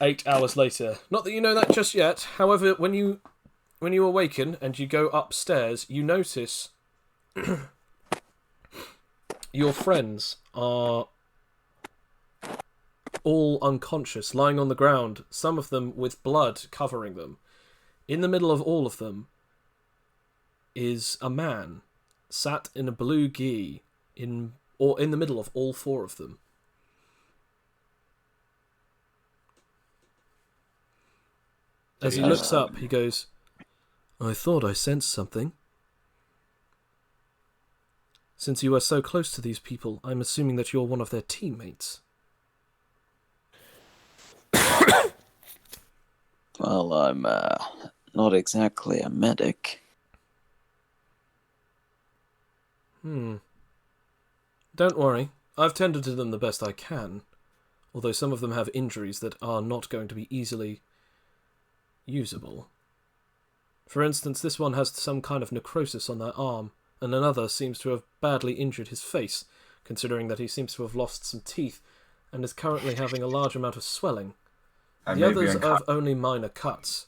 [SPEAKER 1] 8 hours later. Not that you know that just yet. However, when you awaken and you go upstairs, you notice your friends are all unconscious, lying on the ground, some of them with blood covering them. In the middle of all of them is a man, sat in a blue gi, in the middle of all 4 of them. As he looks up, he goes, "I thought I sensed something. Since you are so close to these people, I'm assuming that you're one of their teammates."
[SPEAKER 6] Well, I'm not exactly a medic.
[SPEAKER 1] Don't worry. I've tended to them the best I can, although some of them have injuries that are not going to be easily usable. For instance, this one has some kind of necrosis on their arm, and another seems to have badly injured his face, considering that he seems to have lost some teeth and is currently having a large amount of swelling. The others have only minor cuts.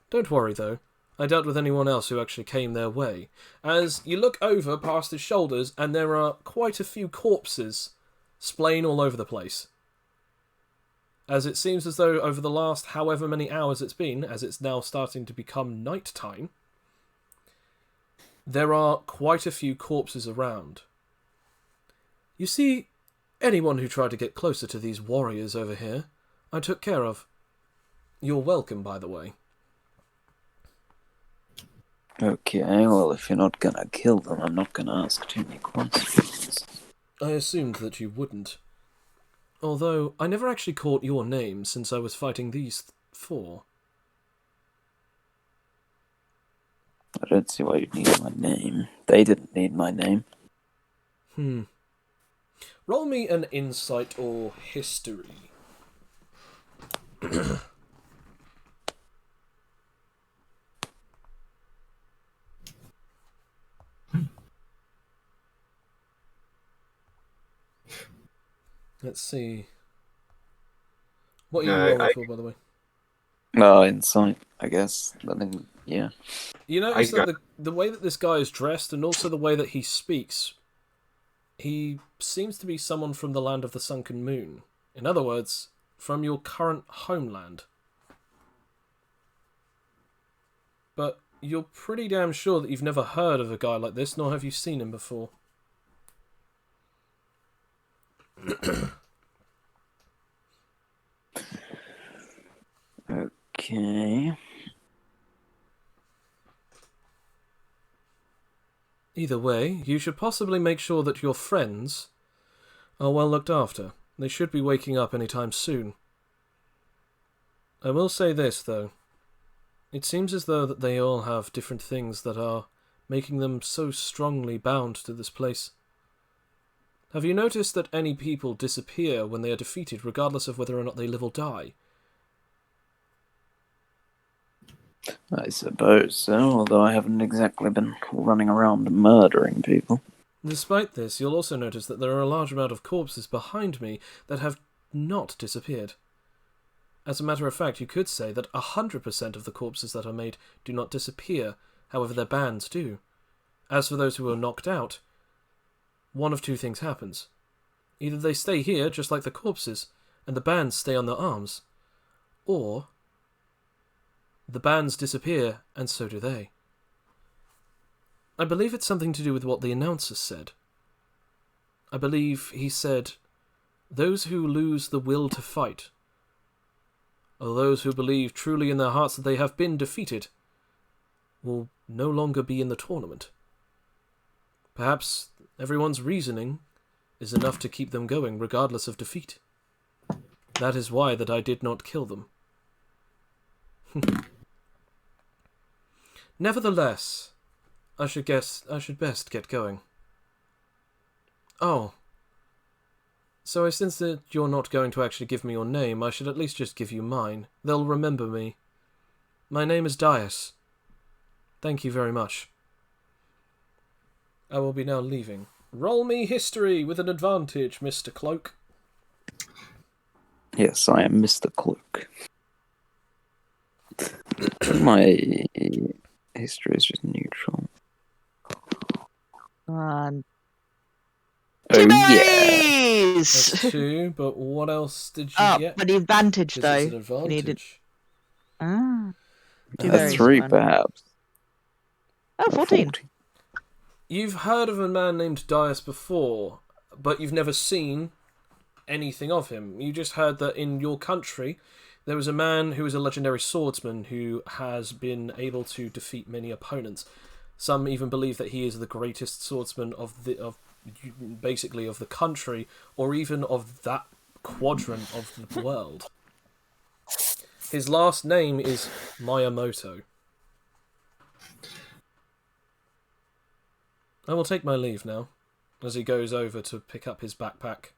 [SPEAKER 1] Don't worry, though. I dealt with anyone else who actually came their way. As you look over past his shoulders, and there are quite a few corpses splaying all over the place. As it seems as though over the last however many hours it's been, as it's now starting to become night time, there are quite a few corpses around. You see, anyone who tried to get closer to these warriors over here, I took care of. You're welcome, by the way.
[SPEAKER 6] Okay, well, if you're not gonna kill them, I'm not gonna ask too many questions.
[SPEAKER 1] I assumed that you wouldn't. Although, I never actually caught your name since I was fighting these 4.
[SPEAKER 6] I don't see why you'd need my name. They didn't need my name.
[SPEAKER 1] Roll me an insight or history. Let's see. What are you rolling for, by the way?
[SPEAKER 6] Insight, I guess. I mean, yeah.
[SPEAKER 1] You notice that the way that this guy is dressed, and also the way that he speaks, he seems to be someone from the land of the sunken moon. In other words, from your current homeland. But you're pretty damn sure that you've never heard of a guy like this, nor have you seen him before.
[SPEAKER 6] Okay.
[SPEAKER 1] Either way, you should possibly make sure that your friends are well looked after. They should be waking up anytime soon. I will say this, though. It seems as though that they all have different things that are making them so strongly bound to this place. Have you noticed that any people disappear when they are defeated, regardless of whether or not they live or die?
[SPEAKER 6] I suppose so, although I haven't exactly been running around murdering people.
[SPEAKER 1] Despite this, you'll also notice that there are a large amount of corpses behind me that have not disappeared. As a matter of fact, you could say that 100% of the corpses that are made do not disappear, however their bands do. As for those who are knocked out, one of two things happens. Either they stay here, just like the corpses, and the bands stay on their arms, or the bands disappear, and so do they. I believe it's something to do with what the announcer said. I believe he said, "Those who lose the will to fight, or those who believe truly in their hearts that they have been defeated, will no longer be in the tournament." Perhaps everyone's reasoning is enough to keep them going, regardless of defeat. That is why that I did not kill them. Nevertheless, I should best get going. Oh. So since that you're not going to actually give me your name, I should at least just give you mine. They'll remember me. My name is Dias. Thank you very much. I will be now leaving. Roll me history with an advantage, Mr. Cloak.
[SPEAKER 6] Yes, I am Mr. Cloak. My history is just neutral.
[SPEAKER 2] And
[SPEAKER 6] Oh,
[SPEAKER 2] two
[SPEAKER 6] yeah.
[SPEAKER 2] berries!
[SPEAKER 1] That's 2, but what else did you get?
[SPEAKER 2] But the advantage,
[SPEAKER 1] Because
[SPEAKER 2] though.
[SPEAKER 1] it's an
[SPEAKER 2] You
[SPEAKER 1] advantage.
[SPEAKER 2] needed... Ah. Two
[SPEAKER 6] A
[SPEAKER 2] berries.
[SPEAKER 6] 3,
[SPEAKER 2] One.
[SPEAKER 6] perhaps.
[SPEAKER 2] Oh, 14.
[SPEAKER 1] You've heard of a man named Dias before, but you've never seen anything of him. You just heard that in your country there was a man who is a legendary swordsman who has been able to defeat many opponents. Some even believe that he is the greatest swordsman of basically of the country, or even of that quadrant of the world. His last name is Miyamoto. I will take my leave now, as he goes over to pick up his backpack.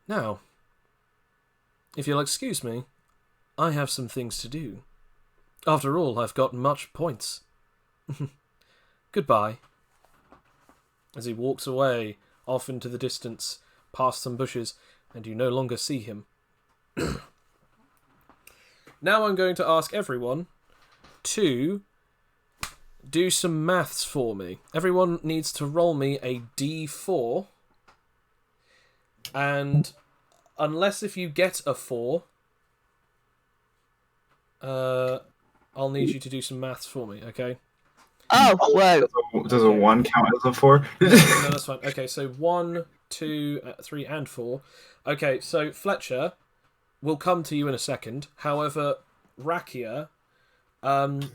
[SPEAKER 1] Now, if you'll excuse me, I have some things to do. After all, I've got much points. Goodbye. As he walks away, off into the distance, past some bushes, and you no longer see him. Now I'm going to ask everyone to do some maths for me. Everyone needs to roll me a d4. And unless if you get a 4, I'll need you to do some maths for me, okay?
[SPEAKER 2] Oh, whoa.
[SPEAKER 3] Does a 1 count as a 4?
[SPEAKER 1] No, that's fine. Okay, so 1, 2, 3, and 4. Okay, so Fletcher will come to you in a second. However, Rakia, half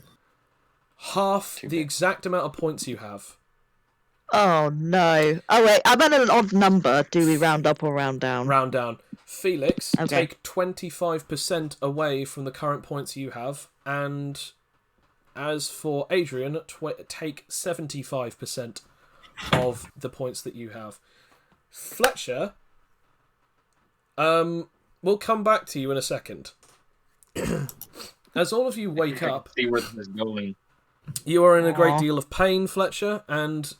[SPEAKER 1] the exact amount of points you have.
[SPEAKER 2] Oh, no. Oh, wait. I'm at an odd number. Do we round up or round down?
[SPEAKER 1] Round down. Felix,
[SPEAKER 2] Okay.
[SPEAKER 1] take 25% away from the current points you have, and as for Adrian, take 75% of the points that you have. Fletcher, we'll come back to you in a second. As all of you wake up,
[SPEAKER 8] See where this is going.
[SPEAKER 1] you are in a great deal of pain, Fletcher, and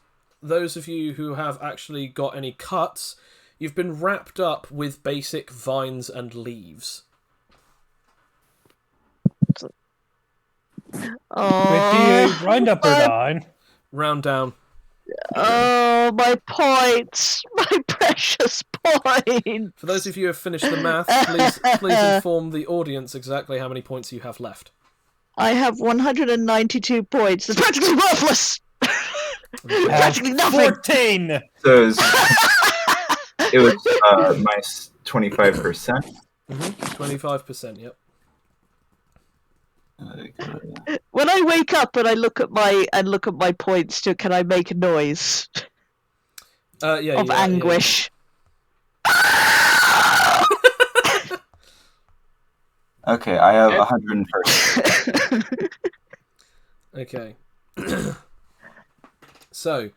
[SPEAKER 1] those of you who have actually got any cuts, you've been wrapped up with basic vines and leaves.
[SPEAKER 2] Oh,
[SPEAKER 5] Wait, do you round up or down?
[SPEAKER 1] Round down.
[SPEAKER 2] Oh, my points. My precious points.
[SPEAKER 1] For those of you who have finished the maths, please inform the audience exactly how many points you have left.
[SPEAKER 2] I have 192 points. It's practically worthless. Practically nothing.
[SPEAKER 5] 14!
[SPEAKER 3] So it was minus 25%.
[SPEAKER 1] 25%, yep.
[SPEAKER 2] When I wake up and I look at my points, can I make a noise
[SPEAKER 1] Yeah,
[SPEAKER 2] of anguish?
[SPEAKER 7] Okay, I have 130.
[SPEAKER 1] Okay. So,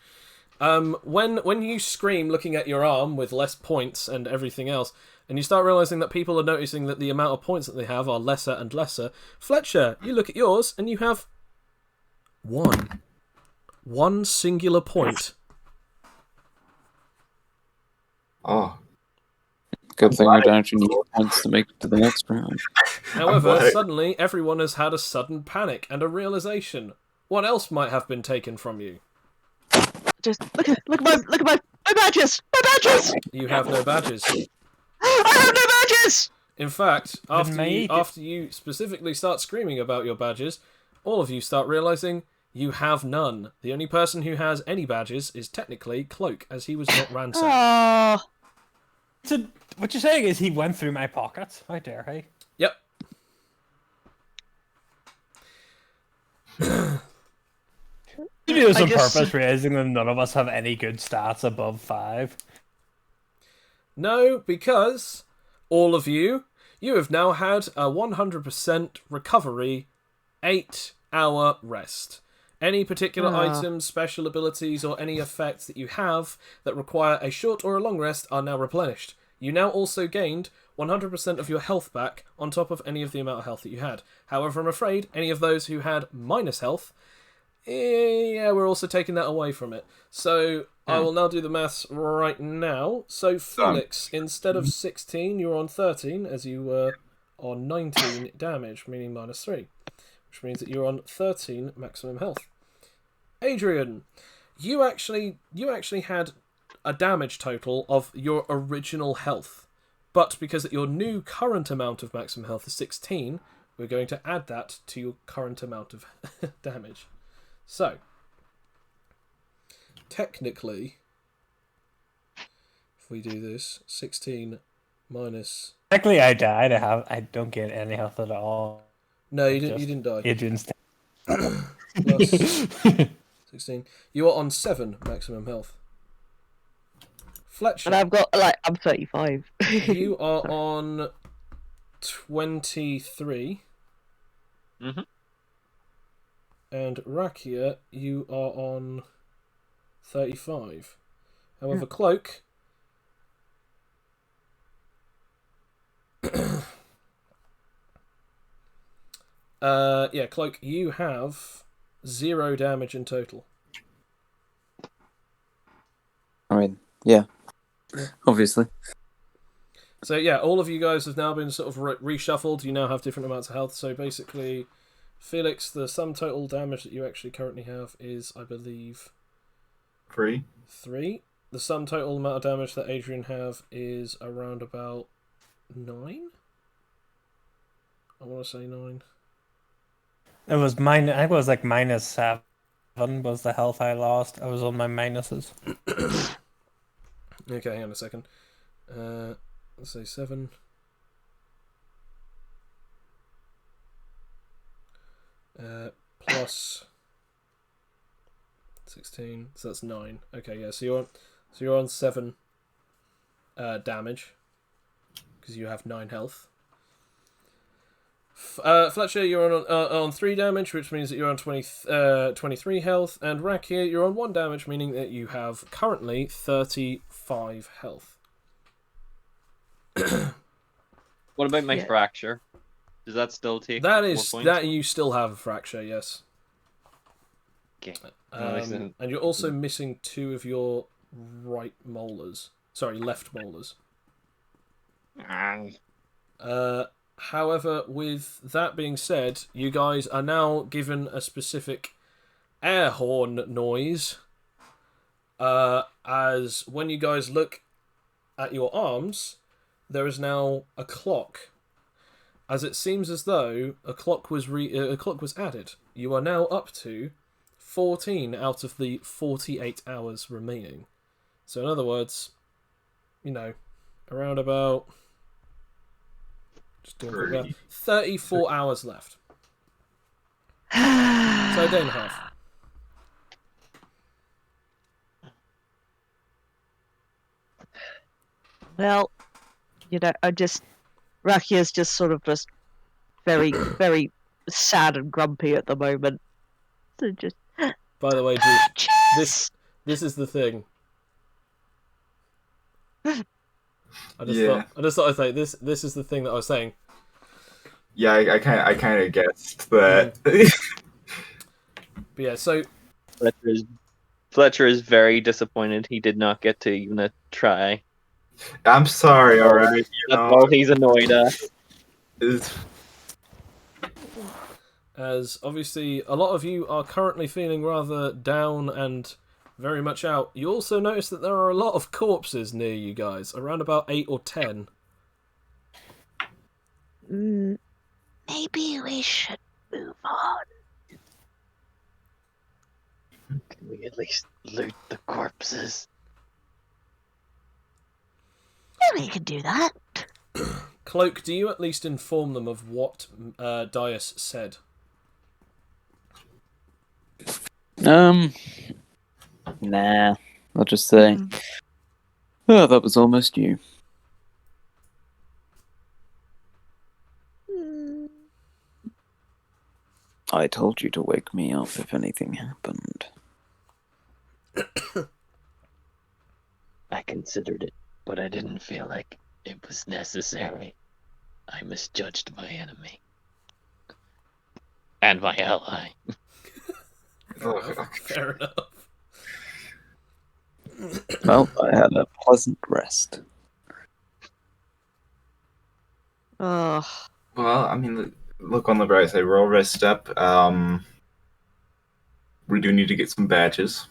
[SPEAKER 1] when you scream looking at your arm with less points and everything else, and you start realizing that people are noticing that the amount of points that they have are lesser and lesser, Fletcher, you look at yours and you have one singular point.
[SPEAKER 7] Oh.
[SPEAKER 6] Good thing I don't actually need points to make it to the next round.
[SPEAKER 1] However, suddenly everyone has had a sudden panic and a realization. What else might have been taken from you?
[SPEAKER 2] Just look at my badges! My badges!
[SPEAKER 1] You have no badges.
[SPEAKER 2] I have no badges!
[SPEAKER 1] In fact, after
[SPEAKER 5] mate.
[SPEAKER 1] you specifically start screaming about your badges, all of you start realizing you have none. The only person who has any badges is technically Cloak, as he was not ransacked.
[SPEAKER 2] Oh,
[SPEAKER 5] So what you're saying is he went through my pockets? How dare he?
[SPEAKER 1] Yep.
[SPEAKER 5] You do this
[SPEAKER 2] I
[SPEAKER 5] on
[SPEAKER 2] just-
[SPEAKER 5] purpose, realizing that none of us have any good stats above 5.
[SPEAKER 1] No, because all of you have now had a 100% recovery 8-hour rest. Any particular items, special abilities, or any effects that you have that require a short or a long rest are now replenished. You now also gained 100% of your health back on top of any of the amount of health that you had. However, I'm afraid any of those who had minus health, we're also taking that away from it. So I will now do the maths right now. So Felix, instead of 16, you're on 13, as you were on 19 damage, meaning minus 3. Which means that you're on 13 maximum health. Adrian, you actually had a damage total of your original health. But because your new current amount of maximum health is 16, we're going to add that to your current amount of damage. So, technically, if we do this, 16 minus...
[SPEAKER 5] Technically, I died. I don't get any health at all.
[SPEAKER 1] No, you didn't die.
[SPEAKER 5] Adrian's
[SPEAKER 1] Plus 16. You are on 7 maximum health. Fletcher,
[SPEAKER 2] and I've got I'm 35.
[SPEAKER 1] you are on 23.
[SPEAKER 4] Mhm.
[SPEAKER 1] And Rakia, you are on 35. However, Cloak, Cloak, you have 0 damage in total.
[SPEAKER 6] I mean, yeah. Obviously.
[SPEAKER 1] So yeah, all of you guys have now been sort of reshuffled. You now have different amounts of health. So basically, Felix, the sum total damage that you actually currently have is, I believe,
[SPEAKER 7] 3.
[SPEAKER 1] 3. The sum total amount of damage that Adrian have is around about 9. I want to say 9.
[SPEAKER 5] It was I think it was like minus 7 was the health I lost. I was on my minuses.
[SPEAKER 1] Okay, hang on a second. Let's say 7. Plus 16, so that's 9. Okay, yeah. So you're on 7 damage because you have 9 health. Fletcher, you're on 3 damage, which means that you're on 23 health, and Rakia, you're on 1 damage, meaning that you have currently 35 health.
[SPEAKER 4] What about my
[SPEAKER 2] Yeah.
[SPEAKER 4] fracture? Does that still take
[SPEAKER 1] That
[SPEAKER 4] 4
[SPEAKER 1] is
[SPEAKER 4] points?
[SPEAKER 1] that you still have a fracture, yes.
[SPEAKER 4] Okay.
[SPEAKER 1] And you're also missing 2 of your right molars. Sorry, left molars. However, with that being said, you guys are now given a specific air horn noise. As when you guys look at your arms, there is now a clock. As it seems as though a clock was added. You are now up to 14 out of the 48 hours remaining. So in other words, around about... Just doing quick math. 34 hours left. So a day and a half.
[SPEAKER 2] Well, Rakia's just sort of just very, very sad and grumpy at the moment. So just
[SPEAKER 1] By the way, G,
[SPEAKER 2] badges!
[SPEAKER 1] this is the thing. I just
[SPEAKER 3] Yeah.
[SPEAKER 1] thought I'd say this is the thing that I was saying.
[SPEAKER 3] Yeah, I kind of guessed that.
[SPEAKER 1] But yeah, so
[SPEAKER 4] Fletcher is very disappointed he did not get to even try.
[SPEAKER 3] I'm sorry, alright.
[SPEAKER 4] That's all he's annoyed at.
[SPEAKER 1] As obviously a lot of you are currently feeling rather down and very much out, you also notice that there are a lot of corpses near you guys, around about 8 or 10.
[SPEAKER 2] Maybe we should move on.
[SPEAKER 8] Can we at least loot the corpses?
[SPEAKER 2] Yeah, we can do that.
[SPEAKER 1] Cloak, do you at least inform them of what Dias said?
[SPEAKER 6] Nah. I'll just say, oh, that was almost you. I told you to wake me up if anything happened.
[SPEAKER 8] I considered it, but I didn't feel like it was necessary. I misjudged my enemy. And my ally.
[SPEAKER 1] Fair enough.
[SPEAKER 6] Well, I had a pleasant rest.
[SPEAKER 2] Oh,
[SPEAKER 3] Well, I mean, look on the bright side. We're all rested up. We do need to get some badges.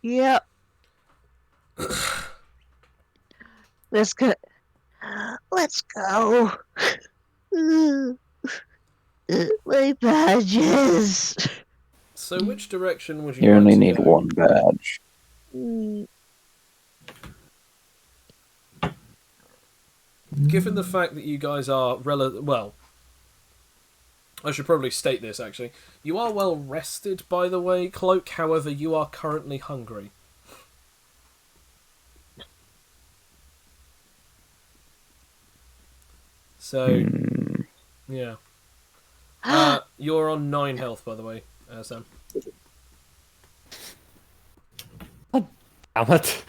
[SPEAKER 2] yeah. Let's go. Let's go. My badges.
[SPEAKER 1] So which direction would you
[SPEAKER 6] You
[SPEAKER 1] like
[SPEAKER 6] only
[SPEAKER 1] to
[SPEAKER 6] need
[SPEAKER 1] go?
[SPEAKER 6] one badge.
[SPEAKER 1] Given the fact that you guys are well, I should probably state this actually. You are well rested, by the way, Cloak. However, you are currently hungry. So, yeah. You're on 9 health, by the way, Sam.
[SPEAKER 5] Damn it.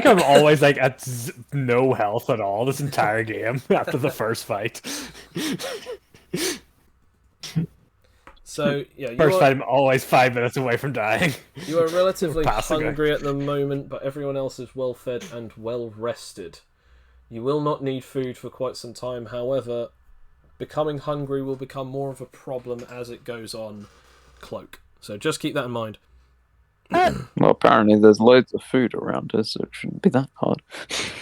[SPEAKER 5] I'm always like at no health at all this entire game after the first fight.
[SPEAKER 1] So, yeah,
[SPEAKER 5] First fight, I'm always 5 minutes away from dying.
[SPEAKER 1] You are relatively
[SPEAKER 5] Passing
[SPEAKER 1] hungry at the moment, but everyone else is well fed and well rested. You will not need food for quite some time, however, becoming hungry will become more of a problem as it goes on, Cloak. So just keep that in mind.
[SPEAKER 6] Well, apparently there's loads of food around us, so it shouldn't be that hard.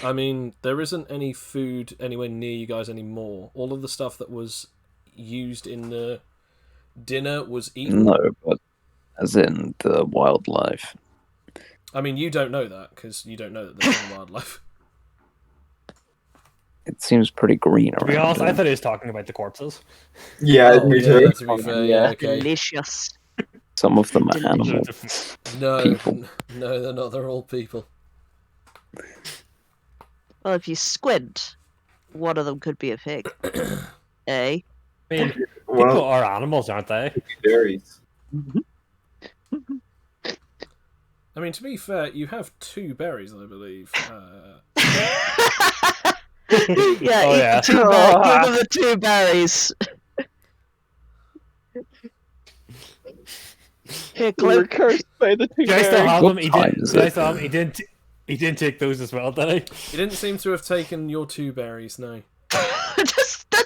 [SPEAKER 1] I mean, there isn't any food anywhere near you guys anymore. All of the stuff that was used in the dinner was eaten.
[SPEAKER 6] No, but as in the wildlife.
[SPEAKER 1] I mean, you don't know that, because you don't know that there's any wildlife.
[SPEAKER 6] It seems pretty green
[SPEAKER 5] To
[SPEAKER 6] around
[SPEAKER 5] be honest, I
[SPEAKER 6] here.
[SPEAKER 5] thought he was talking about the corpses.
[SPEAKER 3] Yeah,
[SPEAKER 1] Oh,
[SPEAKER 3] me
[SPEAKER 1] yeah,
[SPEAKER 3] too.
[SPEAKER 1] to be fair, yeah, okay.
[SPEAKER 2] Delicious.
[SPEAKER 6] Some of them are
[SPEAKER 2] Delicious.
[SPEAKER 6] animals.
[SPEAKER 1] No,
[SPEAKER 6] People.
[SPEAKER 1] no, they're not. They're all people.
[SPEAKER 2] Well, if you squint, one of them could be a pig. Eh?
[SPEAKER 5] I mean, people
[SPEAKER 3] Well,
[SPEAKER 5] are animals, aren't they?
[SPEAKER 3] berries.
[SPEAKER 1] I mean, to be fair, you have 2 berries, I believe.
[SPEAKER 2] Yeah,
[SPEAKER 5] Oh,
[SPEAKER 2] eat
[SPEAKER 5] yeah.
[SPEAKER 2] the 2 berries. Give them the 2 berries. Here,
[SPEAKER 4] We were
[SPEAKER 2] Cloak.
[SPEAKER 4] cursed by the two
[SPEAKER 5] Do I still
[SPEAKER 4] berries.
[SPEAKER 5] have
[SPEAKER 6] What
[SPEAKER 5] them? He
[SPEAKER 6] time
[SPEAKER 5] didn't.
[SPEAKER 6] is
[SPEAKER 5] Do I
[SPEAKER 6] it?
[SPEAKER 5] still have them? He didn't take those as well, did he?
[SPEAKER 1] He didn't seem to have taken your 2 berries, no.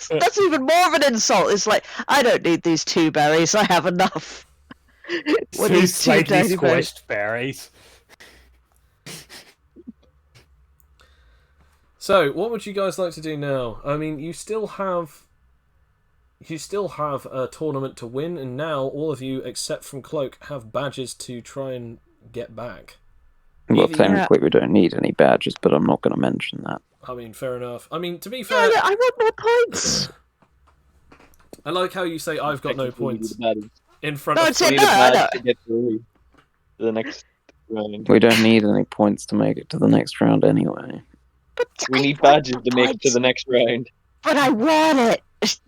[SPEAKER 2] That's even more of an insult. It's like, I don't need these 2 berries. I have enough. What
[SPEAKER 5] Two
[SPEAKER 2] is 2
[SPEAKER 5] slightly
[SPEAKER 2] tiny berries?
[SPEAKER 5] squished berries.
[SPEAKER 1] So, what would you guys like to do now? I mean, you still have a tournament to win, and now all of you, except from Cloak, have badges to try and get back.
[SPEAKER 6] Well,
[SPEAKER 1] Either you-
[SPEAKER 6] technically we don't need any badges, but I'm not going to mention that.
[SPEAKER 1] I mean, fair enough. I mean, to be
[SPEAKER 2] Yeah,
[SPEAKER 1] fair,
[SPEAKER 2] I want more points.
[SPEAKER 1] I like how you say I've got no points in front
[SPEAKER 2] No,
[SPEAKER 1] of
[SPEAKER 2] it's it.
[SPEAKER 4] We need
[SPEAKER 2] No,
[SPEAKER 4] a
[SPEAKER 2] I
[SPEAKER 4] badge
[SPEAKER 2] know.
[SPEAKER 4] to get through the next round.
[SPEAKER 6] We don't need any points to make it to the next round anyway.
[SPEAKER 2] But
[SPEAKER 4] We
[SPEAKER 2] I
[SPEAKER 4] need
[SPEAKER 2] want
[SPEAKER 4] badges
[SPEAKER 2] the
[SPEAKER 4] to make it to
[SPEAKER 2] points.
[SPEAKER 4] the next round.
[SPEAKER 2] But I want it.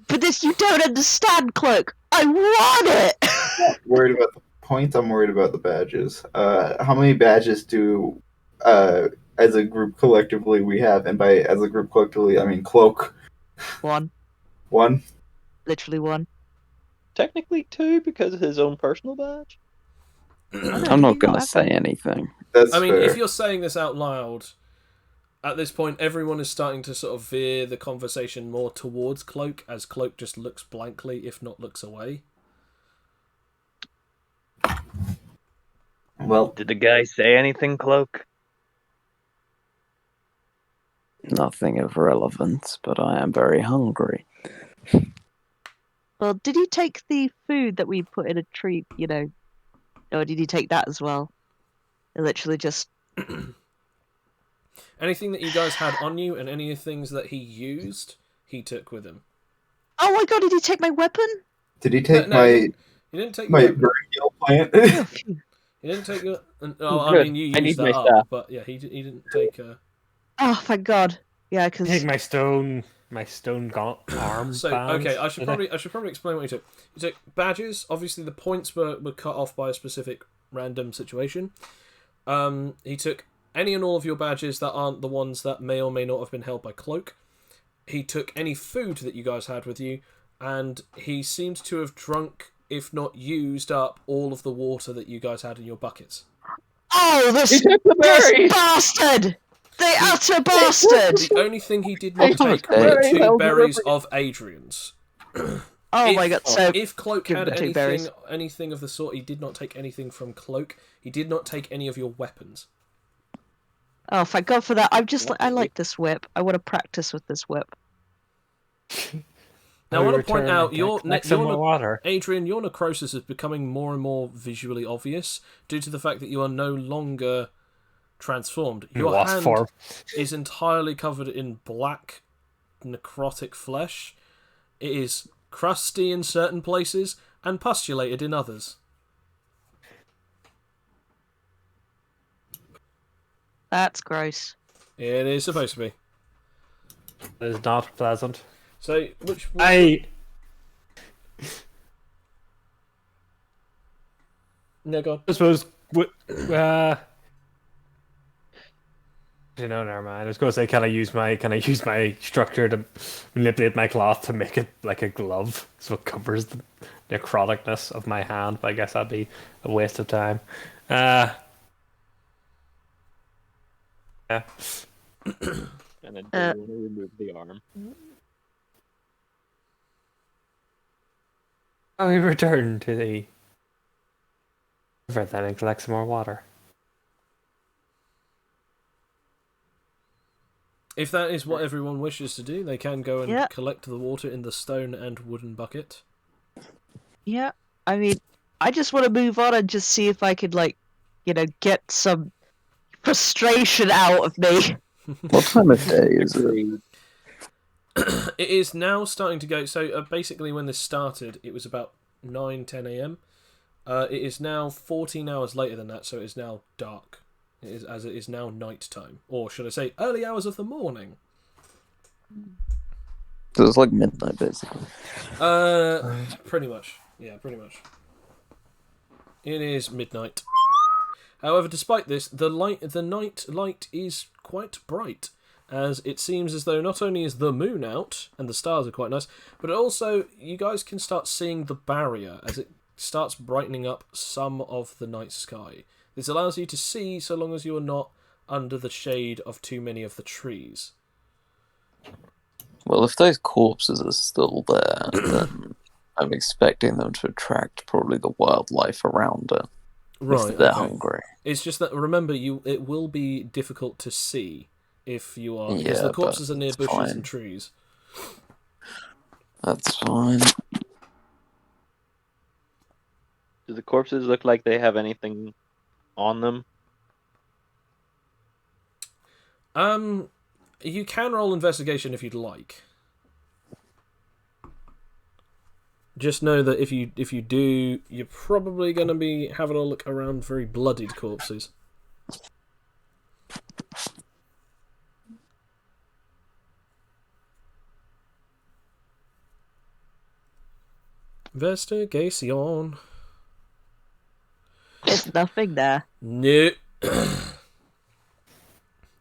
[SPEAKER 2] But this, you don't understand, Cloak. I want it.
[SPEAKER 3] Worried about the points. I'm worried about the badges. How many badges do, as a group collectively we have? And by as a group collectively, I mean Cloak.
[SPEAKER 2] One.
[SPEAKER 3] One.
[SPEAKER 2] Literally one.
[SPEAKER 4] Technically 2 because of his own personal badge.
[SPEAKER 6] I'm not going to say anything.
[SPEAKER 3] That's
[SPEAKER 1] I mean,
[SPEAKER 3] fair.
[SPEAKER 1] if you're saying this out loud, at this point, everyone is starting to sort of veer the conversation more towards Cloak, as Cloak just looks blankly, if not looks away.
[SPEAKER 3] Well,
[SPEAKER 4] Did the guy say anything, Cloak?
[SPEAKER 6] Nothing of relevance, but I am very hungry.
[SPEAKER 2] Well, did he take the food that we put in a tree, or did he take that as well? Literally just...
[SPEAKER 1] Anything that you guys had on you and any things that he used, he took with him.
[SPEAKER 2] Oh my god, did he take my weapon?
[SPEAKER 3] did he take
[SPEAKER 1] No, he didn't take
[SPEAKER 3] my
[SPEAKER 1] your...
[SPEAKER 3] burial plant?
[SPEAKER 2] Oh, phew.
[SPEAKER 1] He didn't take your... Oh, I
[SPEAKER 4] Good.
[SPEAKER 1] mean, you
[SPEAKER 4] I
[SPEAKER 1] used
[SPEAKER 4] need my
[SPEAKER 1] that up,
[SPEAKER 4] staff.
[SPEAKER 1] but yeah, he didn't take...
[SPEAKER 2] Oh, thank god. Yeah, because...
[SPEAKER 5] Take my stone arm.
[SPEAKER 1] So
[SPEAKER 5] band.
[SPEAKER 1] okay, I should probably explain what he took. He took badges. Obviously, the points were cut off by a specific random situation. He took any and all of your badges that aren't the ones that may or may not have been held by Cloak. He took any food that you guys had with you, and he seems to have drunk, if not used up, all of the water that you guys had in your buckets.
[SPEAKER 2] Oh, this
[SPEAKER 4] berries!
[SPEAKER 2] bastard! The utter bastard!
[SPEAKER 1] The only thing he did not
[SPEAKER 6] Oh,
[SPEAKER 1] take were
[SPEAKER 6] berry,
[SPEAKER 1] the
[SPEAKER 4] hell,
[SPEAKER 1] two berries
[SPEAKER 4] berry.
[SPEAKER 1] of Adrian's.
[SPEAKER 2] Oh
[SPEAKER 1] If-
[SPEAKER 2] my god, so...
[SPEAKER 1] If Cloak
[SPEAKER 2] give
[SPEAKER 1] had
[SPEAKER 2] him the two berries.
[SPEAKER 1] anything of the sort, he did not take anything from Cloak. He did not take any of your weapons.
[SPEAKER 2] Oh, thank god for that. I like this whip. I want to practice with this whip.
[SPEAKER 1] Now, I want to point
[SPEAKER 5] return
[SPEAKER 1] out,
[SPEAKER 5] and
[SPEAKER 1] your
[SPEAKER 5] collect some more water.
[SPEAKER 1] Adrian, your necrosis is becoming more and more visually obvious due to the fact that you are no longer transformed. Your
[SPEAKER 5] Wasp
[SPEAKER 1] hand
[SPEAKER 5] form.
[SPEAKER 1] is entirely covered in black necrotic flesh. It is crusty in certain places and pustulated in others.
[SPEAKER 2] That's gross.
[SPEAKER 1] It is supposed to be.
[SPEAKER 5] It is not pleasant.
[SPEAKER 1] So, which
[SPEAKER 5] I
[SPEAKER 1] no, God.
[SPEAKER 5] suppose. Never mind. I was going to say, can I use my structure to manipulate my cloth to make it like a glove, so it covers the necroticness of my hand? But I guess that'd be a waste of time. Yeah.
[SPEAKER 4] And I don't want to remove the arm.
[SPEAKER 5] We return to the river then and collect some more water.
[SPEAKER 1] If that is what everyone wishes to do, they can go and
[SPEAKER 2] Yeah.
[SPEAKER 1] collect the water in the stone and wooden bucket.
[SPEAKER 2] Yeah, I mean, I just want to move on and just see if I could, get some frustration out of me.
[SPEAKER 6] What time of day is it?
[SPEAKER 1] It is now starting to go. So basically, when this started, it was about 9-10 a.m. It is now 14 hours later than that, so it is now dark. It is now night time, or should I say, early hours of the morning.
[SPEAKER 6] So it's like midnight, basically.
[SPEAKER 1] Pretty much. Yeah, pretty much. It is midnight. However, despite this, the night light is quite bright, as it seems as though not only is the moon out and the stars are quite nice, but also you guys can start seeing the barrier as it starts brightening up some of the night sky. This allows you to see so long as you are not under the shade of too many of the trees.
[SPEAKER 6] Well, if those corpses are still there, then I'm expecting them to attract probably the wildlife around it.
[SPEAKER 1] Right,
[SPEAKER 6] If they're
[SPEAKER 1] okay.
[SPEAKER 6] hungry.
[SPEAKER 1] It's just that, remember, it will be difficult to see if you are, because the
[SPEAKER 6] Yeah,
[SPEAKER 1] corpses
[SPEAKER 6] but
[SPEAKER 1] are near
[SPEAKER 6] it's
[SPEAKER 1] bushes
[SPEAKER 6] fine.
[SPEAKER 1] and trees.
[SPEAKER 6] That's fine.
[SPEAKER 4] Do the corpses look like they have anything on them?
[SPEAKER 1] You can roll investigation if you'd like. Just know that if you do, you're probably going to be having a look around very bloodied corpses. Investigation.
[SPEAKER 2] There's nothing there.
[SPEAKER 1] No.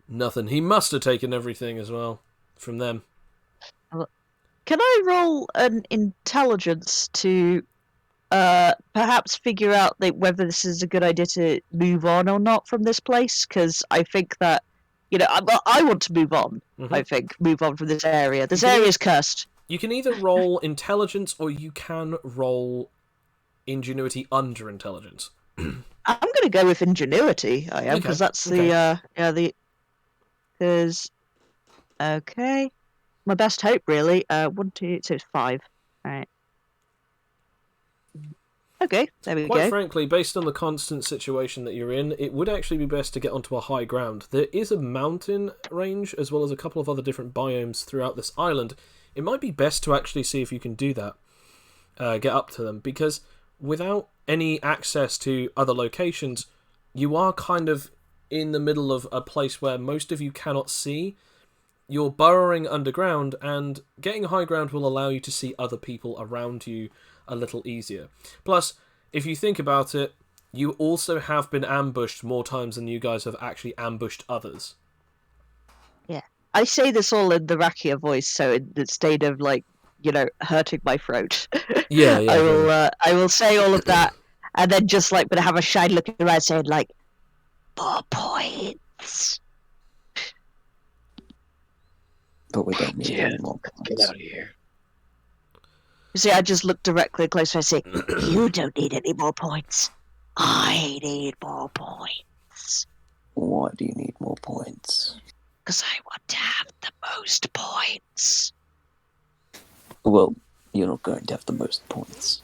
[SPEAKER 1] Nothing. He must have taken everything as well from them.
[SPEAKER 2] Can I roll an intelligence to perhaps figure out whether this is a good idea to move on or not from this place? Because I think that, I want to move on. I think move on from this area. This area is cursed.
[SPEAKER 1] You can either roll intelligence or you can roll ingenuity under intelligence.
[SPEAKER 2] I'm going to go with ingenuity. I am, because that's because okay, my best hope really. 1, 2, so it's 5. All right. Okay, there we go.
[SPEAKER 1] Quite frankly, based on the constant situation that you're in, it would actually be best to get onto a high ground. There is a mountain range, as well as a couple of other different biomes throughout this island. It might be best to actually see if you can do that. Get up to them, because without any access to other locations, you are kind of in the middle of a place where most of you cannot see. You're burrowing underground, and getting high ground will allow you to see other people around you a little easier. Plus, if you think about it, you also have been ambushed more times than you guys have actually ambushed others.
[SPEAKER 2] Yeah. I say this all in the Rakia voice, so in the state of, hurting my throat.
[SPEAKER 1] Yeah.
[SPEAKER 2] I will say all of that, and then just, but have a shy look around saying, 4 points.
[SPEAKER 6] But we don't need any more
[SPEAKER 8] Get
[SPEAKER 6] points.
[SPEAKER 8] out of here.
[SPEAKER 2] You see, I just look directly close and I say, you don't need any more points. I need more points.
[SPEAKER 6] Why do you need more points?
[SPEAKER 2] Because I want to have the most points.
[SPEAKER 6] Well, you're not going to have the most points.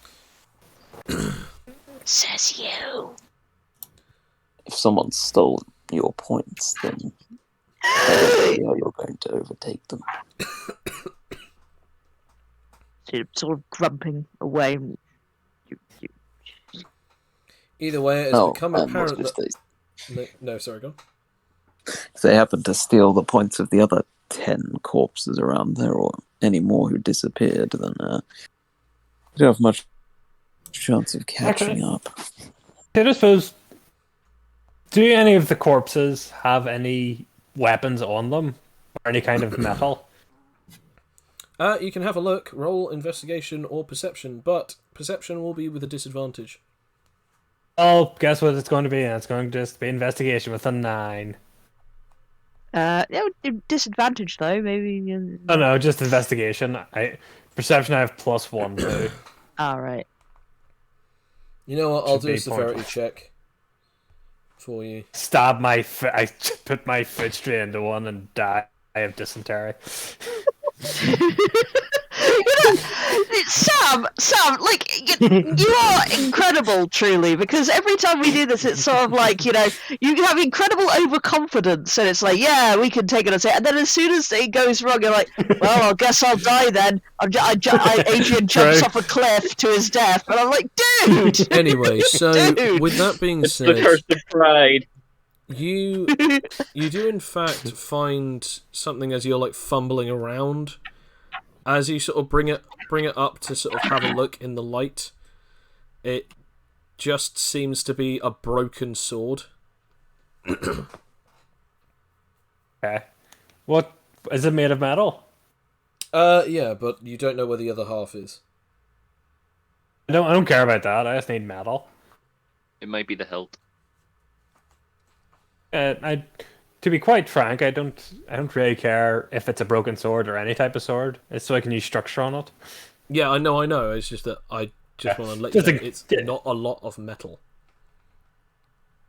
[SPEAKER 2] Says you.
[SPEAKER 6] If someone stole your points, then I don't see how you're going to overtake them.
[SPEAKER 2] Sort of grumping away.
[SPEAKER 1] Either way, it has become apparent that... No, sorry, go on.
[SPEAKER 6] If they happen to steal the points of the other 10 corpses around there, or any more who disappeared, then you don't have much chance of catching up.
[SPEAKER 5] I suppose, do any of the corpses have any weapons on them? Or any kind of metal?
[SPEAKER 1] You can have a look, roll investigation or perception, but perception will be with a disadvantage.
[SPEAKER 5] Oh, guess what it's going to be? It's going to just be investigation with a 9.
[SPEAKER 2] Disadvantage though, maybe.
[SPEAKER 5] Oh no, just investigation. Perception I have +1 too.
[SPEAKER 2] Alright.
[SPEAKER 1] You know what, I'll
[SPEAKER 5] Should
[SPEAKER 1] do a
[SPEAKER 5] be
[SPEAKER 1] severity
[SPEAKER 5] pointless.
[SPEAKER 1] check for you.
[SPEAKER 5] Stab my foot. I put my foot straight into one and die of dysentery.
[SPEAKER 2] Sam, you are incredible, truly, because every time we do this, it's sort of like, you have incredible overconfidence, and it's like, yeah, we can take it, and then as soon as it goes wrong, you're like, well, I guess I'll die then. Adrian jumps off a cliff to his death, and I'm like, dude!
[SPEAKER 1] Anyway, so,
[SPEAKER 2] Dude.
[SPEAKER 1] with that being
[SPEAKER 4] It's the
[SPEAKER 1] said...
[SPEAKER 4] curse of pride.
[SPEAKER 1] You do in fact find something as you're fumbling around. As you sort of bring it up to sort of have a look in the light, it just seems to be a broken sword.
[SPEAKER 5] Okay. What is it made of metal?
[SPEAKER 1] Yeah, but you don't know where the other half is.
[SPEAKER 5] I don't care about that. I just need metal.
[SPEAKER 4] It might be the hilt.
[SPEAKER 5] To be quite frank, I don't really care if it's a broken sword or any type of sword. It's so I can use structure on it.
[SPEAKER 1] Yeah, I know. It's just that I just want to let you know it's not a lot of metal.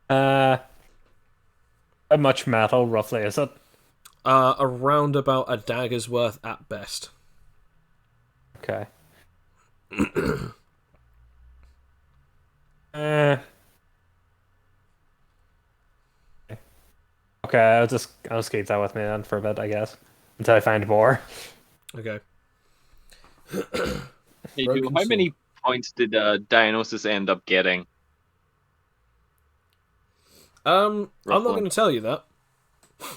[SPEAKER 5] How much metal roughly is it?
[SPEAKER 1] Around about a dagger's worth at best.
[SPEAKER 5] Okay. Okay, I'll just keep that with me then for a bit, I guess, until I find more.
[SPEAKER 1] Okay.
[SPEAKER 4] Hey, dude, how many points did Dionysus end up getting?
[SPEAKER 1] I'm not going to tell you that.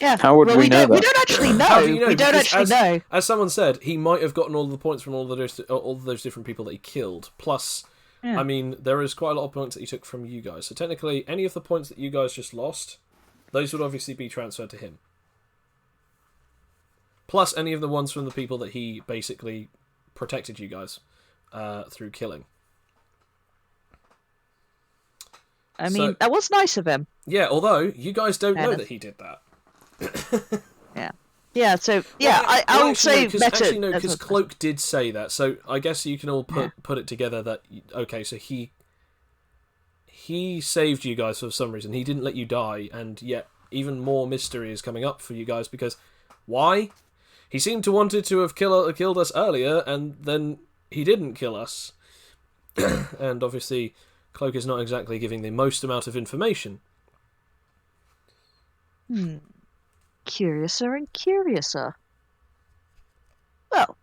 [SPEAKER 2] Yeah.
[SPEAKER 6] How would
[SPEAKER 2] well,
[SPEAKER 6] we know
[SPEAKER 2] We
[SPEAKER 6] that?
[SPEAKER 2] don't actually know.
[SPEAKER 1] How do you know?
[SPEAKER 2] We don't
[SPEAKER 1] Because
[SPEAKER 2] actually know.
[SPEAKER 1] As someone said, he might have gotten all the points from all of those different people that he killed. Plus,
[SPEAKER 2] Yeah.
[SPEAKER 1] I mean, there is quite a lot of points that he took from you guys. So technically, any of the points that you guys just lost, those would obviously be transferred to him. Plus, any of the ones from the people that he basically protected you guys through killing.
[SPEAKER 2] I mean, that was nice of him.
[SPEAKER 1] Yeah, although you guys don't know that he did that.
[SPEAKER 2] Yeah, so I'll say
[SPEAKER 1] actually no, because Cloak did say that, so I guess you can all put it together that okay, so he saved you guys for some reason. He didn't let you die, and yet even more mystery is coming up for you guys because why? He seemed to wanted to have killed us earlier, and then he didn't kill us. And obviously, Cloak is not exactly giving the most amount of information.
[SPEAKER 2] Curiouser and curiouser. Well,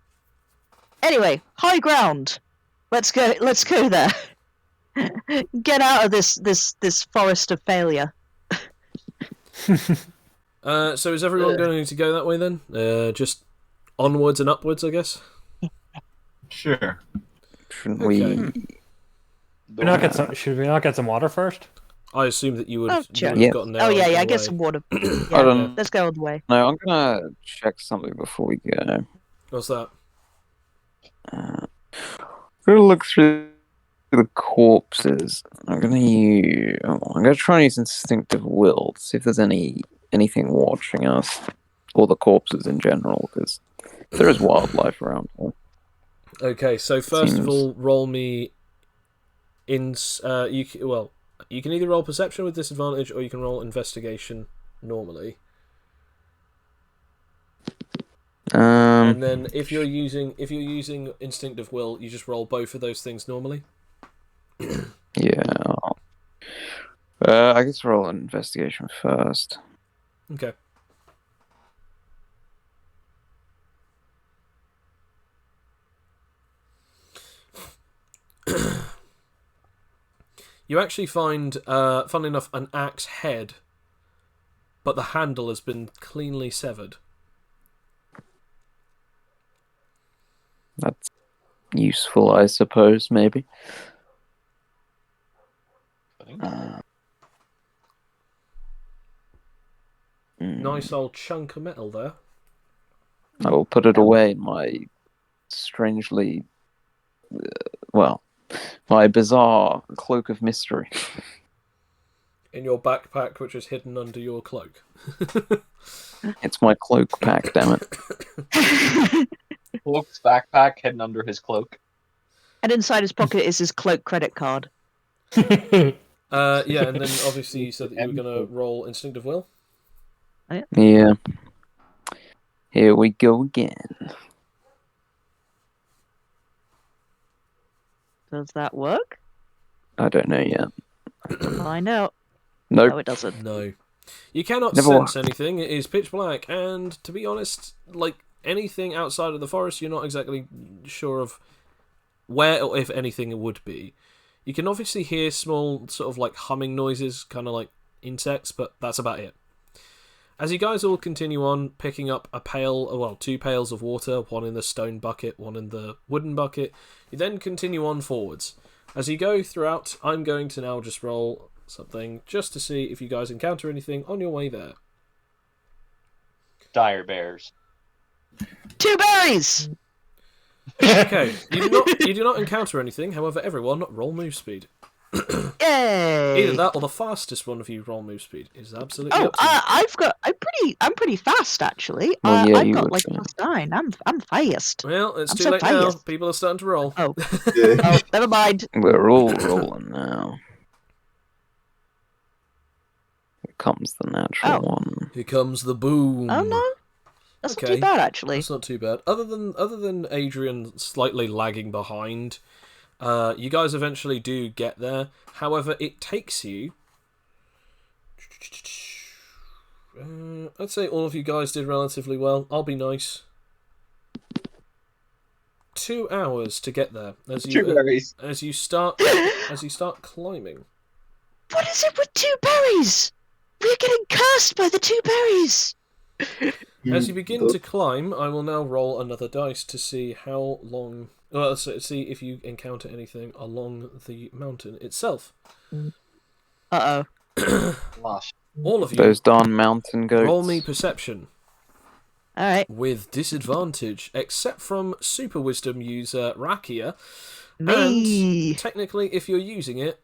[SPEAKER 2] anyway, high ground. Let's go there. Get out of this forest of failure.
[SPEAKER 1] So is everyone going to go that way then? Just onwards and upwards, I guess?
[SPEAKER 7] Sure.
[SPEAKER 6] Shouldn't
[SPEAKER 1] Okay.
[SPEAKER 5] Should we not get some water first?
[SPEAKER 1] I assume that you would have
[SPEAKER 6] Yeah.
[SPEAKER 1] gotten there.
[SPEAKER 2] Oh yeah,
[SPEAKER 1] on
[SPEAKER 2] I
[SPEAKER 1] the
[SPEAKER 2] get
[SPEAKER 1] way.
[SPEAKER 2] some water.
[SPEAKER 6] I
[SPEAKER 2] Yeah,
[SPEAKER 6] don't.
[SPEAKER 2] let's go all the way.
[SPEAKER 6] No, I'm gonna check something before we go.
[SPEAKER 1] What's that?
[SPEAKER 6] I'm gonna look through the corpses. I'm gonna try and use instinctive will to see if there's anything watching us or the corpses in general, because there is wildlife around here.
[SPEAKER 1] Okay, so first of
[SPEAKER 6] Seems-
[SPEAKER 1] all, roll me in. You can either roll perception with disadvantage or you can roll investigation normally. And then if you're using instinctive will, you just roll both of those things normally.
[SPEAKER 6] Yeah. I guess roll an investigation first.
[SPEAKER 1] Okay. You actually find, funnily enough, an axe head, but the handle has been cleanly severed.
[SPEAKER 6] That's useful, I suppose, maybe.
[SPEAKER 1] Nice old chunk of metal there.
[SPEAKER 6] I will put it away in my strangely, my bizarre cloak of mystery.
[SPEAKER 1] In your backpack, which is hidden under your cloak.
[SPEAKER 6] It's my cloak pack, damn it.
[SPEAKER 4] Cloak's backpack hidden under his cloak.
[SPEAKER 2] And inside his pocket is his cloak credit card.
[SPEAKER 1] Yeah, and then obviously you said that you were going to roll instinctive will.
[SPEAKER 6] Yeah. Here we go again.
[SPEAKER 2] Does that work?
[SPEAKER 6] I don't know yet.
[SPEAKER 2] Find out.
[SPEAKER 6] Nope.
[SPEAKER 2] No, it doesn't.
[SPEAKER 1] No. You cannot
[SPEAKER 6] Never
[SPEAKER 1] sense
[SPEAKER 6] worked.
[SPEAKER 1] anything. It is pitch black, and to be honest, like anything outside of the forest, you're not exactly sure of where or if anything would be. You can obviously hear small sort of like humming noises, kind of like insects, but that's about it. As you guys all continue on, picking up two pails of water, one in the stone bucket, one in the wooden bucket, you then continue on forwards. As you go throughout, I'm going to now just roll something just to see if you guys encounter anything on your way there.
[SPEAKER 4] Dire bears.
[SPEAKER 2] 2 berries!
[SPEAKER 1] Okay, you do not encounter anything. However, everyone roll move speed.
[SPEAKER 2] Yay!
[SPEAKER 1] Either that or the fastest one of you roll move speed is absolutely
[SPEAKER 2] Oh,
[SPEAKER 1] up to you.
[SPEAKER 2] I'm pretty fast actually.
[SPEAKER 6] Well, yeah,
[SPEAKER 2] I've
[SPEAKER 6] you
[SPEAKER 2] got
[SPEAKER 6] would
[SPEAKER 2] like
[SPEAKER 6] be.
[SPEAKER 2] +9. I'm fast.
[SPEAKER 1] Well, it's
[SPEAKER 2] I'm
[SPEAKER 1] too
[SPEAKER 2] so
[SPEAKER 1] late now.
[SPEAKER 2] fast.
[SPEAKER 1] People are starting to roll.
[SPEAKER 2] Oh,
[SPEAKER 3] Yeah.
[SPEAKER 2] oh, never mind.
[SPEAKER 6] We're all rolling now. Here comes the natural one.
[SPEAKER 1] Here comes the boom.
[SPEAKER 2] Oh no, that's not
[SPEAKER 1] Okay.
[SPEAKER 2] too bad actually.
[SPEAKER 1] That's not too bad. Other than Adrian slightly lagging behind, you guys eventually do get there. However, it takes you. I'd say all of you guys did relatively well. I'll be nice. 2 hours to get there as you start climbing.
[SPEAKER 2] What is it with 2 berries? We're getting cursed by the two berries!
[SPEAKER 1] As you begin to climb, I will now roll another dice to see how long. Well, see if you encounter anything along the mountain itself.
[SPEAKER 2] Uh-oh.
[SPEAKER 4] Lost.
[SPEAKER 1] All of you,
[SPEAKER 6] Those darn mountain goats.
[SPEAKER 1] roll me perception.
[SPEAKER 2] Alright.
[SPEAKER 1] With disadvantage, except from Super Wisdom user Rakia,
[SPEAKER 2] Me!
[SPEAKER 1] and technically, if you're using it,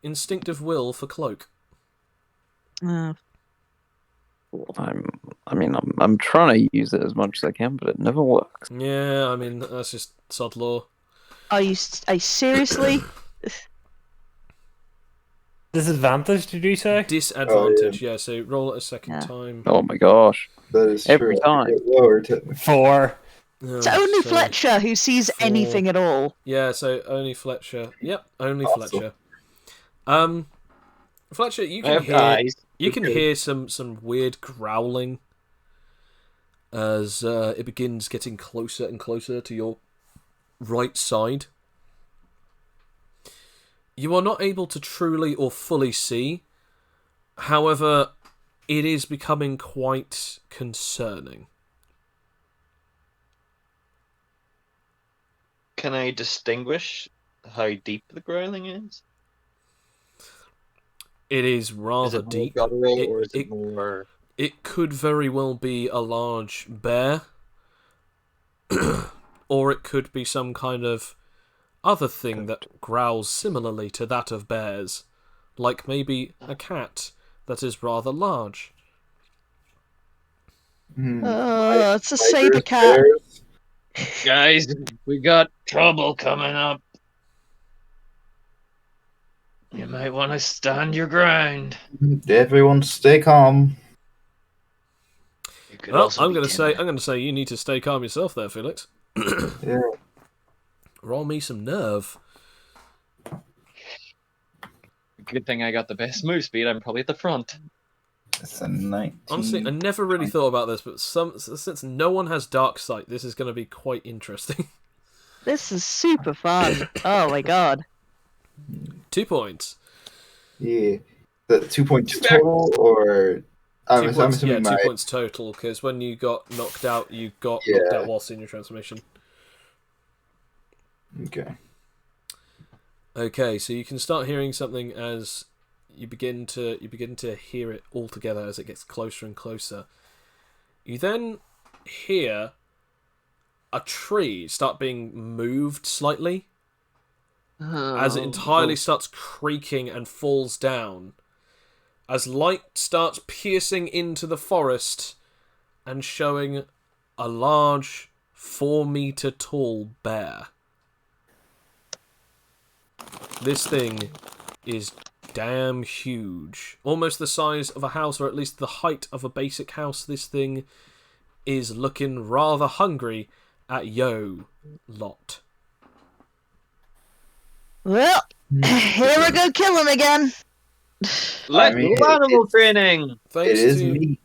[SPEAKER 1] Instinctive Will for Cloak.
[SPEAKER 6] I'm trying to use it as much as I can, but it never works.
[SPEAKER 1] Yeah, I mean, that's just sod law.
[SPEAKER 2] Are you seriously?
[SPEAKER 5] Disadvantage, did you say?
[SPEAKER 1] Disadvantage, yeah, so roll it a second time.
[SPEAKER 6] Oh my gosh.
[SPEAKER 3] That is
[SPEAKER 6] Every
[SPEAKER 3] true.
[SPEAKER 6] time.
[SPEAKER 3] Lower technically.
[SPEAKER 5] 4.
[SPEAKER 2] It's only
[SPEAKER 1] So-
[SPEAKER 2] Fletcher who sees
[SPEAKER 1] 4.
[SPEAKER 2] anything at all.
[SPEAKER 1] Yeah, so only Fletcher. Yep, only
[SPEAKER 3] Awesome.
[SPEAKER 1] Fletcher. Fletcher, you
[SPEAKER 4] I
[SPEAKER 1] can
[SPEAKER 4] have
[SPEAKER 1] hear
[SPEAKER 4] eyes.
[SPEAKER 1] you can hear some weird growling as it begins getting closer and closer to your right side. You are not able to truly or fully see. However, it is becoming quite concerning.
[SPEAKER 4] Can I distinguish how deep the growling is?
[SPEAKER 1] It is
[SPEAKER 4] Is
[SPEAKER 1] rather
[SPEAKER 4] it more
[SPEAKER 1] deep.
[SPEAKER 4] guttural, or is
[SPEAKER 1] it-
[SPEAKER 4] it more...
[SPEAKER 1] It could very well be a large bear, or it could be some kind of other thing that growls similarly to that of bears, like maybe a cat that is rather large.
[SPEAKER 2] It's a saber cat.
[SPEAKER 3] Bears.
[SPEAKER 8] Guys, we got trouble coming up. You might want to stand your ground.
[SPEAKER 3] Everyone stay calm.
[SPEAKER 8] You could
[SPEAKER 1] Well,
[SPEAKER 8] also
[SPEAKER 1] I'm
[SPEAKER 8] be
[SPEAKER 1] going to
[SPEAKER 8] timid.
[SPEAKER 1] say you need to stay calm yourself there, Felix.
[SPEAKER 3] Yeah.
[SPEAKER 1] Roll me some nerve.
[SPEAKER 8] Good thing I got the best move speed. I'm probably at the front.
[SPEAKER 3] It's a 19.
[SPEAKER 1] Honestly, I never really thought about this, but since no one has dark sight, this is going to be quite interesting.
[SPEAKER 2] This is super fun. Oh my god.
[SPEAKER 1] 2 points.
[SPEAKER 3] Yeah. The 2 points total, or I'm
[SPEAKER 1] 2 points, yeah,
[SPEAKER 3] assuming
[SPEAKER 1] 2
[SPEAKER 3] my
[SPEAKER 1] points total, because when you got knocked out, you got knocked
[SPEAKER 3] Yeah.
[SPEAKER 1] out whilst in your transformation.
[SPEAKER 3] okay.
[SPEAKER 1] Okay, so you can start hearing something as you begin to hear it all together as it gets closer and closer. You then hear a tree start being moved slightly as it entirely starts creaking and falls down. As light starts piercing into the forest and showing a large 4-meter tall bear. This thing is damn huge. Almost the size of a house, or at least the height of a basic house. This thing is looking rather hungry at yo lot.
[SPEAKER 2] Well, here we go killing again.
[SPEAKER 8] Let's
[SPEAKER 3] mean,
[SPEAKER 8] do animal
[SPEAKER 3] it's-
[SPEAKER 8] training.
[SPEAKER 3] It
[SPEAKER 1] Thanks
[SPEAKER 3] is
[SPEAKER 1] to
[SPEAKER 3] me.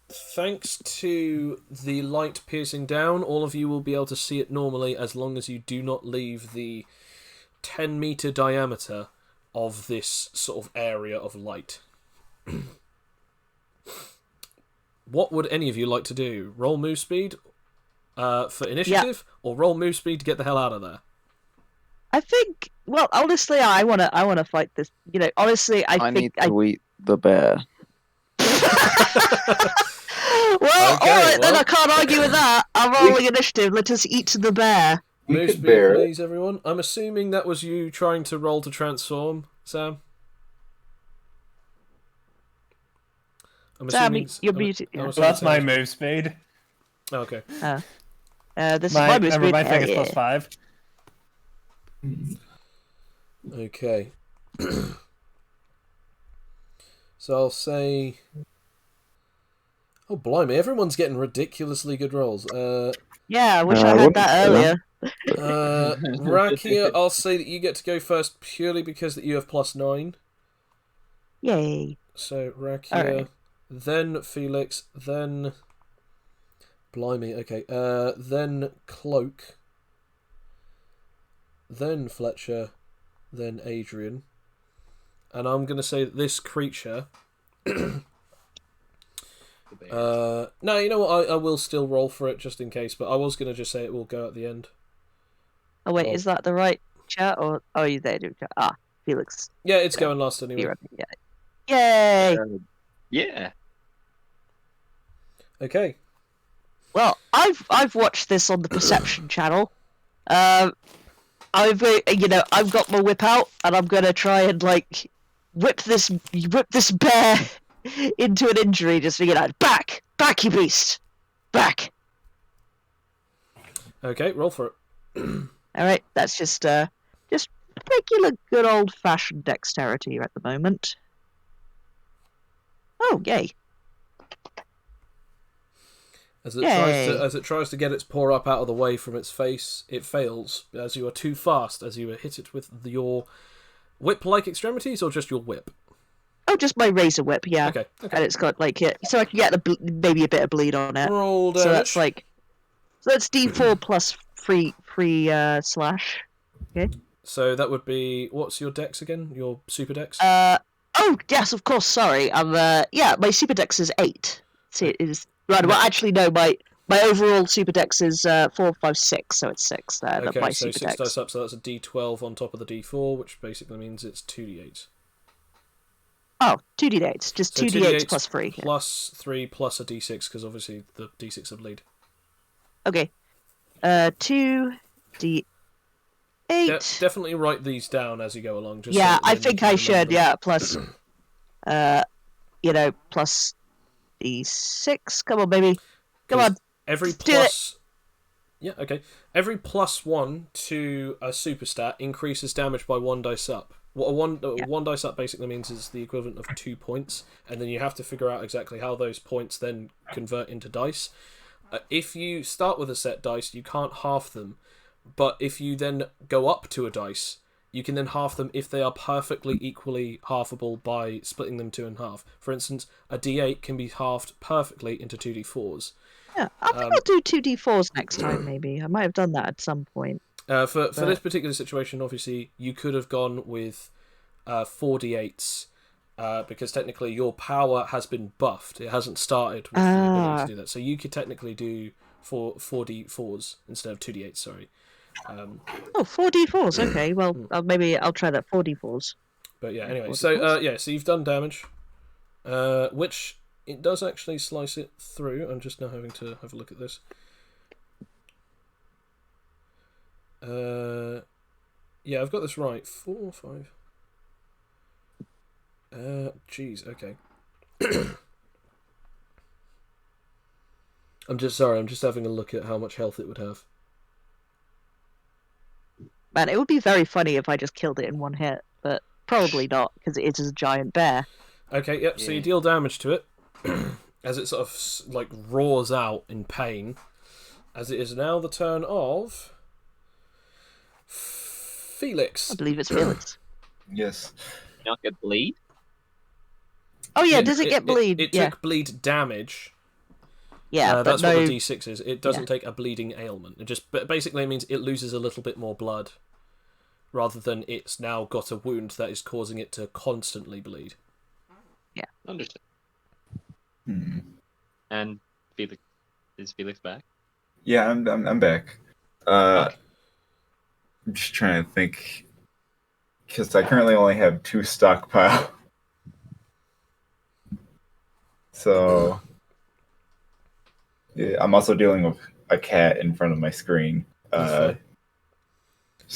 [SPEAKER 1] Thanks to the light piercing down, all of you will be able to see it normally as long as you do not leave the 10-meter diameter of this sort of area of light. What would any of you like to do? Roll move speed for initiative, or roll move speed to get the hell out of there?
[SPEAKER 2] I think. Well, honestly, I wanna fight this. You know, honestly,
[SPEAKER 6] I
[SPEAKER 2] think
[SPEAKER 6] need to eat the bear.
[SPEAKER 2] Well,
[SPEAKER 1] Okay,
[SPEAKER 2] alright, then
[SPEAKER 1] well.
[SPEAKER 2] I can't argue with that. I'm rolling initiative. Let us eat the bear.
[SPEAKER 3] We
[SPEAKER 1] Move
[SPEAKER 3] could
[SPEAKER 1] speed,
[SPEAKER 3] bear it.
[SPEAKER 1] please, everyone. I'm assuming that was you trying to roll to transform, Sam. I'm
[SPEAKER 2] Sam,
[SPEAKER 1] assuming
[SPEAKER 2] you're
[SPEAKER 1] I'm-
[SPEAKER 2] muted.
[SPEAKER 1] I'm
[SPEAKER 2] Yeah.
[SPEAKER 1] assuming
[SPEAKER 5] That's my
[SPEAKER 1] Sam's-
[SPEAKER 5] move speed.
[SPEAKER 1] Oh, okay.
[SPEAKER 2] This is
[SPEAKER 5] My,
[SPEAKER 2] my move
[SPEAKER 5] remember,
[SPEAKER 2] speed.
[SPEAKER 5] my thing
[SPEAKER 2] Hell
[SPEAKER 5] is plus
[SPEAKER 2] yeah.
[SPEAKER 5] 5.
[SPEAKER 1] Okay. So I'll say. Oh blimey! Everyone's getting ridiculously good rolls.
[SPEAKER 2] Yeah, I wish
[SPEAKER 6] I
[SPEAKER 2] I had
[SPEAKER 6] wouldn't
[SPEAKER 2] that
[SPEAKER 6] say that.
[SPEAKER 2] earlier.
[SPEAKER 1] Rakia, I'll say that you get to go first purely because that you have +9.
[SPEAKER 2] Yay.
[SPEAKER 1] So Rakia,
[SPEAKER 2] Alright.
[SPEAKER 1] then Felix, then blimey. Okay. Then Cloak, then Fletcher, then Adrian, and I'm going to say that this creature No, you know what? I will still roll for it just in case, but I was going to just say it will go at the end.
[SPEAKER 2] Oh wait,
[SPEAKER 1] Well-
[SPEAKER 2] is that the right chat or you there? Felix.
[SPEAKER 1] Yeah, it's going last anyway.
[SPEAKER 2] Yeah. Yay!
[SPEAKER 4] Yeah.
[SPEAKER 1] Okay.
[SPEAKER 2] Well, I've watched this on the Perception channel. I've got my whip out and I'm gonna try and like whip this bear into an injury. Just back, you beast, back.
[SPEAKER 1] Okay, roll for it.
[SPEAKER 2] All right, that's just regular good old fashioned dexterity at the moment. Oh yay!
[SPEAKER 1] As it tries to get its paw up out of the way from its face, it fails as you are too fast. As you hit it with your whip-like extremities, or just your whip.
[SPEAKER 2] Oh, just my razor whip, yeah.
[SPEAKER 1] Okay.
[SPEAKER 2] And it's got so I can get maybe a bit of bleed on it.
[SPEAKER 1] Roll damage.
[SPEAKER 2] So that's D4 plus free slash. Okay.
[SPEAKER 1] So that would be, what's your dex again? Your super dex?
[SPEAKER 2] Oh yes, of course. Sorry, my super dex is 8. See, it is right. Well, actually, no. My overall super dex is 4, 5, 6. So it's 6 there.
[SPEAKER 1] Okay,
[SPEAKER 2] my
[SPEAKER 1] so
[SPEAKER 2] super
[SPEAKER 1] 6
[SPEAKER 2] dex.
[SPEAKER 1] dice up, so that's a D12 on top of the D4, which basically means it's 2d8.
[SPEAKER 2] Oh, 2d8s. Just
[SPEAKER 1] So
[SPEAKER 2] 2d8s plus 3.
[SPEAKER 1] Plus 3 plus a D6, because obviously the D6 are bleed.
[SPEAKER 2] Okay. 2d8.
[SPEAKER 1] Definitely write these down as you go along. Just
[SPEAKER 2] Yeah,
[SPEAKER 1] so
[SPEAKER 2] I
[SPEAKER 1] then you
[SPEAKER 2] think
[SPEAKER 1] can
[SPEAKER 2] I
[SPEAKER 1] remember
[SPEAKER 2] should.
[SPEAKER 1] them.
[SPEAKER 2] Yeah, plus, plus d6. Come on, baby. Come on.
[SPEAKER 1] Every
[SPEAKER 2] Let's do it.
[SPEAKER 1] plus... Yeah, okay. Every plus 1 to a super stat increases damage by 1 dice up. What one dice up basically means is the equivalent of 2 points, and then you have to figure out exactly how those points then convert into dice. If you start with a set dice, you can't half them, but if you then go up to a dice, you can then half them if they are perfectly equally halfable by splitting them 2 in half. For instance, a D8 can be halved perfectly into 2D4s.
[SPEAKER 2] Yeah, I think I'll do 2d4s next time, maybe. I might have done that at some point.
[SPEAKER 1] For this particular situation, obviously, you could have gone with 4d8s, because technically your power has been buffed. It hasn't started with the ability to do that. So you could technically do 4d4s instead of 2d8s, sorry.
[SPEAKER 2] 4d4s, okay. Well, maybe I'll try that 4d4s.
[SPEAKER 1] But yeah, anyway. So you've done damage, which it does actually slice it through. I'm just now having to have a look at this. Yeah, I've got this right. 4, 5. Jeez, okay. I'm just having a look at how much health it would have.
[SPEAKER 2] Man, it would be very funny if I just killed it in one hit, but probably not, because it is a giant bear.
[SPEAKER 1] Okay, yep, so you deal damage to it, as it sort of, like, roars out in pain, as it is now the turn of... Felix.
[SPEAKER 2] I believe it's Felix.
[SPEAKER 3] Yes.
[SPEAKER 4] Not get bleed?
[SPEAKER 2] Oh yeah, does it get bleed?
[SPEAKER 1] It took bleed damage.
[SPEAKER 2] Yeah,
[SPEAKER 1] that's
[SPEAKER 2] but no...
[SPEAKER 1] what the D6 is. It doesn't take a bleeding ailment. It just basically means it loses a little bit more blood, rather than it's now got a wound that is causing it to constantly bleed.
[SPEAKER 4] Yeah, understood.
[SPEAKER 3] Hmm.
[SPEAKER 4] And Felix, is Felix back?
[SPEAKER 3] Yeah, I'm back.
[SPEAKER 4] Okay.
[SPEAKER 3] I'm just trying to think, because I currently only have 2 stockpile. So, yeah, I'm also dealing with a cat in front of my screen. So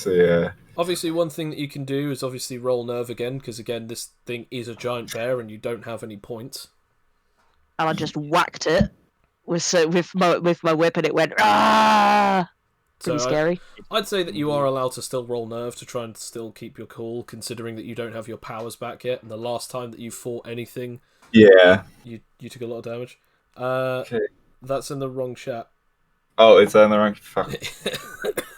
[SPEAKER 3] yeah.
[SPEAKER 1] Obviously, one thing that you can do is obviously roll nerve again, because again, this thing is a giant bear and you don't have any points.
[SPEAKER 2] And I just whacked it with my whip, and it went ah. Pretty scary.
[SPEAKER 1] I'd say that you are allowed to still roll nerve to try and still keep your cool, considering that you don't have your powers back yet, and the last time that you fought anything,
[SPEAKER 3] yeah,
[SPEAKER 1] you took a lot of damage.
[SPEAKER 3] Okay.
[SPEAKER 1] That's in the wrong chat.
[SPEAKER 3] Oh, it's on the wrong. Fuck.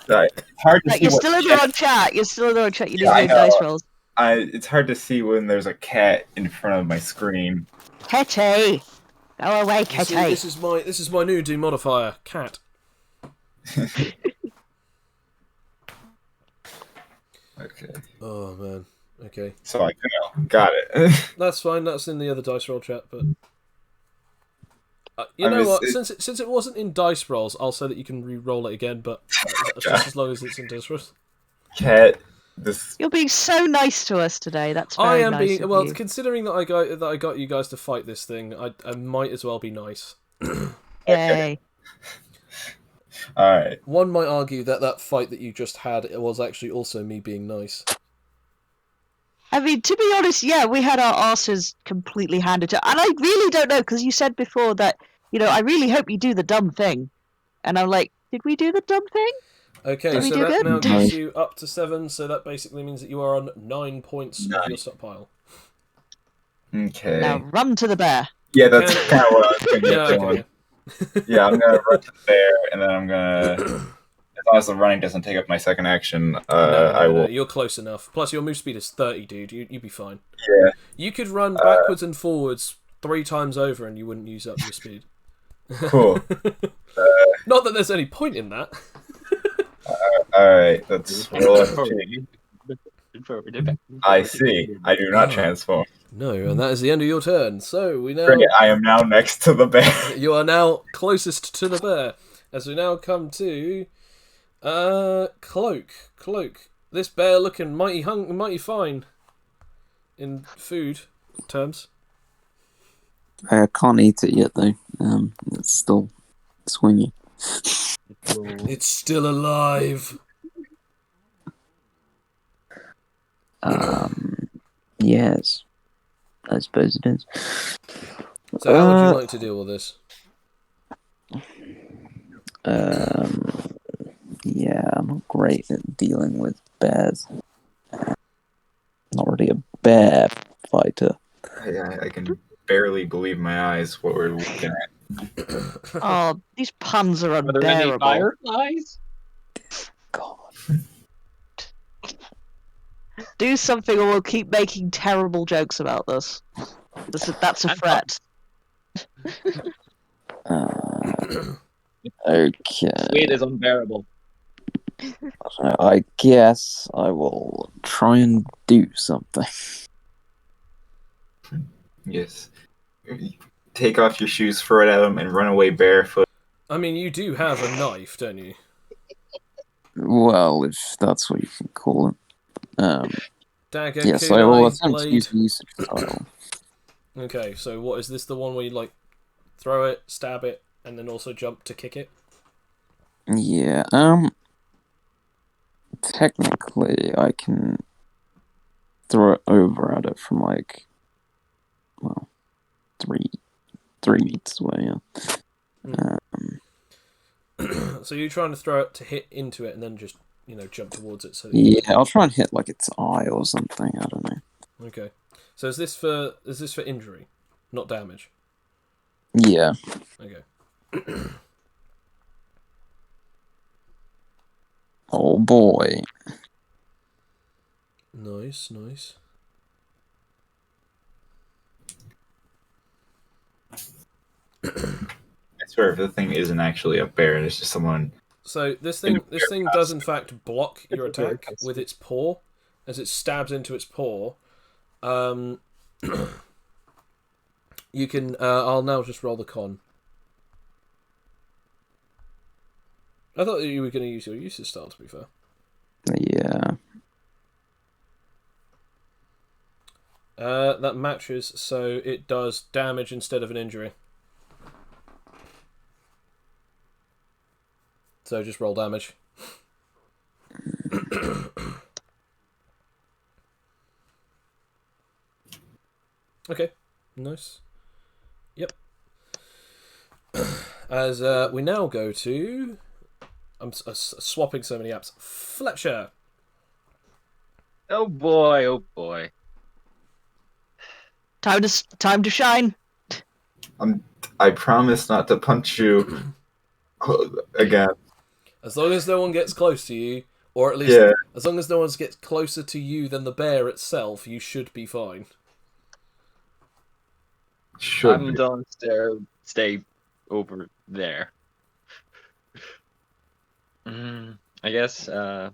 [SPEAKER 3] Right. It's hard to see.
[SPEAKER 2] You're still in the wrong chat. You're still in the wrong chat. You need to
[SPEAKER 3] I
[SPEAKER 2] make
[SPEAKER 3] know.
[SPEAKER 2] dice rolls.
[SPEAKER 3] It's hard to see when there's a cat in front of my screen.
[SPEAKER 2] Kitty, go away, Kitty.
[SPEAKER 1] This is my new demodifier, cat.
[SPEAKER 3] Okay.
[SPEAKER 1] Oh man. Okay.
[SPEAKER 3] So I got it.
[SPEAKER 1] That's fine. That's in the other dice roll chat, but you
[SPEAKER 3] I
[SPEAKER 1] know
[SPEAKER 3] mean,
[SPEAKER 1] what? Since it wasn't in dice rolls, I'll say that you can re-roll it again, but just as long as it's in dice rolls.
[SPEAKER 3] Cat, this
[SPEAKER 2] You're being so nice to us today. That's
[SPEAKER 1] I
[SPEAKER 2] very
[SPEAKER 1] am
[SPEAKER 2] nice
[SPEAKER 1] being
[SPEAKER 2] of
[SPEAKER 1] well,
[SPEAKER 2] you.
[SPEAKER 1] considering that I got you guys to fight this thing. I might as well be nice.
[SPEAKER 2] Yay.
[SPEAKER 3] all right.
[SPEAKER 1] One might argue that that fight that you just had it was actually also me being nice.
[SPEAKER 2] I mean, to be honest, yeah, we had our asses completely handed to, and I really don't know because you said before that I really hope you do the dumb thing, and I'm like, did we do the dumb thing?
[SPEAKER 1] Okay,
[SPEAKER 2] Did we
[SPEAKER 1] so
[SPEAKER 2] do
[SPEAKER 1] that
[SPEAKER 2] good?
[SPEAKER 1] now
[SPEAKER 6] No.
[SPEAKER 1] gets you up to 7. So that basically means that you are on 9 points of your stockpile.
[SPEAKER 3] Okay.
[SPEAKER 2] Now run to the bear.
[SPEAKER 3] Yeah, that's
[SPEAKER 1] Can-
[SPEAKER 3] kind of what I was going to
[SPEAKER 1] Yeah,
[SPEAKER 3] get going.
[SPEAKER 1] okay.
[SPEAKER 3] Yeah, I'm gonna run to the bear, and then I'm gonna. As long as the running doesn't take up my second action, I
[SPEAKER 1] No,
[SPEAKER 3] will.
[SPEAKER 1] you're close enough. Plus, your move speed is 30, dude. You'd be fine.
[SPEAKER 3] Yeah.
[SPEAKER 1] You could run backwards and forwards 3 times over, and you wouldn't use up your speed.
[SPEAKER 3] Cool.
[SPEAKER 1] Not that there's any point in that.
[SPEAKER 3] All right, let's roll FG. I see. I do not transform.
[SPEAKER 1] No, and that is the end of your turn. So we now
[SPEAKER 3] Great, I am now next to the bear.
[SPEAKER 1] you are now closest to the bear. As we now come to Cloak. This bear looking mighty fine in food terms.
[SPEAKER 6] I can't eat it yet though. It's still swinging.
[SPEAKER 1] It's still alive.
[SPEAKER 6] Yes, I suppose it is.
[SPEAKER 1] So how would you like to deal with this?
[SPEAKER 6] Yeah, I'm not great at dealing with bears. Not really a bear fighter.
[SPEAKER 3] I can barely believe my eyes what we're looking at.
[SPEAKER 2] Oh, these puns are
[SPEAKER 4] Are there any
[SPEAKER 2] unbearable.
[SPEAKER 4] fireflies?
[SPEAKER 6] God.
[SPEAKER 2] Do something or we'll keep making terrible jokes about this. That's a threat.
[SPEAKER 6] Okay.
[SPEAKER 4] Weight is unbearable.
[SPEAKER 6] I guess I will try and do something.
[SPEAKER 3] Yes. Take off your shoes, throw it at him, and run away barefoot.
[SPEAKER 1] I mean, you do have a knife, don't you?
[SPEAKER 6] Well, if that's what you can call it.
[SPEAKER 1] Dagger,
[SPEAKER 6] Yes,
[SPEAKER 1] kunai,
[SPEAKER 6] I will attempt to
[SPEAKER 1] blade.
[SPEAKER 6] use the usage tile.
[SPEAKER 1] Okay, so what is this? The one where you like throw it, stab it, and then also jump to kick it?
[SPEAKER 6] Yeah, technically I can throw it over at it from like, well, 3 meters away, yeah.
[SPEAKER 1] So you're trying to throw it to hit into it and then just, jump towards it.
[SPEAKER 6] Yeah, I'll try and hit like its eye or something, I don't know.
[SPEAKER 1] Okay. So is this for injury, not damage?
[SPEAKER 6] Yeah.
[SPEAKER 1] Okay.
[SPEAKER 6] Oh boy.
[SPEAKER 1] Nice.
[SPEAKER 3] I swear, if the thing isn't actually a bear, it's just someone.
[SPEAKER 1] So this thing does in fact block your attack with its paw, as it stabs into its paw. You can. I'll now just roll the con. I thought that you were going to use your usage style. To be fair.
[SPEAKER 6] Yeah.
[SPEAKER 1] That matches, so it does damage instead of an injury. So just roll damage. Okay, nice. Yep. As we now go to... I'm swapping so many apps. Fletcher!
[SPEAKER 4] Oh boy.
[SPEAKER 2] Time to shine.
[SPEAKER 3] I promise not to punch you again.
[SPEAKER 1] As long as no one gets close to you, or at least as long as no one gets closer to you than the bear itself, you should be fine.
[SPEAKER 4] I'm done. Stay over there. I guess.
[SPEAKER 3] I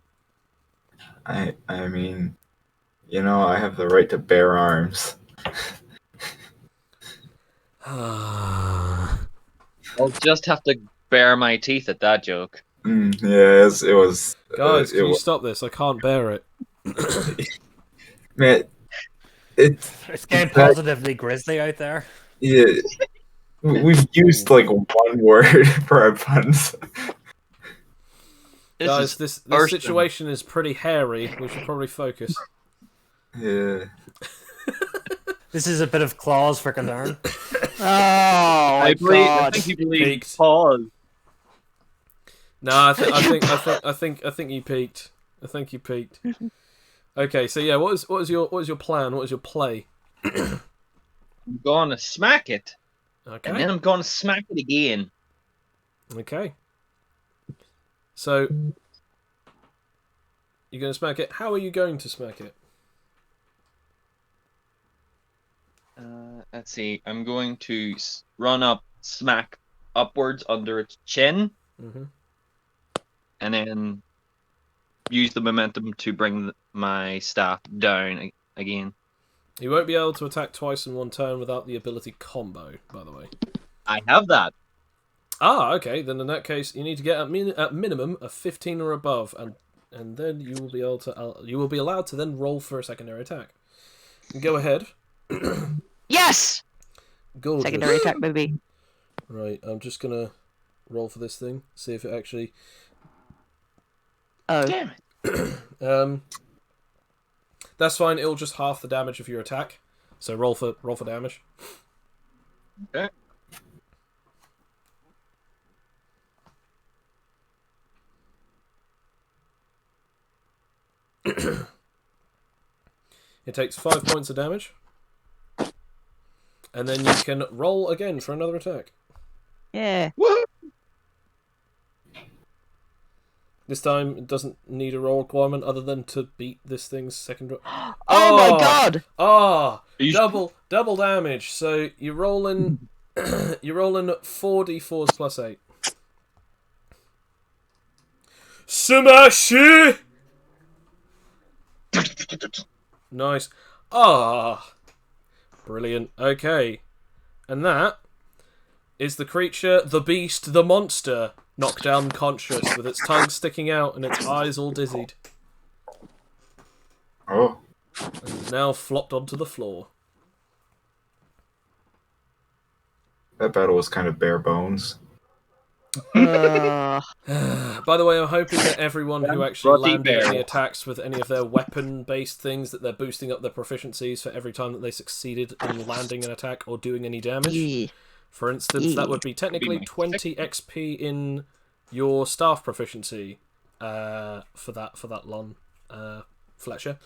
[SPEAKER 3] mean, You know, I have the right to bear arms.
[SPEAKER 4] I'll just have to bare my teeth at that joke.
[SPEAKER 3] Yes, it was.
[SPEAKER 1] Guys,
[SPEAKER 3] It
[SPEAKER 1] can you
[SPEAKER 3] was.
[SPEAKER 1] stop this? I can't bear it.
[SPEAKER 3] Man,
[SPEAKER 5] It's getting positively grisly out there.
[SPEAKER 3] yeah. We've used like one word for our puns.
[SPEAKER 1] Guys, this situation is pretty hairy. We should probably focus.
[SPEAKER 3] Yeah.
[SPEAKER 5] This is a bit of claws for concern.
[SPEAKER 2] Oh my god!
[SPEAKER 4] I think you believe
[SPEAKER 1] Peaked.
[SPEAKER 4] pause.
[SPEAKER 1] No, I think you peaked. I think you peaked. Okay, so yeah, what was your plan? What was your play?
[SPEAKER 4] I'm going to smack it,
[SPEAKER 1] Okay.
[SPEAKER 4] and then I'm going to smack it again.
[SPEAKER 1] Okay. So you're going to smack it. How are you going to smack it?
[SPEAKER 4] Let's see. I'm going to run up, smack upwards under its chin, and then use the momentum to bring my staff down again.
[SPEAKER 1] You won't be able to attack twice in one turn without the ability combo, by the way.
[SPEAKER 4] I have that.
[SPEAKER 1] Ah, okay. Then in that case, you need to get at minimum a 15 or above, and then you will be able to. You will be allowed to then roll for a secondary attack. Go ahead.
[SPEAKER 2] Yes!
[SPEAKER 1] Gorgeous.
[SPEAKER 2] Secondary attack, baby.
[SPEAKER 1] Right, I'm just gonna roll for this thing. See if it actually.
[SPEAKER 2] Oh.
[SPEAKER 8] Damn it.
[SPEAKER 1] That's fine. It'll just half the damage of your attack. So roll for damage.
[SPEAKER 4] Okay.
[SPEAKER 1] It takes 5 points of damage. And then you can roll again for another attack.
[SPEAKER 2] Yeah.
[SPEAKER 4] Woohoo!
[SPEAKER 1] This time it doesn't need a roll requirement other than to beat this thing's second roll.
[SPEAKER 2] Oh my god!
[SPEAKER 1] Ah! Double damage. So you're rolling 4d4s plus 8. Smash it! Nice. Ah! Brilliant. Okay. And that is the creature, the beast, the monster, knocked down unconscious, with its tongue sticking out and its eyes all dizzied.
[SPEAKER 3] Oh.
[SPEAKER 1] And now flopped onto the floor.
[SPEAKER 3] That battle was kind of bare bones.
[SPEAKER 1] By the way, I'm hoping that everyone who actually landed any attacks with any of their weapon-based things, that they're boosting up their proficiencies for every time that they succeeded in landing an attack or doing any damage. For instance, that would be technically 20 XP in your staff proficiency for that Lon Fletcher.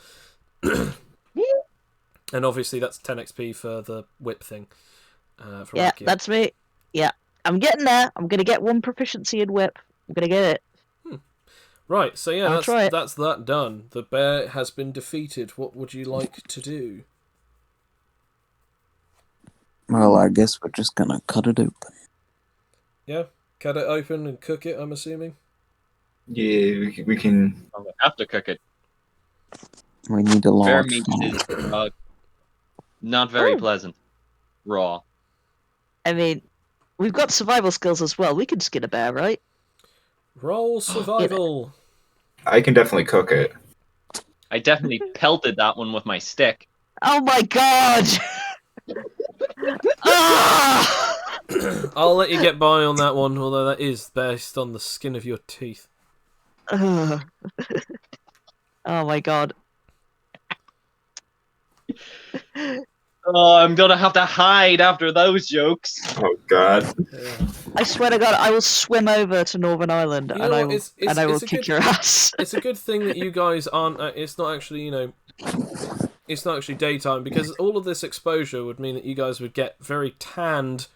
[SPEAKER 1] And obviously that's 10 XP for the whip thing.
[SPEAKER 2] Yeah,
[SPEAKER 1] Rakia.
[SPEAKER 2] that's me. Yeah, I'm getting there. I'm gonna get one proficiency in whip. I'm gonna get it.
[SPEAKER 1] Right, so yeah,
[SPEAKER 2] I'll try it.
[SPEAKER 1] that's that done. The bear has been defeated. What would you like to do?
[SPEAKER 6] Well, I guess we're just gonna cut it open.
[SPEAKER 1] Yeah, cut it open and cook it, I'm assuming.
[SPEAKER 3] Yeah, we can.
[SPEAKER 4] I'm gonna have to cook it.
[SPEAKER 6] We need a
[SPEAKER 4] Bear
[SPEAKER 6] large
[SPEAKER 4] meat
[SPEAKER 6] fire.
[SPEAKER 4] is not very pleasant. Raw.
[SPEAKER 2] I mean, we've got survival skills as well. We can skin a bear, right?
[SPEAKER 1] Roll survival.
[SPEAKER 3] I can definitely cook it.
[SPEAKER 4] I definitely pelted that one with my stick.
[SPEAKER 2] Oh my god! Ah!
[SPEAKER 1] I'll let you get by on that one, although that is based on the skin of your teeth.
[SPEAKER 2] Oh my god.
[SPEAKER 4] Oh, I'm gonna have to hide after those jokes.
[SPEAKER 3] Oh god.
[SPEAKER 1] Yeah.
[SPEAKER 2] I swear to god, I will swim over to Northern Ireland
[SPEAKER 1] You know
[SPEAKER 2] and I
[SPEAKER 1] what,
[SPEAKER 2] will, and I will
[SPEAKER 1] it's a
[SPEAKER 2] kick
[SPEAKER 1] good-
[SPEAKER 2] your ass.
[SPEAKER 1] It's a good thing that you guys aren't. It's not actually, it's not actually daytime, because all of this exposure would mean that you guys would get very tanned.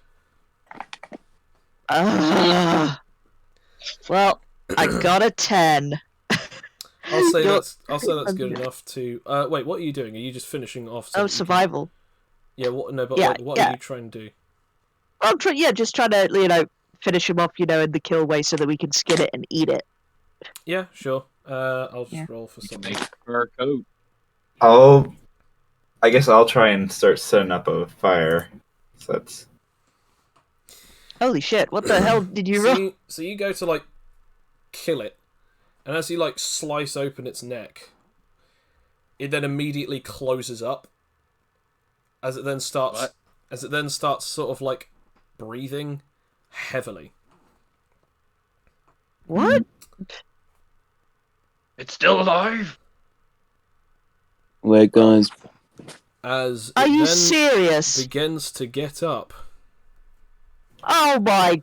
[SPEAKER 2] Well, I got a 10.
[SPEAKER 1] I'll say
[SPEAKER 2] You're-
[SPEAKER 1] that's good enough to. Wait, what are you doing? Are you just finishing off?
[SPEAKER 2] Oh, survival.
[SPEAKER 1] Yeah. What? No, but
[SPEAKER 2] Yeah,
[SPEAKER 1] like, what
[SPEAKER 2] yeah.
[SPEAKER 1] are you trying to do?
[SPEAKER 2] I'm just trying to, finish him off, in the kill way so that we can skin it and eat it.
[SPEAKER 1] Yeah, sure. I'll just
[SPEAKER 2] Yeah.
[SPEAKER 1] roll for
[SPEAKER 4] You can
[SPEAKER 1] something.
[SPEAKER 4] make a fur coat.
[SPEAKER 3] I guess I'll try and start setting up a fire. So that's
[SPEAKER 2] Holy shit! What the hell did you roll?
[SPEAKER 1] So you go to like kill it, and as you like slice open its neck, it then immediately closes up. As it then starts sort of like breathing heavily.
[SPEAKER 2] What?
[SPEAKER 8] It's still alive.
[SPEAKER 6] Wait, guys.
[SPEAKER 1] As
[SPEAKER 2] Are
[SPEAKER 1] it
[SPEAKER 2] you
[SPEAKER 1] then
[SPEAKER 2] serious?
[SPEAKER 1] begins to get up.
[SPEAKER 2] Oh my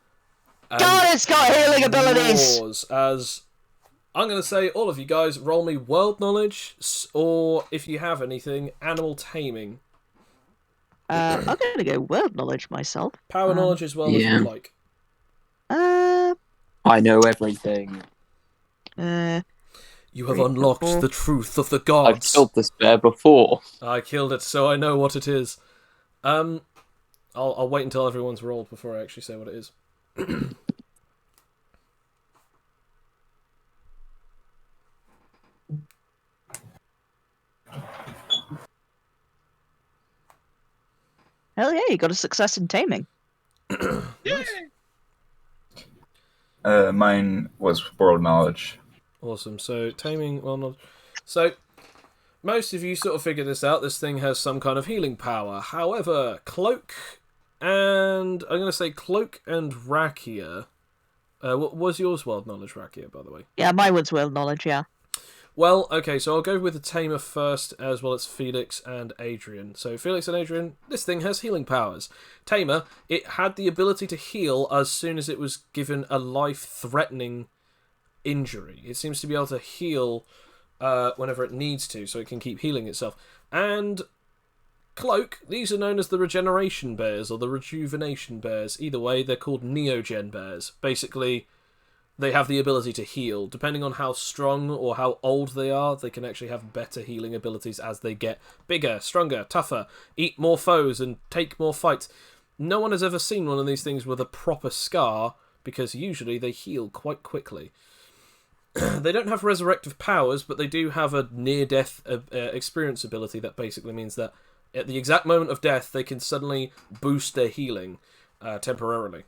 [SPEAKER 1] and
[SPEAKER 2] god! It's got healing abilities.
[SPEAKER 1] roars as I'm going to say, all of you guys, roll me world knowledge, or if you have anything, animal taming.
[SPEAKER 2] I'm gonna go world knowledge myself.
[SPEAKER 1] Power knowledge as well if
[SPEAKER 6] yeah.
[SPEAKER 1] you'd like.
[SPEAKER 6] I know everything.
[SPEAKER 1] You have unlocked the truth of the gods.
[SPEAKER 6] I've killed this bear before.
[SPEAKER 1] I killed it, so I know what it is. I'll wait until everyone's rolled before I actually say what it is.
[SPEAKER 2] Hell yeah! You got a success in taming.
[SPEAKER 1] Nice.
[SPEAKER 3] mine was world knowledge.
[SPEAKER 1] Awesome. So taming, well, not. So most of you sort of figured this out. This thing has some kind of healing power. However, Cloak and Rakia. What was yours world knowledge, Rakia, by the way?
[SPEAKER 2] Yeah, my one's world knowledge. Yeah.
[SPEAKER 1] Well, okay, so I'll go with the Tamer first, as well as Felix and Adrian. So Felix and Adrian, this thing has healing powers. Tamer, it had the ability to heal as soon as it was given a life-threatening injury. It seems to be able to heal whenever it needs to, so it can keep healing itself. And Cloak, these are known as the Regeneration Bears, or the Rejuvenation Bears. Either way, they're called Neogen Bears. Basically, they have the ability to heal. Depending on how strong or how old they are, they can actually have better healing abilities as they get bigger, stronger, tougher, eat more foes, and take more fights. No one has ever seen one of these things with a proper scar, because usually they heal quite quickly. They don't have resurrective powers, but they do have a near-death experience ability that basically means that at the exact moment of death, they can suddenly boost their healing temporarily.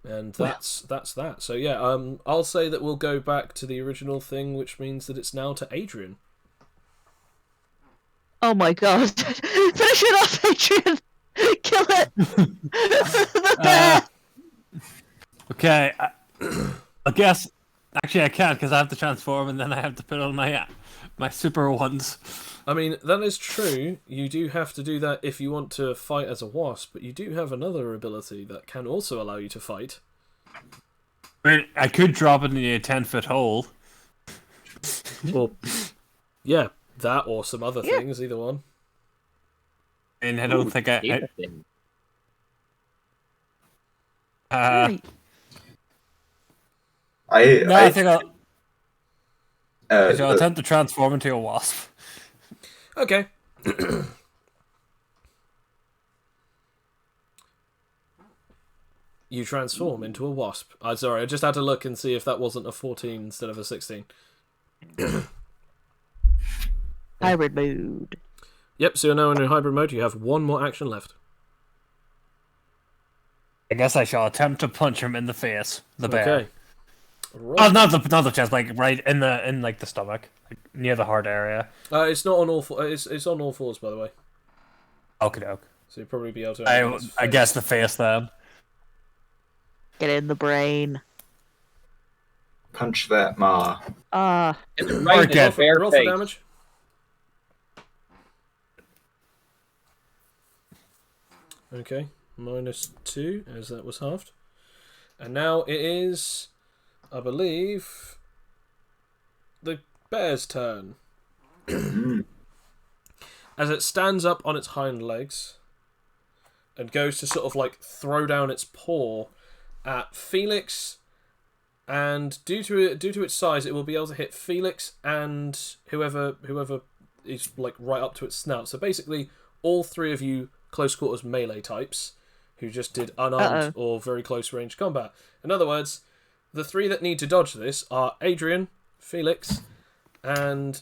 [SPEAKER 1] And that's that. So yeah, I'll say that we'll go back to the original thing, which means that it's now to Adrian.
[SPEAKER 2] Oh my god! Finish it off, Adrian. Kill it. The bear.
[SPEAKER 5] Okay, I guess actually I can't because I have to transform and then I have to put on my super ones.
[SPEAKER 1] I mean, that is true. You do have to do that if you want to fight as a wasp, but you do have another ability that can also allow you to fight.
[SPEAKER 5] I mean, I could drop it in a 10-foot hole.
[SPEAKER 1] Well, yeah, that or some other things, either one.
[SPEAKER 5] And I don't think I think I'll attempt to transform into a wasp.
[SPEAKER 1] Okay. You transform into a wasp. Sorry, I just had to look and see if that wasn't a 14 instead of a 16.
[SPEAKER 2] Hybrid mode.
[SPEAKER 1] Yep, so you're now in hybrid mode. You have one more action left.
[SPEAKER 5] I guess I shall attempt to punch him in the face. The bear.
[SPEAKER 1] Okay. Right.
[SPEAKER 5] Oh, not the chest, like right in the stomach, like near the heart area.
[SPEAKER 1] It's not on all fours. It's on all fours, by the way.
[SPEAKER 5] Okay, doke.
[SPEAKER 1] So you'll probably be able to.
[SPEAKER 5] I guess the face then.
[SPEAKER 2] Get in the brain.
[SPEAKER 3] Punch that maw.
[SPEAKER 8] Right in the bare
[SPEAKER 1] Roll for
[SPEAKER 8] face.
[SPEAKER 1] damage. Okay, -2 as that was halved, and now it is, I believe, the bear's turn. As it stands up on its hind legs and goes to sort of like throw down its paw at Felix, and due to its size, it will be able to hit Felix and whoever is like right up to its snout. So basically, all three of you close quarters melee types who just did unarmed or very close range combat. In other words, the three that need to dodge this are Adrian, Felix, and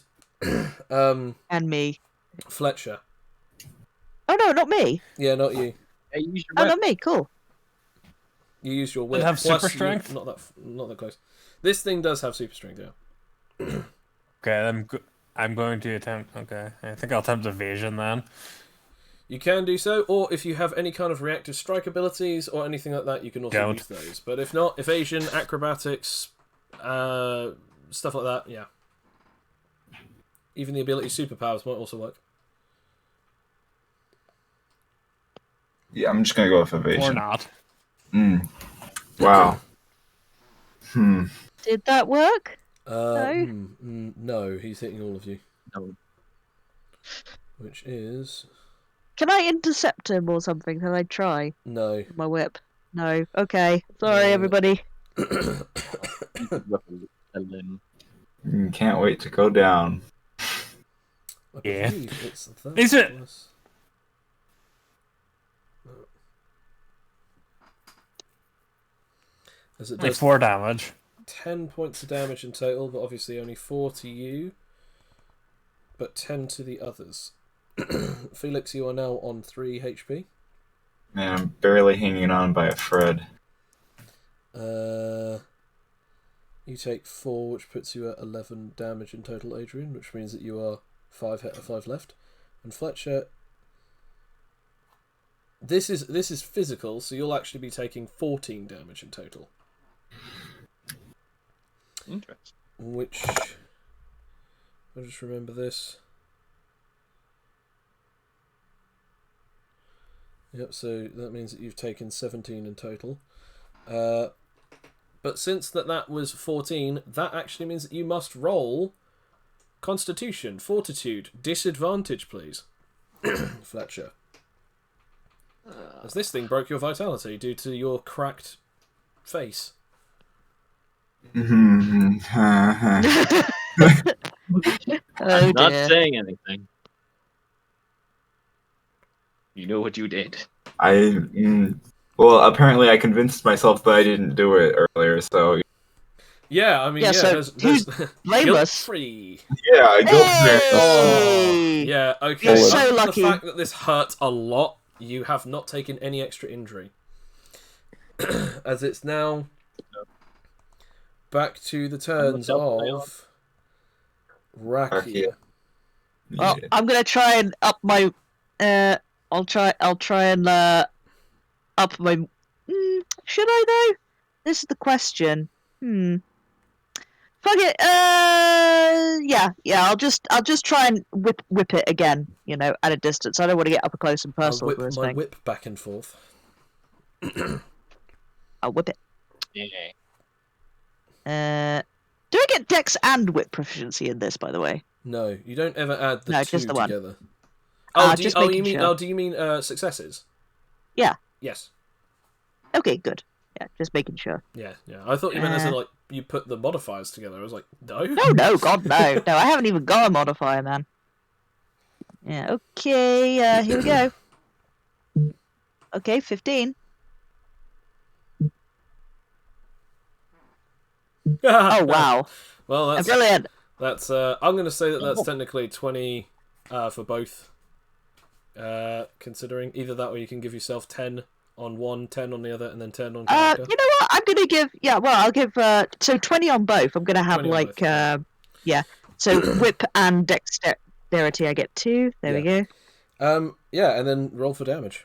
[SPEAKER 2] And me.
[SPEAKER 1] Fletcher.
[SPEAKER 2] Oh no, not me.
[SPEAKER 1] Yeah, not you.
[SPEAKER 8] Hey, use your
[SPEAKER 2] Oh,
[SPEAKER 8] whip.
[SPEAKER 2] not me. Cool.
[SPEAKER 1] You used your whip.
[SPEAKER 5] have
[SPEAKER 1] Plus,
[SPEAKER 5] super strength?
[SPEAKER 1] Not that close. This thing does have super strength, yeah.
[SPEAKER 5] Okay, I'm going to attempt. Okay, I think I'll attempt evasion then.
[SPEAKER 1] You can do so, or if you have any kind of reactive strike abilities or anything like that, you can also
[SPEAKER 5] Don't.
[SPEAKER 1] use those. But if not, evasion, acrobatics, stuff like that, yeah. Even the ability superpowers might also work.
[SPEAKER 7] Yeah, I'm just gonna go with
[SPEAKER 5] Or
[SPEAKER 7] evasion.
[SPEAKER 5] not.
[SPEAKER 7] Wow.
[SPEAKER 2] Did that work?
[SPEAKER 1] No, he's hitting all of you.
[SPEAKER 8] No.
[SPEAKER 1] Which is...
[SPEAKER 2] Can I intercept him or something? Can I try
[SPEAKER 1] No.
[SPEAKER 2] with my whip? No. Okay. Sorry, everybody.
[SPEAKER 7] Can't wait to go down.
[SPEAKER 1] I
[SPEAKER 5] Yeah.
[SPEAKER 1] believe it's that
[SPEAKER 5] Is it?
[SPEAKER 1] plus... As it
[SPEAKER 5] Like
[SPEAKER 1] does
[SPEAKER 5] 4 damage.
[SPEAKER 1] 10 points of damage in total, but obviously only 4 to you, but 10 to the others. Felix, you are now on 3 HP.
[SPEAKER 7] Man, I'm barely hanging on by a thread.
[SPEAKER 1] You take 4, which puts you at 11 damage in total, Adrian, which means that you are 5 hit or 5 left. And Fletcher, this is physical, so you'll actually be taking 14 damage in total.
[SPEAKER 4] Interesting.
[SPEAKER 1] Which, I'll just remember this. Yep, so that means that you've taken 17 in total. But since that was 14, that actually means that you must roll Constitution, Fortitude, disadvantage, please. Fletcher. As this thing broke your vitality due to your cracked face.
[SPEAKER 2] Oh
[SPEAKER 8] I'm not
[SPEAKER 2] dear.
[SPEAKER 8] saying anything. You know what you did.
[SPEAKER 7] Well, apparently I convinced myself that I didn't do it earlier, so
[SPEAKER 1] Yeah, I mean,
[SPEAKER 2] Yeah, so
[SPEAKER 1] there's
[SPEAKER 2] blameless.
[SPEAKER 1] guilt-free.
[SPEAKER 7] yeah, I go there.
[SPEAKER 2] Hey!
[SPEAKER 1] Yeah, okay.
[SPEAKER 2] You're
[SPEAKER 1] Other
[SPEAKER 2] so
[SPEAKER 1] than
[SPEAKER 2] lucky.
[SPEAKER 1] the fact that this hurt a lot, you have not taken any extra injury. As it's now back to the turns of Rakia.
[SPEAKER 2] Well, I'm gonna try and up my. I'll try and up my. Should I though? This is the question. Fuck it. Yeah. I'll just try and whip it again. You know, at a distance. I don't want to get up close and
[SPEAKER 1] I'll
[SPEAKER 2] personal
[SPEAKER 1] whip
[SPEAKER 2] with this
[SPEAKER 1] my
[SPEAKER 2] thing.
[SPEAKER 1] whip back and forth.
[SPEAKER 2] I'll whip it.
[SPEAKER 8] Yeah.
[SPEAKER 2] Do I get Dex and whip proficiency in this? By the way.
[SPEAKER 1] No, you don't ever add the
[SPEAKER 2] No,
[SPEAKER 1] two
[SPEAKER 2] just the one.
[SPEAKER 1] together.
[SPEAKER 2] Just
[SPEAKER 1] you
[SPEAKER 2] making
[SPEAKER 1] mean?
[SPEAKER 2] sure.
[SPEAKER 1] Oh, do you mean successes?
[SPEAKER 2] Yeah.
[SPEAKER 1] Yes.
[SPEAKER 2] Okay. Good. Yeah. Just making sure.
[SPEAKER 1] Yeah. I thought you meant as in like you put the modifiers together. I was like, no.
[SPEAKER 2] No, God, no. No, I haven't even got a modifier, man. Yeah, okay, here we go. Okay, 15. Oh, wow.
[SPEAKER 1] Well, that's
[SPEAKER 2] Brilliant.
[SPEAKER 1] That's I'm going to say that that's technically 20 for both. Considering either that or you can give yourself 10 on one, 10 on the other, and then 10 on character.
[SPEAKER 2] You know what? I'm going to give... Yeah, well, I'll give... so 20 on both. I'm going to have,
[SPEAKER 1] 20 on
[SPEAKER 2] like...
[SPEAKER 1] both.
[SPEAKER 2] Yeah. So whip and dexterity, I get 2. There we go.
[SPEAKER 1] Yeah, and then roll for damage.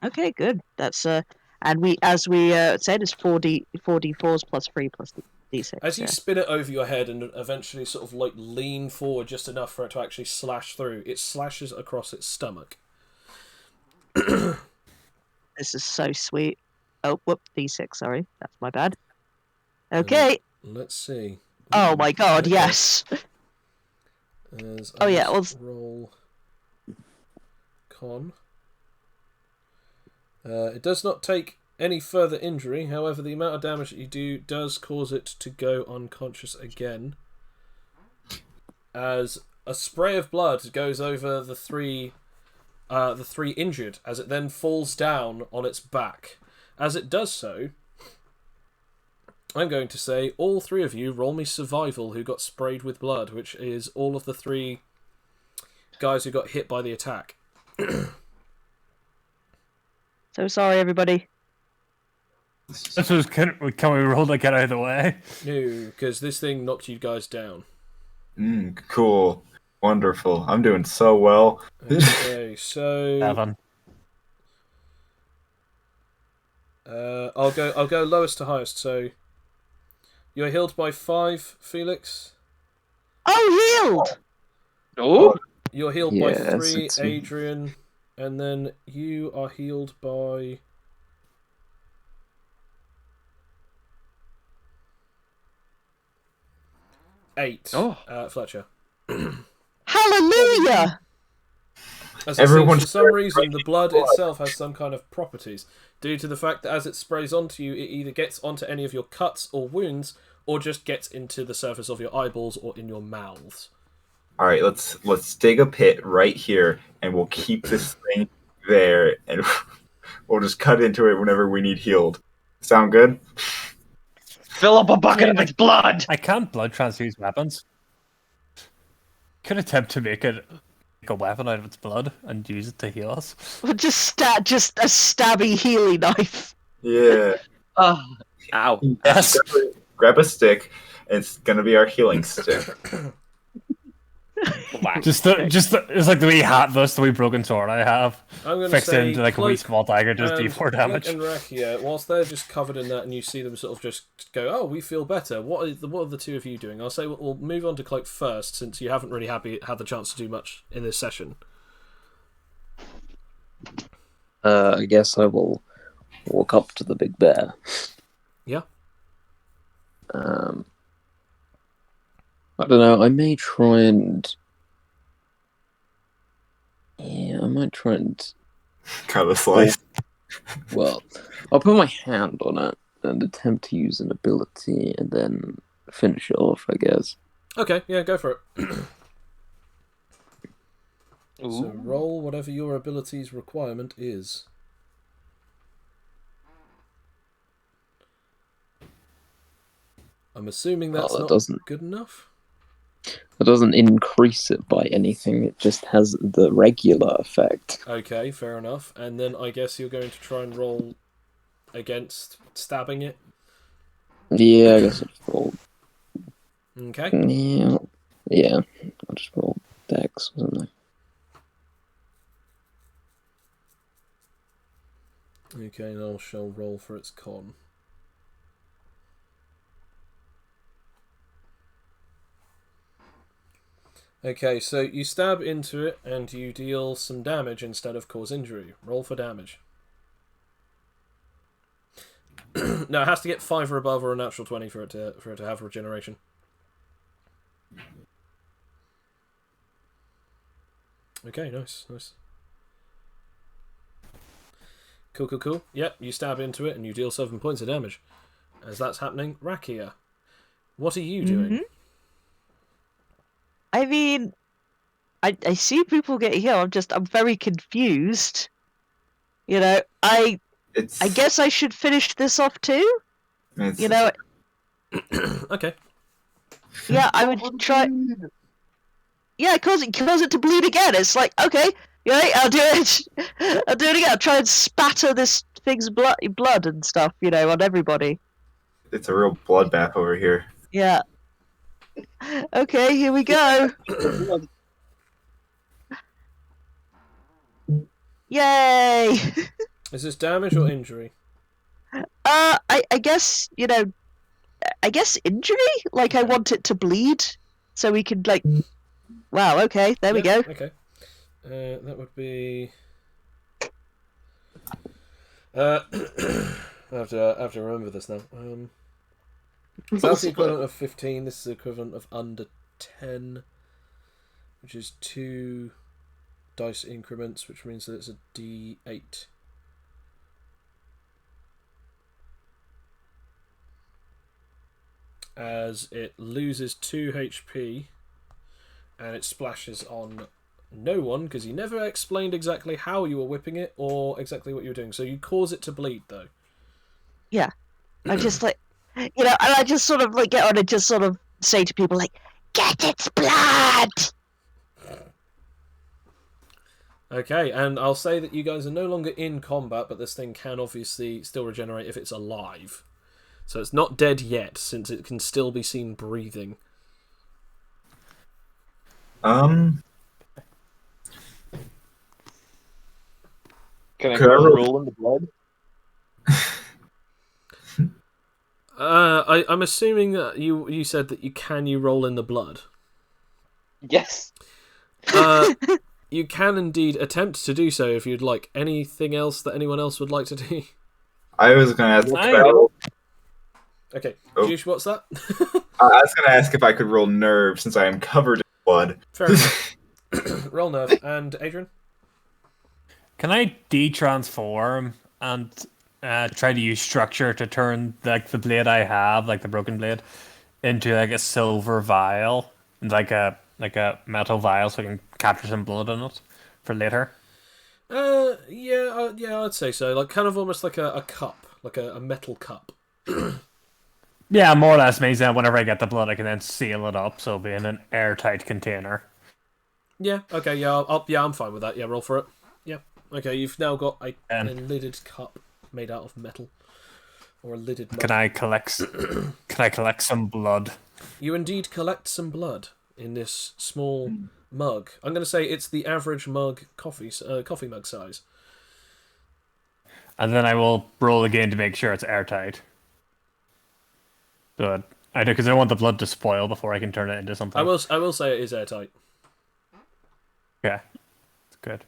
[SPEAKER 2] Okay, good. That's... and we, as we said, it's 4d4s plus 3 plus d6.
[SPEAKER 1] As you spin it over your head and eventually sort of like lean forward just enough for it to actually slash through, it slashes across its stomach.
[SPEAKER 2] This is so sweet. Oh, whoop, d6, sorry. That's my bad. Okay.
[SPEAKER 1] Let's see.
[SPEAKER 2] Oh my god,
[SPEAKER 1] Okay.
[SPEAKER 2] yes.
[SPEAKER 1] As
[SPEAKER 2] Oh,
[SPEAKER 1] I
[SPEAKER 2] yeah,
[SPEAKER 1] just roll con. It does not take any further injury, however, the amount of damage that you do does cause it to go unconscious again. As a spray of blood goes over the three injured, as it then falls down on its back. As it does so, I'm going to say all three of you roll me survival who got sprayed with blood, which is all of the 3 guys who got hit by the attack.
[SPEAKER 2] So sorry, everybody.
[SPEAKER 5] This was can we roll to get out of the way?
[SPEAKER 1] No, because this thing knocked you guys down.
[SPEAKER 3] Cool. Wonderful. I'm doing so well.
[SPEAKER 1] Okay, so
[SPEAKER 5] 7.
[SPEAKER 1] I'll go lowest to highest. So you're healed by 5, Felix.
[SPEAKER 2] Oh, healed!
[SPEAKER 4] Oh,
[SPEAKER 1] You're healed by
[SPEAKER 6] Yes,
[SPEAKER 1] 3,
[SPEAKER 6] it's-
[SPEAKER 1] Adrian, and then you are healed by 8.
[SPEAKER 4] Oh.
[SPEAKER 1] Fletcher.
[SPEAKER 2] Hallelujah!
[SPEAKER 1] As it seems, for some reason, the blood itself has some kind of properties, due to the fact that as it sprays onto you, it either gets onto any of your cuts or wounds, or just gets into the surface of your eyeballs or in your mouths.
[SPEAKER 3] All right, let's dig a pit right here, and we'll keep this thing there, and we'll just cut into it whenever we need healed. Sound good?
[SPEAKER 4] fill up a bucket of its blood.
[SPEAKER 5] I can't blood transfuse weapons. Could attempt to make a weapon out of its blood and use it to heal us.
[SPEAKER 2] Well, just a stabby healy knife.
[SPEAKER 3] Yeah.
[SPEAKER 4] Oh, ow.
[SPEAKER 5] Yes.
[SPEAKER 3] Grab a stick. It's gonna be our healing stick.
[SPEAKER 5] It's like the wee hat vest, the wee broken sword I have.
[SPEAKER 1] I'm going to
[SPEAKER 5] Fixed
[SPEAKER 1] say
[SPEAKER 5] into like a wee small dagger, just
[SPEAKER 1] and
[SPEAKER 5] D4 damage.
[SPEAKER 1] Clink and Rakia, whilst they're just covered in that, and you see them sort of just go, "Oh, we feel better." What are the 2 of you doing? I'll say we'll move on to Cloak first, since you haven't really had the chance to do much in this session.
[SPEAKER 6] I guess I will walk up to the big bear.
[SPEAKER 1] Yeah.
[SPEAKER 6] I don't know. I may try and. Yeah, I might try and.
[SPEAKER 3] Cut a slice.
[SPEAKER 6] Well, I'll put my hand on it and attempt to use an ability and then finish it off, I guess.
[SPEAKER 1] Okay, yeah, go for it. So
[SPEAKER 4] Ooh.
[SPEAKER 1] roll whatever your ability's requirement is. I'm assuming that's
[SPEAKER 6] that
[SPEAKER 1] not
[SPEAKER 6] doesn't-
[SPEAKER 1] good enough.
[SPEAKER 6] It doesn't increase it by anything, it just has the regular effect.
[SPEAKER 1] Okay, fair enough. And then I guess you're going to try and roll against stabbing it.
[SPEAKER 6] Yeah, I guess I'll just roll.
[SPEAKER 1] Okay.
[SPEAKER 6] Yeah, I'll just roll dex or something.
[SPEAKER 1] Okay, and I shall roll for its con. Okay, so you stab into it and you deal some damage instead of cause injury. Roll for damage. No, it has to get 5 or above or a natural 20 for it to have regeneration. Okay, nice. Cool. Yep, you stab into it and you deal 7 points of damage. As that's happening, Rakia, what are you doing?
[SPEAKER 2] Mhm. I mean, I see people get healed. I'm very confused. You know, I guess I should finish this off too. You know,
[SPEAKER 1] Okay.
[SPEAKER 2] yeah, I would try. Yeah, cause it to bleed again. It's like, okay, yeah, I'll do it. I'll do it again. I'll try and spatter this thing's blood and stuff, you know, on everybody.
[SPEAKER 3] It's a real bloodbath over here.
[SPEAKER 2] Yeah. Okay, here we go. Yay!
[SPEAKER 1] Is this damage or injury?
[SPEAKER 2] I guess, you know, I guess injury? Like, I want it to bleed, so we can, like... Wow, okay, there we go.
[SPEAKER 1] Okay. That would be... I have to remember this now. So that's the equivalent of 15. This is the equivalent of under 10, which is 2 dice increments, which means that it's a D8. As it loses 2 HP, and it splashes on no one, because you never explained exactly how you were whipping it or exactly what you were doing. So you cause it to bleed, though.
[SPEAKER 2] Yeah. I'm just like, You know, and I just sort of like get on and just sort of say to people like, "Get its blood."
[SPEAKER 1] Okay, and I'll say that you guys are no longer in combat, but this thing can obviously still regenerate if it's alive. So it's not dead yet, since it can still be seen breathing.
[SPEAKER 4] Can I
[SPEAKER 3] Could I
[SPEAKER 4] go
[SPEAKER 3] roll-
[SPEAKER 4] roll in the blood?
[SPEAKER 1] I'm assuming that you said that you roll in the blood.
[SPEAKER 4] Yes.
[SPEAKER 1] You can indeed attempt to do so if you'd like. Anything else that anyone else would like to do?
[SPEAKER 3] I was gonna ask.
[SPEAKER 5] I-
[SPEAKER 3] Could I roll?
[SPEAKER 1] Okay,
[SPEAKER 3] Oh.
[SPEAKER 1] Juice, what's that?
[SPEAKER 3] I was gonna ask if I could roll nerve since I am covered in blood.
[SPEAKER 1] Fair enough. Roll nerve. And Adrian?
[SPEAKER 5] Can I de-transform and try to use structure to turn like the blade I have, like the broken blade, into like a silver vial, like a metal vial, so I can capture some blood in it for later?
[SPEAKER 1] Yeah, I'd say so. Like, kind of almost like a cup, like a metal cup.
[SPEAKER 5] Yeah, more or less means that whenever I get the blood, I can then seal it up, so it'll be in an airtight container.
[SPEAKER 1] Yeah. Okay. Yeah. I'm fine with that. Yeah. Roll for it. Yeah. Okay. You've now got a lidded cup made out of metal, or a lidded mug.
[SPEAKER 5] Can I collect some blood?
[SPEAKER 1] You indeed collect some blood in this small mug. I'm going to say it's the average mug coffee mug size.
[SPEAKER 5] And then I will roll again to make sure it's airtight. Good. I do, because I don't want the blood to spoil before I can turn it into something.
[SPEAKER 1] I will say it is airtight.
[SPEAKER 5] Okay. It's good.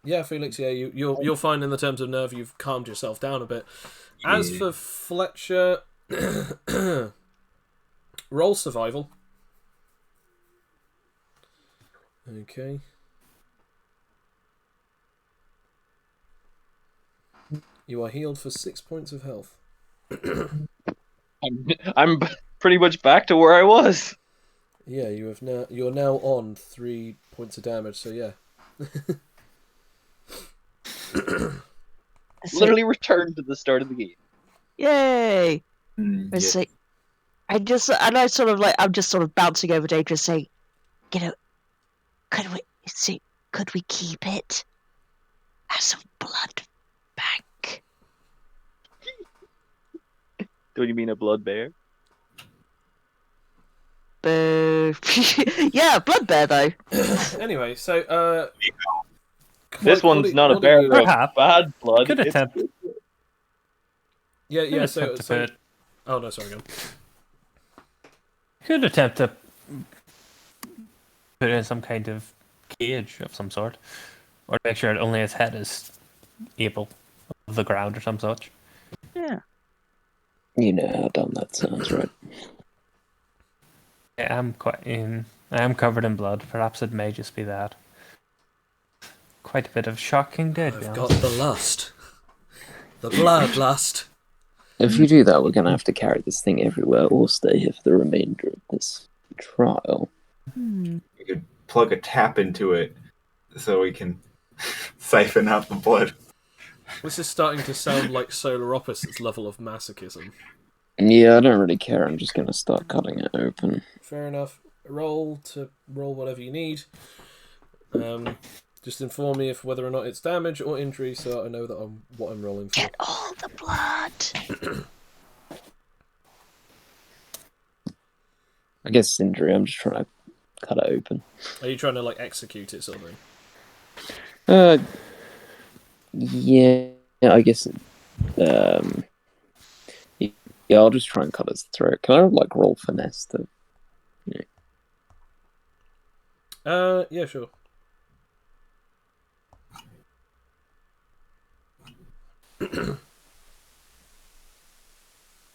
[SPEAKER 1] Yeah, Felix. Yeah, you'll find in the terms of nerve you've calmed yourself down a bit. As for Fletcher, roll survival. Okay. You are healed for 6 points of health.
[SPEAKER 4] I'm pretty much back to where I was.
[SPEAKER 1] Yeah, you're now on 3 points of damage. So yeah.
[SPEAKER 4] Literally returned to the start of the game.
[SPEAKER 2] Yay!
[SPEAKER 3] Yeah.
[SPEAKER 2] I say, I'm just sort of bouncing over to Adrian, saying, you know, could we keep it as a blood bank?
[SPEAKER 4] Do you mean a blood bear?
[SPEAKER 2] Boo! Yeah, blood bear though.
[SPEAKER 1] Anyway, so
[SPEAKER 4] This one's not a bear of
[SPEAKER 5] Perhaps.
[SPEAKER 4] bad blood.
[SPEAKER 5] Could
[SPEAKER 4] It's-
[SPEAKER 5] attempt.
[SPEAKER 1] yeah.
[SPEAKER 5] Could
[SPEAKER 1] So,
[SPEAKER 5] attempt to
[SPEAKER 1] so
[SPEAKER 5] put.
[SPEAKER 1] oh no, sorry, go on.
[SPEAKER 5] Could attempt to put it in some kind of cage of some sort, or make sure that only its head is able of the ground or some such.
[SPEAKER 2] Yeah.
[SPEAKER 6] You know how dumb that sounds, right?
[SPEAKER 5] Yeah, I am covered in blood. Perhaps it may just be that. Quite a bit of shocking dead.
[SPEAKER 1] I've got the lust, the blood lust.
[SPEAKER 6] If you do that, we're going to have to carry this thing everywhere or stay here for the remainder of this trial.
[SPEAKER 3] We could plug a tap into it so we can siphon out the blood.
[SPEAKER 1] This is starting to sound like Solar Opposite's level of masochism.
[SPEAKER 6] Yeah, I don't really care. I'm just going to start cutting it open.
[SPEAKER 1] Fair enough. Roll whatever you need. Just inform me if whether or not it's damage or injury, so I know that what I'm rolling for.
[SPEAKER 2] Get all the blood.
[SPEAKER 6] I guess it's injury. I'm just trying to cut it open.
[SPEAKER 1] Are you trying to like execute it, sort of thing?
[SPEAKER 6] Yeah, I guess. Yeah, I'll just try and cut his throat. Can I like roll finesse to?
[SPEAKER 1] Yeah, sure.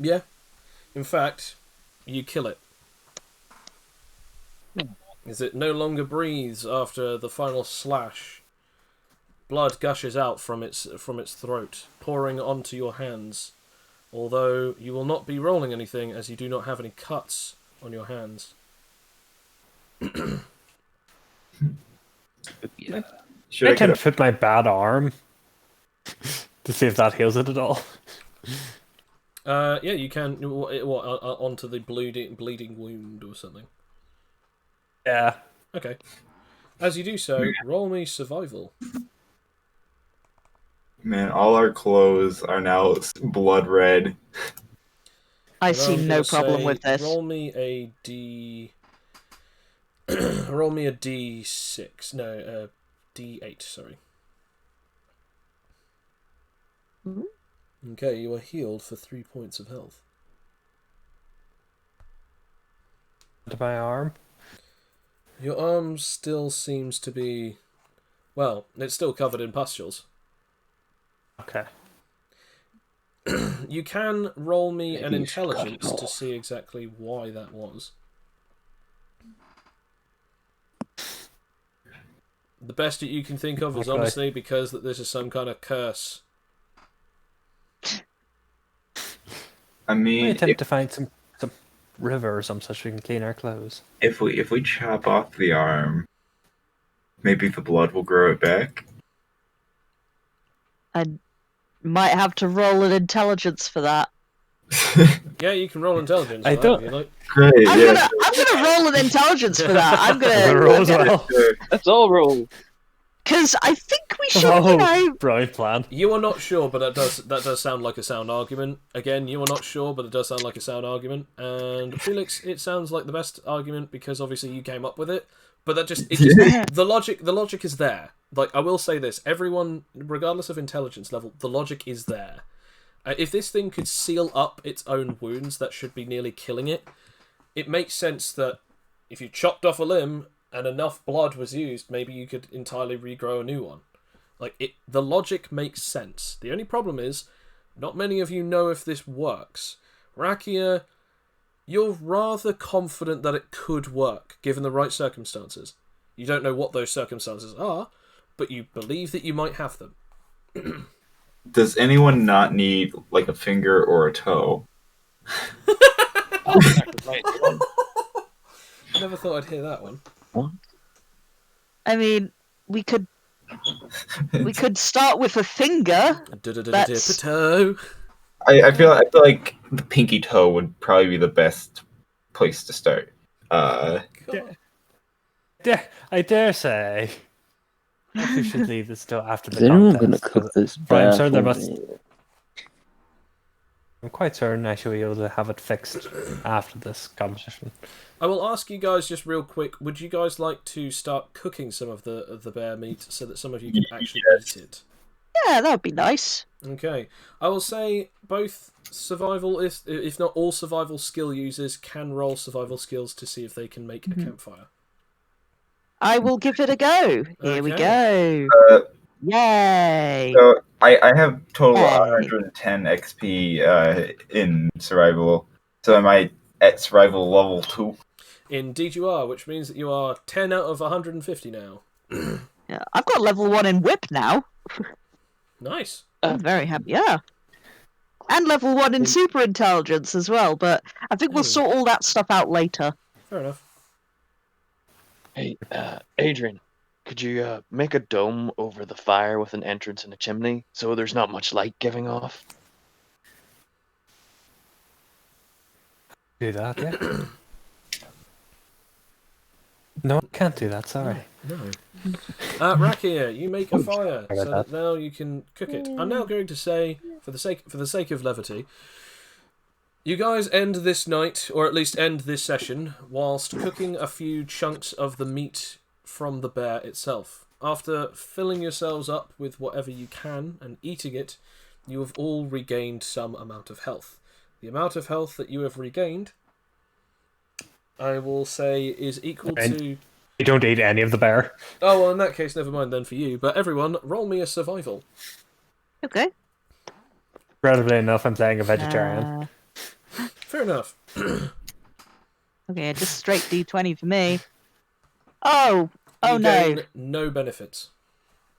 [SPEAKER 1] Yeah. In fact, you kill it. As it no longer breathes after the final slash. Blood gushes out from its throat, pouring onto your hands. Although you will not be rolling anything, as you do not have any cuts on your hands.
[SPEAKER 3] Should
[SPEAKER 5] I
[SPEAKER 3] I
[SPEAKER 5] can
[SPEAKER 3] get
[SPEAKER 5] put my bad arm to see if that heals it at all.
[SPEAKER 1] Yeah, you can. What onto the bleeding wound or something?
[SPEAKER 5] Yeah.
[SPEAKER 1] Okay. As you do so, roll me survival.
[SPEAKER 3] Man, all our clothes are now blood red.
[SPEAKER 2] I
[SPEAKER 1] And
[SPEAKER 2] see
[SPEAKER 1] I'm
[SPEAKER 2] no
[SPEAKER 1] gonna
[SPEAKER 2] problem
[SPEAKER 1] say,
[SPEAKER 2] with this.
[SPEAKER 1] roll me a D. roll me a D6. No, D8. Sorry. Okay, you are healed for 3 points of health.
[SPEAKER 5] To my arm.
[SPEAKER 1] Your arm still seems to be... Well, it's still covered in pustules.
[SPEAKER 5] Okay.
[SPEAKER 1] You can roll me an
[SPEAKER 8] Maybe you should cut it
[SPEAKER 1] intelligence to
[SPEAKER 8] off.
[SPEAKER 1] see exactly why that was. The best that you can think of is
[SPEAKER 5] Okay.
[SPEAKER 1] honestly because that this is some kind of curse.
[SPEAKER 3] I
[SPEAKER 5] I
[SPEAKER 3] mean,
[SPEAKER 5] attempt to find some river or some such we can clean our clothes.
[SPEAKER 3] if we chop off the arm, maybe the blood will grow it back.
[SPEAKER 2] I might have to roll an intelligence for that.
[SPEAKER 1] Yeah, you can roll intelligence.
[SPEAKER 5] I
[SPEAKER 1] for that
[SPEAKER 5] don't-
[SPEAKER 1] if you like.
[SPEAKER 3] Great, yeah.
[SPEAKER 2] I'm gonna roll an intelligence for that. I'm
[SPEAKER 5] I'm gonna roll as well.
[SPEAKER 4] Let's all roll.
[SPEAKER 2] because I think we should,
[SPEAKER 5] Oh, brilliant plan.
[SPEAKER 1] You are not sure, but that does sound like a sound argument. Again, you are not sure, but it does sound like a sound argument. And Felix, it sounds like the best argument because obviously you came up with it. But the logic is there. Like I will say this, everyone, regardless of intelligence level, the logic is there. If this thing could seal up its own wounds, that should be nearly killing it. It makes sense that if you chopped off a limb and enough blood was used, maybe you could entirely regrow a new one. The logic makes sense. The only problem is, not many of you know if this works. Rakia, you're rather confident that it could work, given the right circumstances. You don't know what those circumstances are, but you believe that you might have them.
[SPEAKER 3] Does anyone not need like a finger or a toe?
[SPEAKER 1] Never thought I'd hear that one.
[SPEAKER 2] I mean, we could start with a finger. That's-
[SPEAKER 1] Toe.
[SPEAKER 3] I feel like the pinky toe would probably be the best place to start.
[SPEAKER 1] God.
[SPEAKER 5] I dare say. We should leave this till after the
[SPEAKER 6] Is anyone going to
[SPEAKER 5] contest,
[SPEAKER 6] cook
[SPEAKER 5] 'cause
[SPEAKER 6] this
[SPEAKER 5] I'm
[SPEAKER 6] bear
[SPEAKER 5] sure there
[SPEAKER 6] for
[SPEAKER 5] must-
[SPEAKER 6] me?
[SPEAKER 5] I'm quite certain I should be able to have it fixed after this competition.
[SPEAKER 1] I will ask you guys just real quick. Would you guys like to start cooking some of the bear meat so that some of you can actually eat it?
[SPEAKER 2] Yeah, that would be nice.
[SPEAKER 1] Okay, I will say both survival, if not all survival skill users, can roll survival skills to see if they can make a campfire.
[SPEAKER 2] I will give it a go. Here we
[SPEAKER 1] Okay.
[SPEAKER 2] go. Yay!
[SPEAKER 3] So I have total
[SPEAKER 2] Hey.
[SPEAKER 3] 110 XP in survival. So am I at survival level 2?
[SPEAKER 1] Indeed you are, which means that you are 10 out of 150 now.
[SPEAKER 2] Yeah, I've got level 1 in whip now.
[SPEAKER 1] Nice.
[SPEAKER 2] I'm very happy. Yeah. And level 1 in super intelligence as well, but I think we'll sort all that stuff out later.
[SPEAKER 1] Fair enough.
[SPEAKER 8] Hey, Adrian, could you make a dome over the fire with an entrance and a chimney so there's not much light giving off?
[SPEAKER 5] Do that, yeah. No, I can't do that, sorry.
[SPEAKER 1] No. Rakia, you make a fire
[SPEAKER 5] I
[SPEAKER 1] so
[SPEAKER 5] got
[SPEAKER 1] that now you can cook it. I'm now going to say, for the sake of levity, you guys end this night, or at least end this session, whilst cooking a few chunks of the meat from the bear itself. After filling yourselves up with whatever you can and eating it, you have all regained some amount of health. The amount of health that you have regained, I will say, is equal to...
[SPEAKER 5] You don't eat any of the bear.
[SPEAKER 1] Oh, well, in that case, never mind then for you. But everyone, roll me a survival.
[SPEAKER 2] Okay.
[SPEAKER 5] Relatively enough, I'm saying a vegetarian.
[SPEAKER 1] Fair enough.
[SPEAKER 2] Okay, just straight D20 for me. Oh
[SPEAKER 1] You
[SPEAKER 2] no.
[SPEAKER 1] gain no benefits.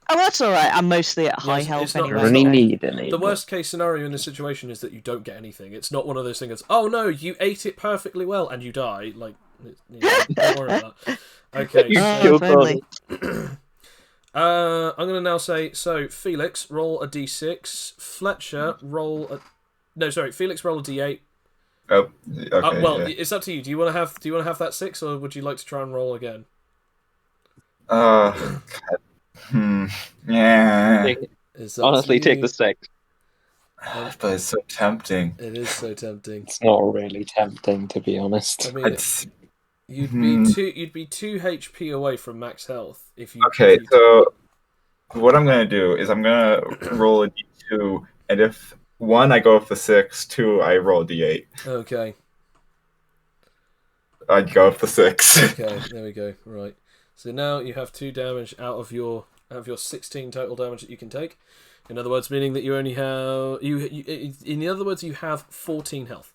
[SPEAKER 2] Oh, that's alright. I'm mostly at high
[SPEAKER 1] Yes,
[SPEAKER 2] health
[SPEAKER 1] it's not-
[SPEAKER 2] anyway.
[SPEAKER 6] I only
[SPEAKER 1] not-
[SPEAKER 6] need any.
[SPEAKER 1] The worst case scenario in this situation is that you don't get anything. It's not one of those things that's, oh no, you ate it perfectly well and you die. Like, don't worry about that. Okay,
[SPEAKER 4] You
[SPEAKER 1] so,
[SPEAKER 4] killed
[SPEAKER 2] if only.
[SPEAKER 1] I'm going to now say, so Felix, roll a d6. Fletcher, roll a... No, sorry. Felix, roll a d8.
[SPEAKER 7] Oh, okay.
[SPEAKER 1] Well,
[SPEAKER 7] yeah.
[SPEAKER 1] it's up to you. Do you want to have that 6, or would you like to try and roll again?
[SPEAKER 7] God. Yeah.
[SPEAKER 1] It's up to
[SPEAKER 4] Honestly, take
[SPEAKER 1] you.
[SPEAKER 4] the 6.
[SPEAKER 7] But it's so tempting.
[SPEAKER 1] It is so tempting.
[SPEAKER 6] It's not really tempting, to be honest.
[SPEAKER 1] I mean,
[SPEAKER 7] It's
[SPEAKER 1] you'd be 2 HP away from max health if you.
[SPEAKER 7] okay.
[SPEAKER 1] If you
[SPEAKER 7] So what I'm gonna do is I'm gonna roll a d2, and if 1 I go with the 6, 2 I roll a d8.
[SPEAKER 1] Okay.
[SPEAKER 7] I go with the 6.
[SPEAKER 1] Okay. There we go. Right. So now you have 2 damage out of your 16 total damage that you can take. In other words, meaning that you only have in other words, you have 14 health.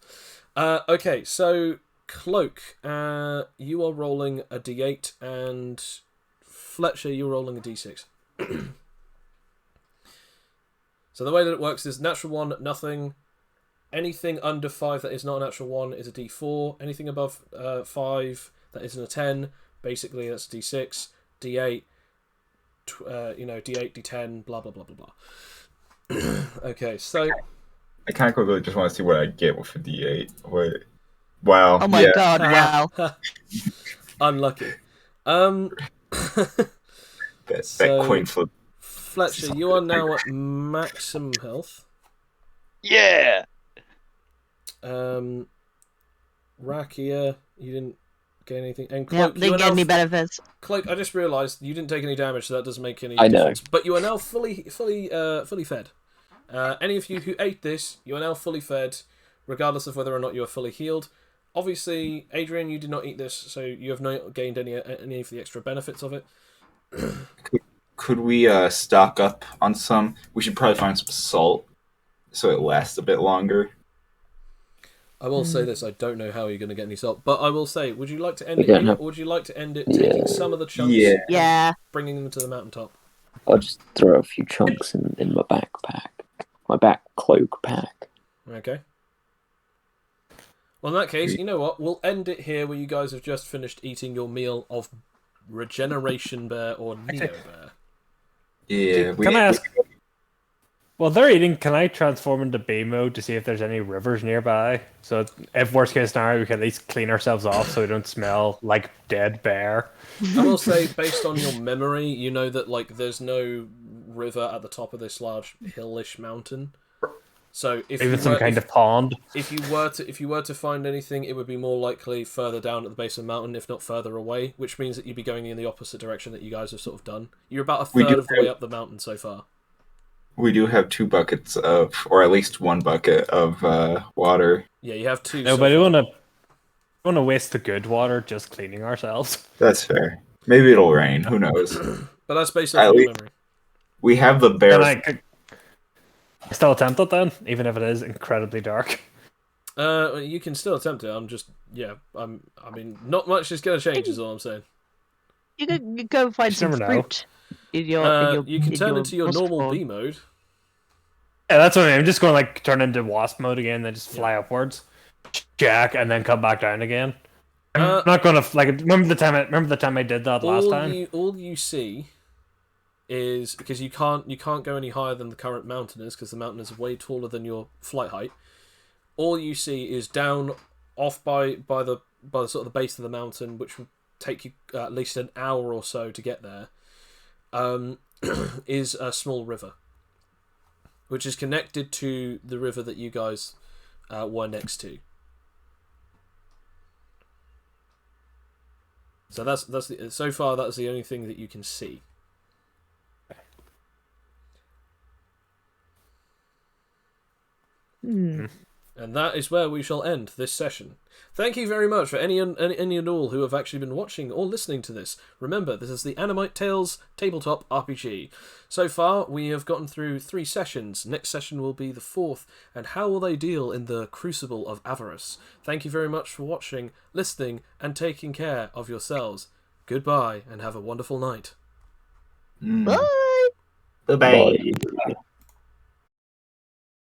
[SPEAKER 1] Okay, so Cloak, you are rolling a d8, and Fletcher, you're rolling a d6. So the way that it works is natural 1, nothing. Anything under 5 that is not a natural 1 is a d4. Anything above 5 that isn't a 10, basically that's a d6, d8. D8, D10, blah blah blah blah blah. Okay, so
[SPEAKER 7] I kind of quickly just want to see what I get with a d8. Wait. Wow.
[SPEAKER 2] Oh my god! Wow.
[SPEAKER 1] Unlucky.
[SPEAKER 7] That coin flip.
[SPEAKER 1] Fletcher, you are now at maximum health.
[SPEAKER 4] Yeah!
[SPEAKER 1] Rakia, you didn't get anything. And
[SPEAKER 2] Yeah,
[SPEAKER 1] Cloak,
[SPEAKER 2] didn't get any benefits.
[SPEAKER 1] Cloak, I just realised you didn't take any damage, so that doesn't make any
[SPEAKER 6] I know.
[SPEAKER 1] difference. But you are now fully fed. Any of you who ate this, you are now fully fed, regardless of whether or not you are fully healed. Obviously, Adrian, you did not eat this, so you have not gained any of the extra benefits of it.
[SPEAKER 7] Could we stock up on some? We should probably find some salt so it lasts a bit longer.
[SPEAKER 1] I will say this: I don't know how you're going to get any salt, but I will say, would you like to end
[SPEAKER 6] We
[SPEAKER 1] it
[SPEAKER 6] don't
[SPEAKER 1] here,
[SPEAKER 6] have-
[SPEAKER 1] or would you like to end it taking some of the chunks,
[SPEAKER 7] Yeah.
[SPEAKER 1] and
[SPEAKER 2] Yeah.
[SPEAKER 1] bringing them to the mountaintop?
[SPEAKER 6] I'll just throw a few chunks in my backpack. My back cloak pack.
[SPEAKER 1] Okay. Well, in that case, you know what? We'll end it here, where you guys have just finished eating your meal of Regeneration Bear or Neo Bear.
[SPEAKER 7] Yeah.
[SPEAKER 5] Can I ask? While they're eating, can I transform into B mode to see if there's any rivers nearby? So if worst case scenario, we can at least clean ourselves off so we don't smell like dead bear.
[SPEAKER 1] I will say, based on your memory, you know that there's no river at the top of this large hillish mountain. So if
[SPEAKER 5] Even some kind of pond.
[SPEAKER 1] If you were to find anything, it would be more likely further down at the base of the mountain, if not further away, which means that you'd be going in the opposite direction that you guys have sort of done. You're about a third of the way up the mountain so far.
[SPEAKER 7] We do have 2 buckets of, or at least 1 bucket of water.
[SPEAKER 1] Yeah, you have 2.
[SPEAKER 5] No, but I don't want to waste the good water just cleaning ourselves.
[SPEAKER 7] That's fair. Maybe it'll rain. Who knows?
[SPEAKER 1] But that's based on your memory.
[SPEAKER 7] We have the bear.
[SPEAKER 5] Can I still attempt it then, even if it is incredibly dark?
[SPEAKER 1] You can still attempt it. I mean, not much is going to change, is all I'm saying.
[SPEAKER 2] You could go find some
[SPEAKER 5] never know.
[SPEAKER 2] fruit. In your,
[SPEAKER 1] you can turn into your
[SPEAKER 2] what's it
[SPEAKER 1] normal
[SPEAKER 2] called?
[SPEAKER 1] B mode.
[SPEAKER 5] Yeah, that's what I mean. I'm just going to turn into wasp mode again, then just fly upwards, jack, and then come back down again. I'm not going to remember the time I did that last time.
[SPEAKER 1] All you see is, because you can't go any higher than the current mountain is, because the mountain is way taller than your flight height. All you see is down off by the sort of the base of the mountain, which would take you at least an hour or so to get there. Is a small river, which is connected to the river that you guys were next to. So so far that's the only thing that you can see. And that is where we shall end this session. Thank you very much for any and all who have actually been watching or listening to this. Remember, this is the AnimiteTales tabletop RPG. So far, we have gotten through 3 sessions. Next session will be the 4th, and how will they deal in the Crucible of Avarice? Thank you very much for watching, listening, and taking care of yourselves. Goodbye, and have a wonderful night.
[SPEAKER 2] Bye.
[SPEAKER 3] Bye-bye.
[SPEAKER 6] Bye.